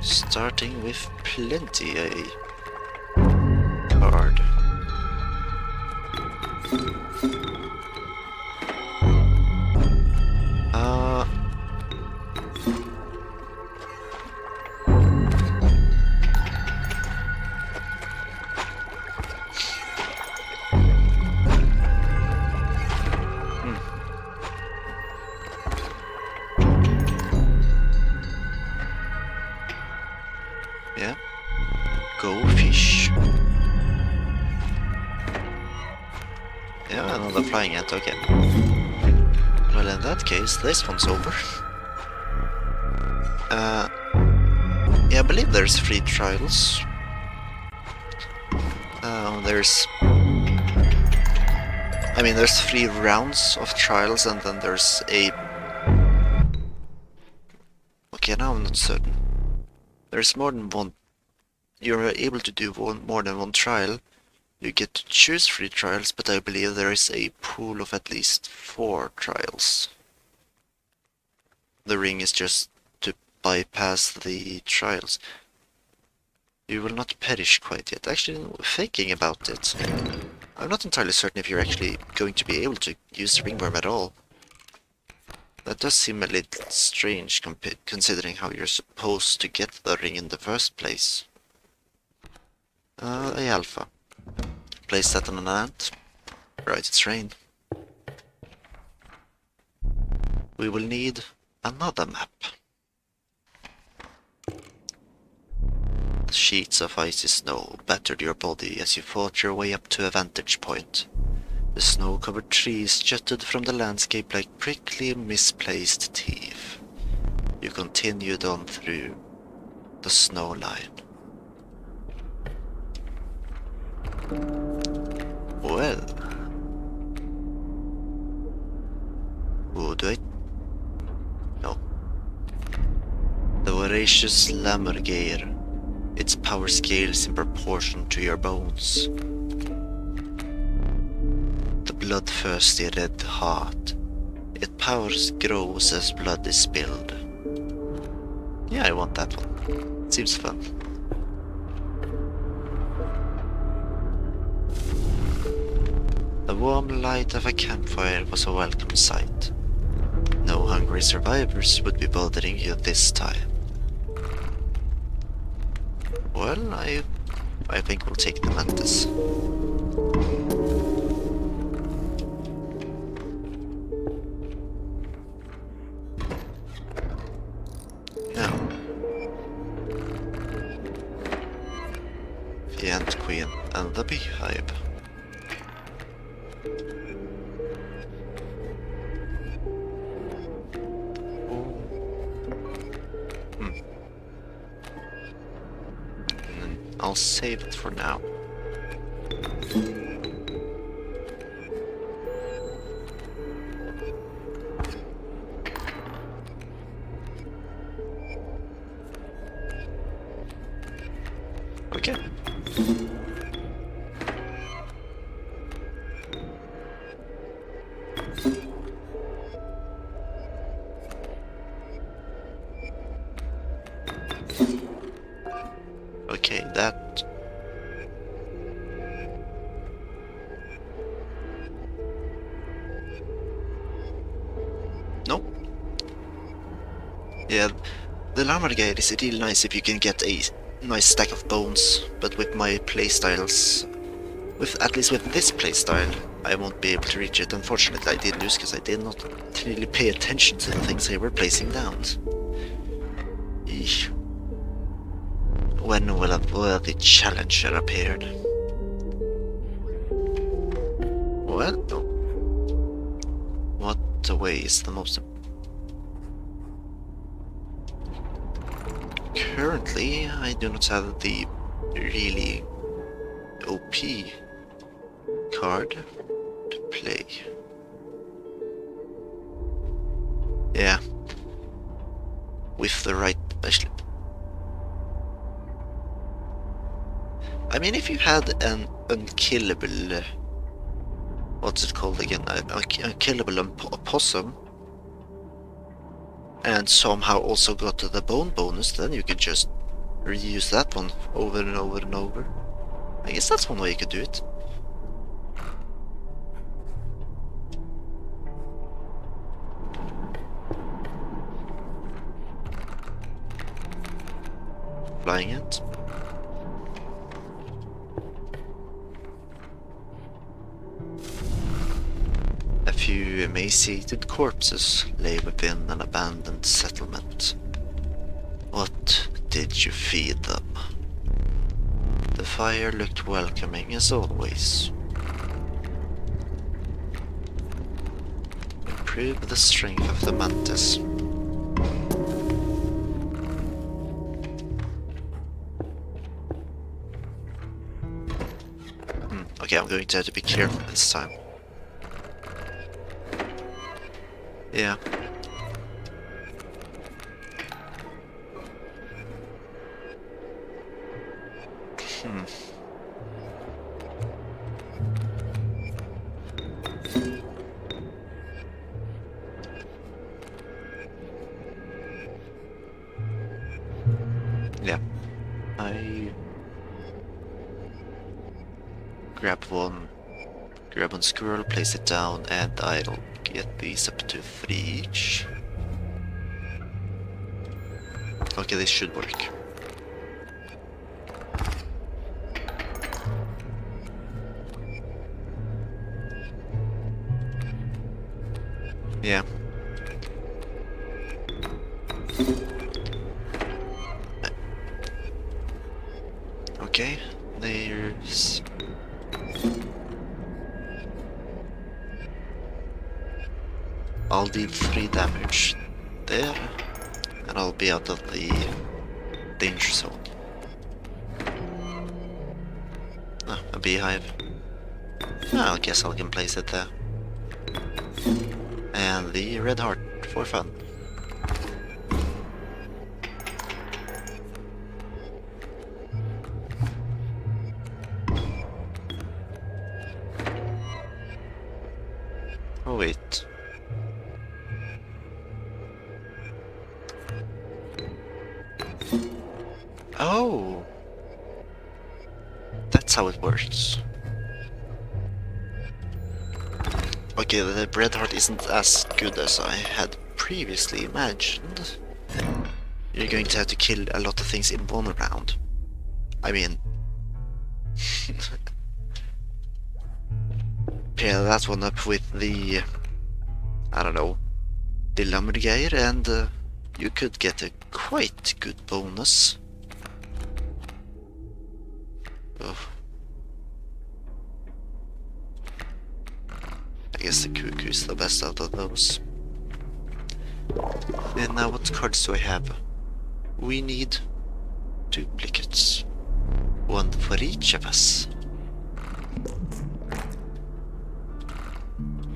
Starting with plenty a card. Yeah. Go fish. Yeah, another flying ant, okay. Well, in that case, this one's over. Yeah, I believe there's 3 trials. There's 3 rounds of trials, and then there's a... Okay, now I'm not certain. There's more than one... You're able to do more than one trial. You get to choose 3 trials, but I believe there is a pool of at least 4 trials. The ring is just to bypass the trials. You will not perish quite yet. Actually, thinking about it, I'm not entirely certain if you're actually going to be able to use the ringworm at all. That does seem a little strange considering how you're supposed to get the ring in the first place. A alpha. Place that on an ant. Right, it's rain. We will need another map. The sheets of icy snow battered your body as you fought your way up to a vantage point. The snow-covered trees jutted from the landscape like prickly, misplaced teeth. You continued on through the snow line. Well... Who do I... No. The voracious Lammergeir. Its power scales in proportion to your bones. The bloodthirsty red heart. Its power grows as blood is spilled. Yeah, I want that one. Seems fun. The warm light of a campfire was a welcome sight. No hungry survivors would be bothering you this time. Well, I think we'll take the Mantis. Now, the Ant Queen and the Beehive. I'll save it for now. Okay. Okay, that... Nope. Yeah, the Lammergeir is really nice if you can get a nice stack of bones, but with my playstyles... At least with this playstyle, I won't be able to reach it. Unfortunately, I did lose because I did not really pay attention to the things they were placing down. Eesh. When will a worthy challenger appear? Well, what way is the most... Currently, I do not have the really OP card to play. Yeah. With the right... Actually... I mean, if you had an unkillable... what's it called again? An unkillable opossum, and somehow also got the bone bonus, then you could just reuse that one over and over and over. I guess that's one way you could do it. Flying it. A few emaciated corpses lay within an abandoned settlement. What did you feed them? The fire looked welcoming as always. Improve the strength of the mantis. Okay, I'm going to have to be careful this time. Yeah. Yeah. I grab one squirrel, place it down, and I'll get these up to 3 each. Okay, this should work. Yeah. Okay, there's... I'll deal 3 damage there, and I'll be out of the danger zone. Ah, a beehive. I guess I can place it there. And the red heart for fun. Oh wait. Oh! That's how it works. Okay, the red heart isn't as good as I had previously imagined. You're going to have to kill a lot of things in one round. I mean... pair that one up with the... I don't know... the Lummergeir, and you could get a quite good bonus. Oh. I guess the cuckoo is the best out of those. And now what cards do I have? We need duplicates. One for each of us.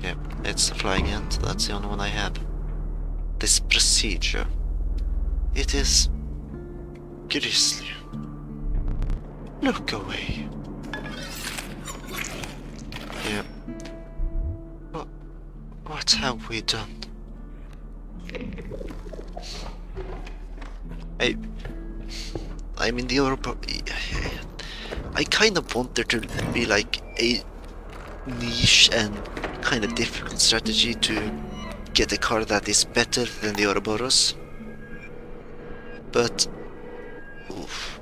Yeah, it's the flying ant, that's the only one I have. This procedure. It is grisly. Look away. Yeah. What have we done? I mean the Europa... I kind of want there to be like a niche and kind of difficult strategy to get a card that is better than the Ouroboros. But... oof.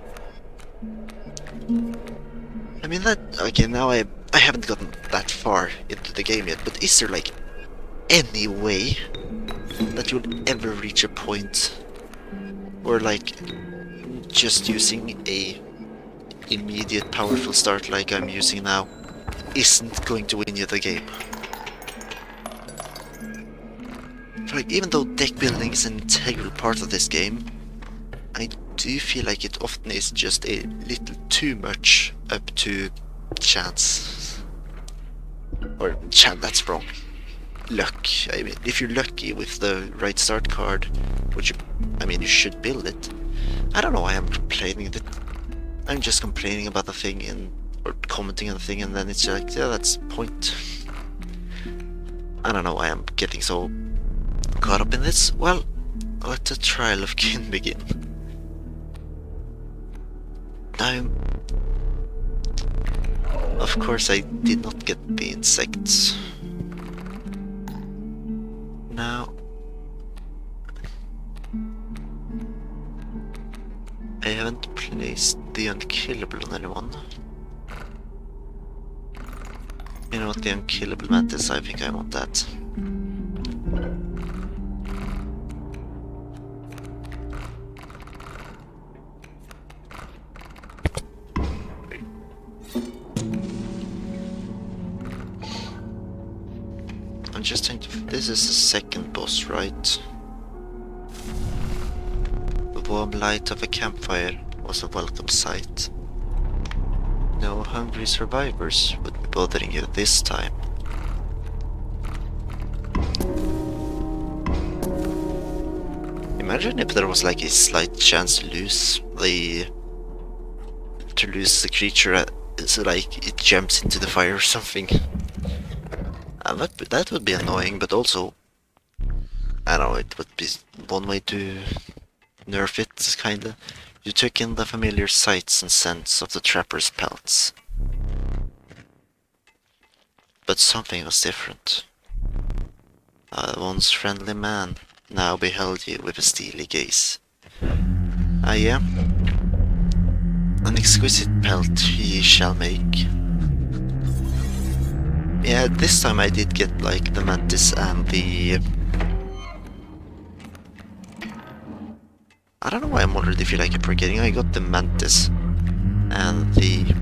I mean that... okay, now I haven't gotten that far into the game yet, but is there like any way that you'll ever reach a point where like just using a immediate powerful start like I'm using now isn't going to win you the game? Like, even though deck building is an integral part of this game, I do feel like it often is just a little too much up to chance. Or chance, that's wrong. Luck. I mean, if you're lucky with the right start card, which you, I mean, you should build it. I don't know why I'm complaining that I'm just complaining about the thing or commenting on the thing, and then it's like, yeah, that's the point. I don't know why I'm getting so caught up in this. Well, let the trial of kin begin. Now, of course, I did not get the insects. Now, I haven't placed the unkillable on anyone. You know what, the unkillable mantis, I think I want that. I'm just trying to... This is the second boss, right? The warm light of a campfire was a welcome sight. No hungry survivors would be bothering you this time. Imagine if there was like a slight chance to lose the creature, so like it jumps into the fire or something. That would be annoying, but also, I don't know, it would be one way to nerf it, kinda. You took in the familiar sights and scents of the trapper's pelts. But something was different. A once friendly man now beheld you with a steely gaze. Ah yeah? An exquisite pelt ye shall make. Yeah, this time I did get like the mantis and the... I don't know why I'm already feel like I'm forgetting. I got the mantis and the...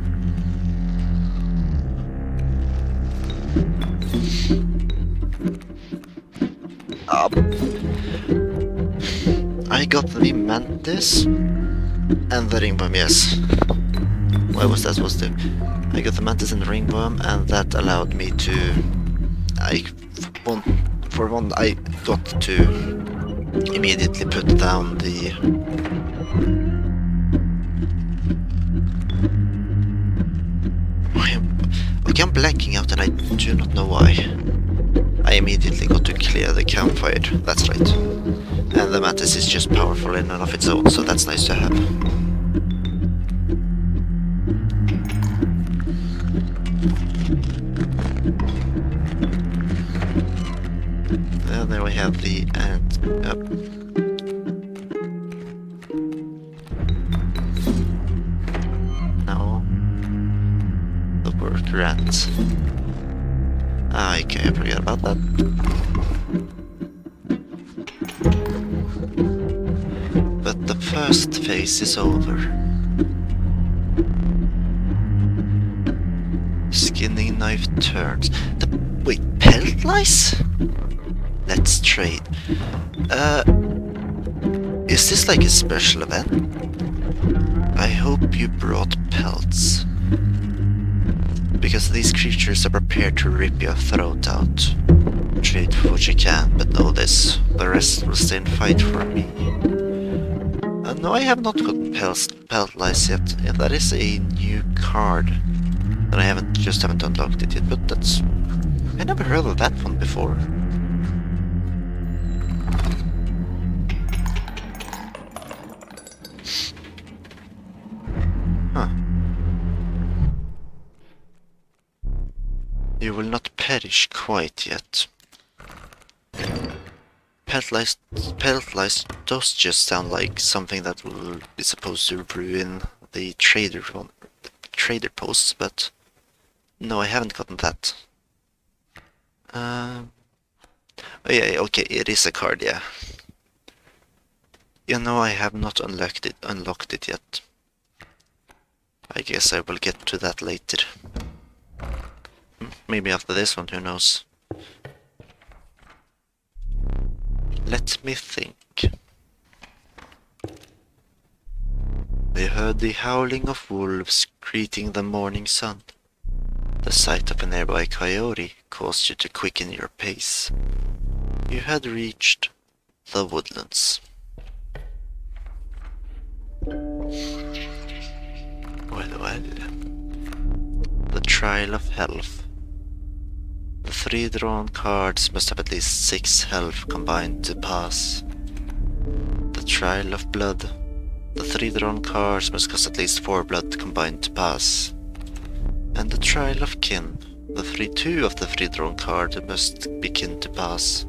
I got the mantis and the ringworm, yes. What was that supposed to? I got the mantis and the ringworm, and that allowed me to... For one, I got to immediately put down the... Okay, I'm blanking out and I do not know why. I immediately got to clear the campfire, that's right. And the mantis is just powerful in and of its own, so that's nice to have. And there we have the ant. Now, the worker ant. Okay, I forgot about that. But the first phase is over. Skinning knife turns. Wait, pelt lice? Let's trade. Is this like a special event? I hope you brought pelts. Because these creatures are prepared to rip your throat out. Trade for what you can, but know this. The rest will stay and fight for me. No, I have not gotten pelt lice yet. Yeah, that is a new card. And I just haven't unlocked it yet, but that's... I never heard of that one before. Huh. You will not perish quite yet. Pelt lice does just sound like something that will be supposed to ruin the trader posts, but no, I haven't gotten that. Oh yeah, okay, it is a card, yeah. You know, I have not unlocked it yet. I guess I will get to that later. Maybe after this one, who knows? Let me think. They heard the howling of wolves greeting the morning sun. The sight of a nearby coyote caused you to quicken your pace. You had reached the woodlands. well. The Trial of Health. The 3 drawn cards must have at least 6 health combined to pass. The Trial of Blood. The 3 drawn cards must cost at least 4 blood combined to pass. And the Trial of Kin. The 2 of the 3 drawn cards must be kin to pass.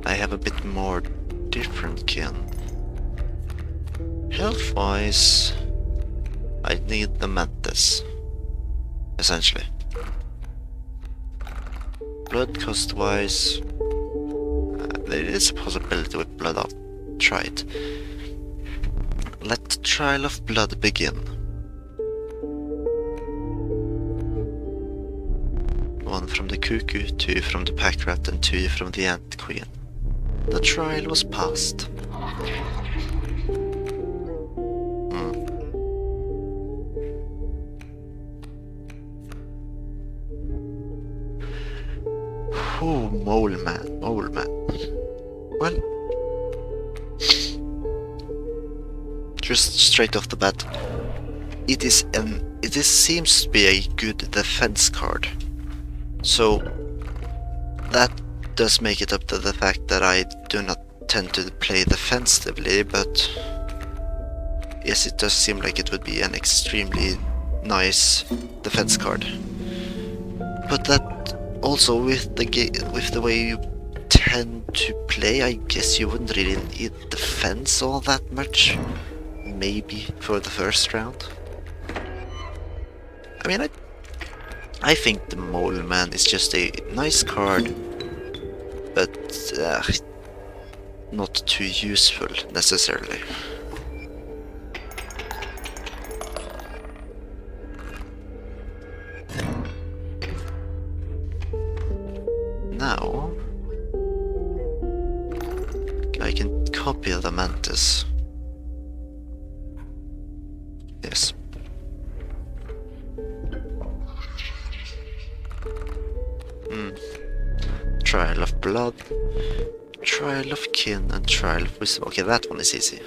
I have a bit more different kin. Health-wise, I need the Mantis, essentially. Blood cost-wise, there is a possibility with blood. I'll try it. Let the Trial of Blood begin. 1 from the Cuckoo, 2 from the Pack Rat, and 2 from the Ant Queen. The trial was passed. Oh, Mole Man. Well, just straight off the bat, it seems to be a good defense card. So that does make it up to the fact that I do not tend to play defensively, but yes, it does seem like it would be an extremely nice defense card. But that also with the way you tend to play, I guess you wouldn't really need defense all that much. Maybe for the first round. I mean, I think the Mole Man is just a nice card, but not too useful necessarily. Now I can copy the Mantis. Yes. Trial of Blood, Trial of Kin, and Trial of Wisdom. Okay, that one is easy.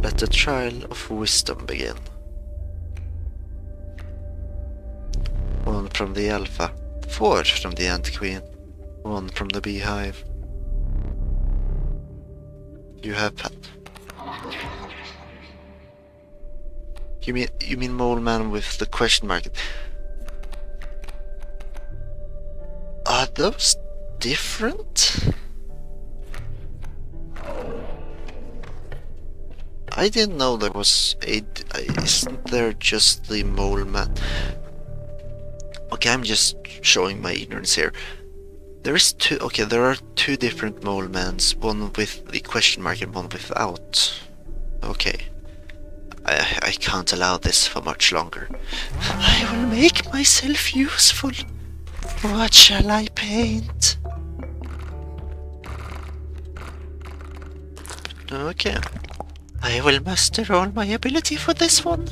Let the Trial of Wisdom begin. 1 from the Alpha, 4 from the Ant Queen, 1 from the Beehive. You have pet. You mean Mole Man with the question mark? Are those different? I didn't know there was isn't there just the Mole Man? Okay, I'm just showing my ignorance here. There are 2 different Mole Mans, one with the question mark and one without. Okay. I can't allow this for much longer. I will make myself useful. What shall I paint? Okay. I will muster all my ability for this one.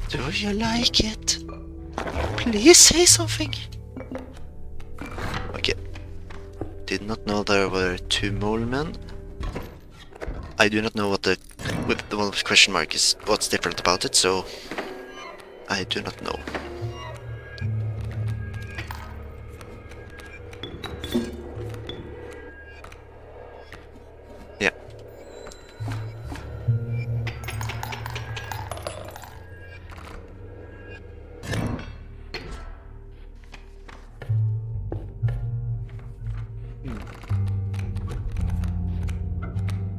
Do you like it? Please say something. Okay. Did not know there were 2 Mole Men. I do not know what the one with question mark is, what's different about it, so I do not know. Yeah.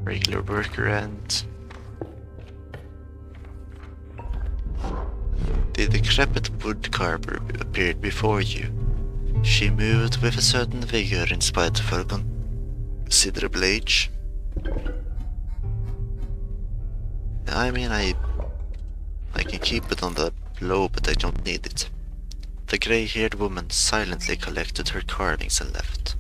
Regular worker ant. The decrepit woodcarver appeared before you. She moved with a certain vigor in spite of her considerable age. I mean, I can keep it on the low, but I don't need it. The grey-haired woman silently collected her carvings and left.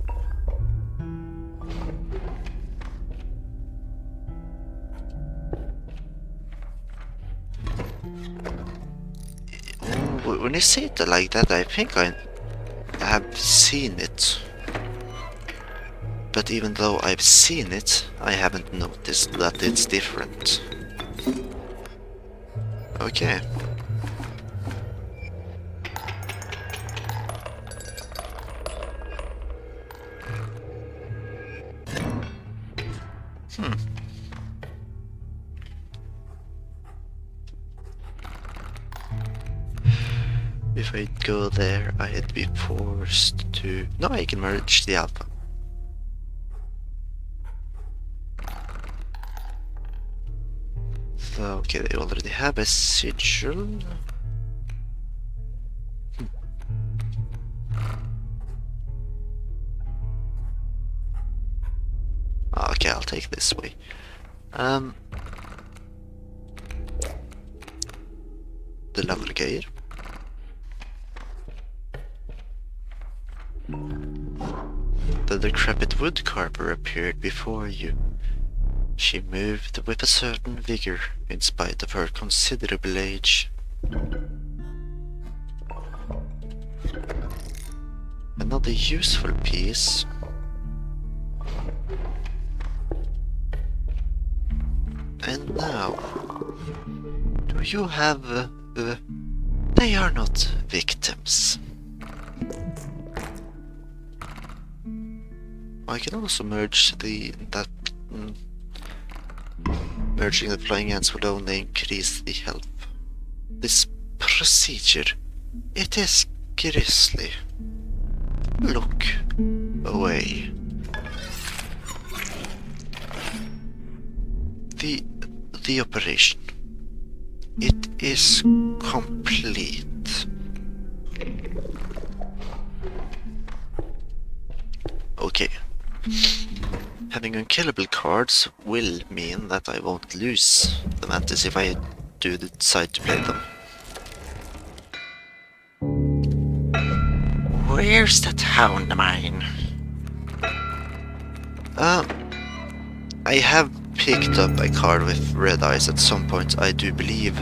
When you say it like that, I think I have I've seen it. But even though I've seen it, I haven't noticed that it's different. Okay. If I go there, I'd be forced to... No, I can merge the alpha. So, okay, they already have a sigil. Okay, I'll take this way. The lagergeir. The decrepit woodcarver appeared before you. She moved with a certain vigor, in spite of her considerable age. Another useful piece. And now, do you have... they are not victims. I can also merge merging the flying ants would only increase the health. This procedure, it is grisly. Look away. The operation, it is complete. Okay. Having unkillable cards will mean that I won't lose the Mantis if I do decide to play them. Where's that hound of mine? I have picked up a card with red eyes at some point, I do believe.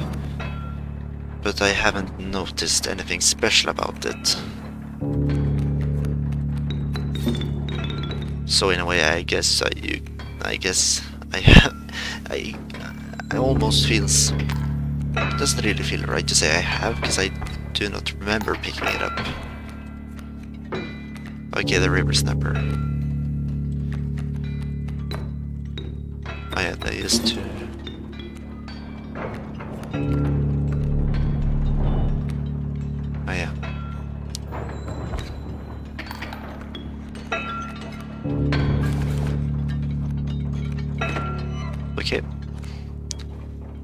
But I haven't noticed anything special about it. So in a way, I guess I almost feels... It doesn't really feel right to say I have, because I do not remember picking it up. Okay, the river snapper. I had that used to... Oh yeah. Okay.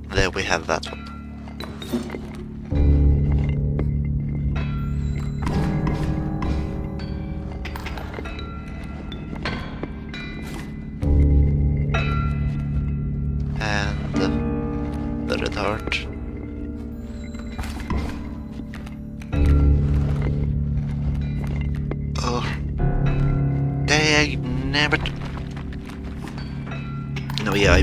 There we have that one. And the red heart. Oh, they never... No, yeah,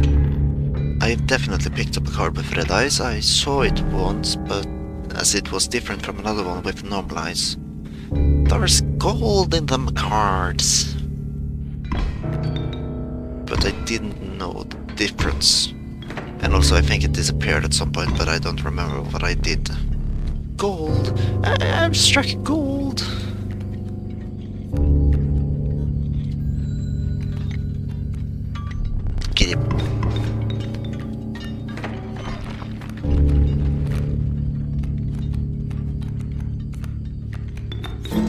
I've definitely picked up a card with red eyes. I saw it once, but as it was different from another one with normal eyes. There's gold in them cards. But I didn't know the difference. And also I think it disappeared at some point, but I don't remember what I did. Gold! I've struck gold! Get him.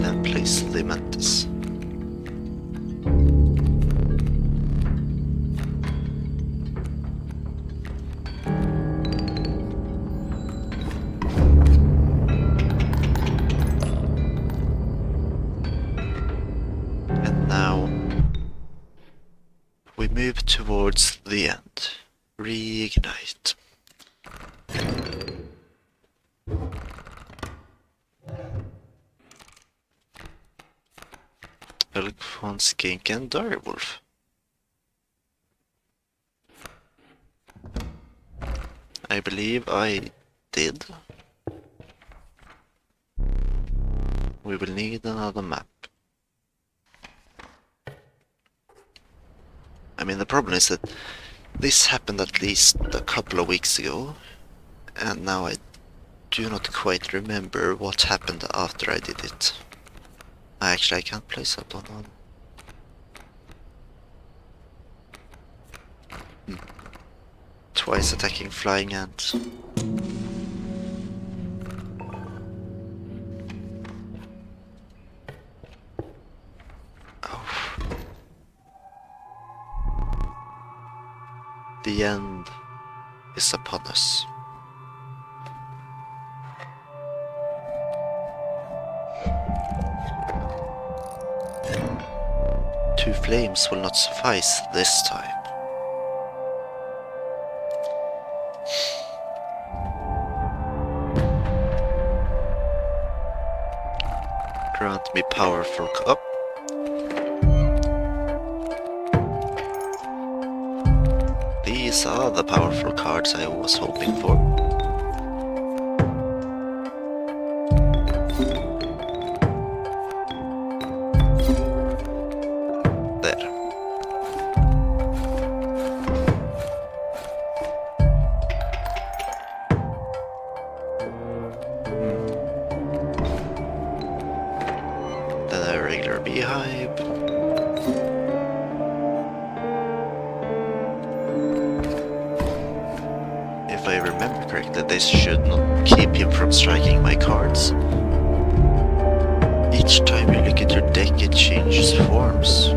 Then place the Mantis. And now we move towards the end. Reignite. Elk, Fawn, Skink and Direwolf. I believe I did. We will need another map. mean, the problem is that this happened at least a couple of weeks ago, and now I do not quite remember what happened after I did it. Actually, I can't place that one on. Twice attacking flying ants. Oh. The end is upon us. Two flames will not suffice this time. Grant me powerful up. These are the powerful cards I was hoping for. There. The regular beehive. If I remember correctly, this should not keep him from striking my cards. Each time you look at your deck, it changes forms.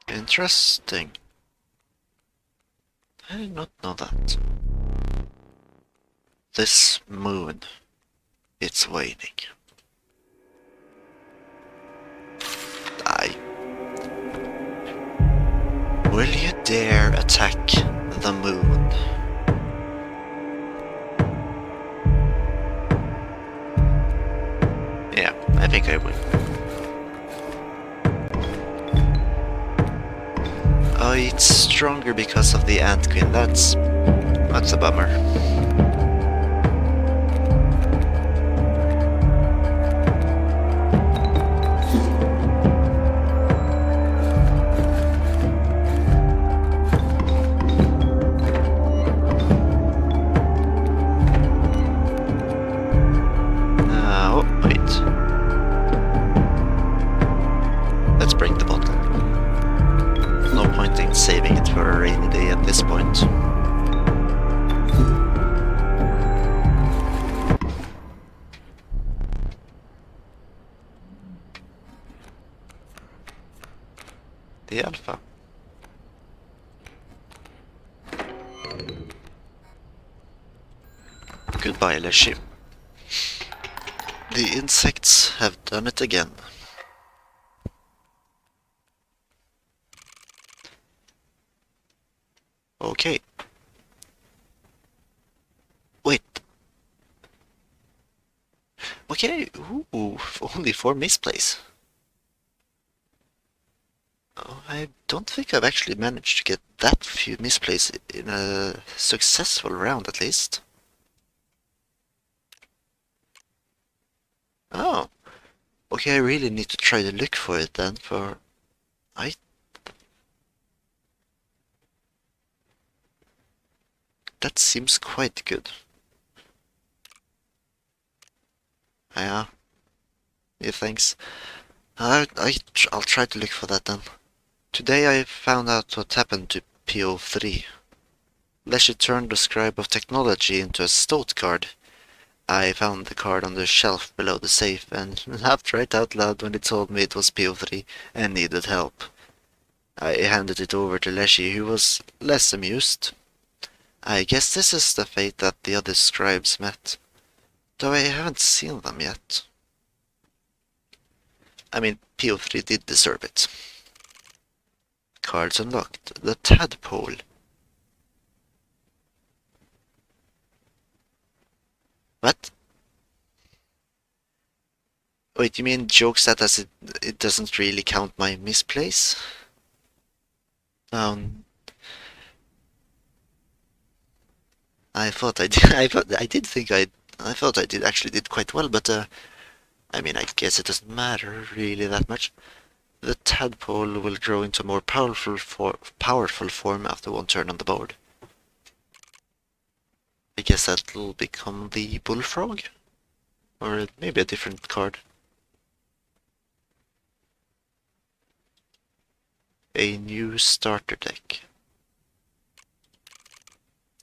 Interesting. I did not know that. This moon, it's waning. Die. Will you dare attack the moon? Yeah, I think I will. Oh, it's stronger because of the Ant Queen. That's a bummer. Oh, wait. Let's break the bottle. No point in saving it for a rainy day at this point. The alpha. Goodbye, Leshy. The insects have done it again. Okay. Wait. Okay, ooh, only 4 misplays. Oh, I don't think I've actually managed to get that few misplays in a successful round, at least. Oh. Okay, I really need to try to look for it then, for... That seems quite good. Yeah. Yeah, thanks. I'll try to look for that then. Today I found out what happened to PO3. Leshy turned the Scribe of Technology into a Stoat card. I found the card on the shelf below the safe and laughed right out loud when it told me it was PO3 and needed help. I handed it over to Leshy, who was less amused. I guess this is the fate that the other scribes met, though I haven't seen them yet. I mean, PO3 did deserve it. Cards unlocked. The Tadpole. What? Wait, you mean jokes that as it doesn't really count my misplays? Um, I thought I did. I thought I did actually did quite well, but I mean, I guess it doesn't matter really that much. The tadpole will grow into a more powerful form after one turn on the board. I guess that'll become the bullfrog, or maybe a different card. A new starter deck.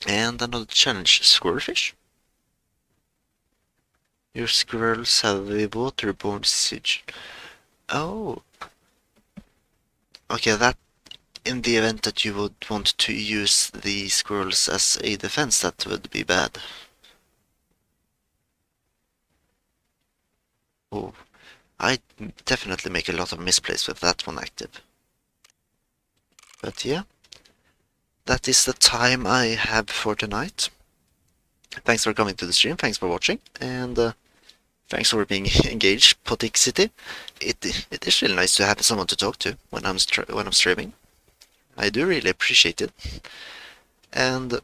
And another challenge, Squirrelfish. Your squirrels have a waterborne siege. Oh, okay, that in the event that you would want to use the squirrels as a defense, that would be bad. Oh, I definitely make a lot of misplays with that one active. But yeah, that is the time I have for tonight. Thanks for coming to the stream, thanks for watching, and thanks for being engaged, City. It is really nice to have someone to talk to when I'm streaming. I do really appreciate it. And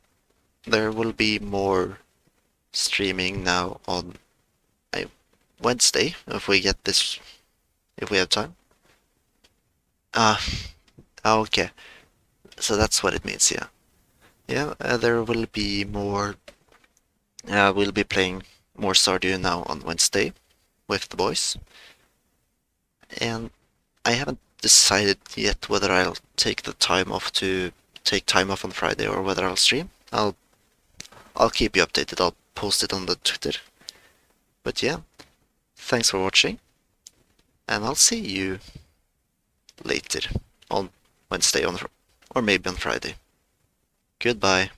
there will be more streaming now on Wednesday if we get this, if we have time. Ah, okay. So that's what it means, yeah. Yeah, there will be more. We'll be playing more Stardew now on Wednesday with the boys. And I haven't decided yet whether I'll take time off on Friday or whether I'll stream. I'll keep you updated. I'll post it on the Twitter. But yeah, thanks for watching, and I'll see you later on Wednesday or maybe on Friday. Goodbye.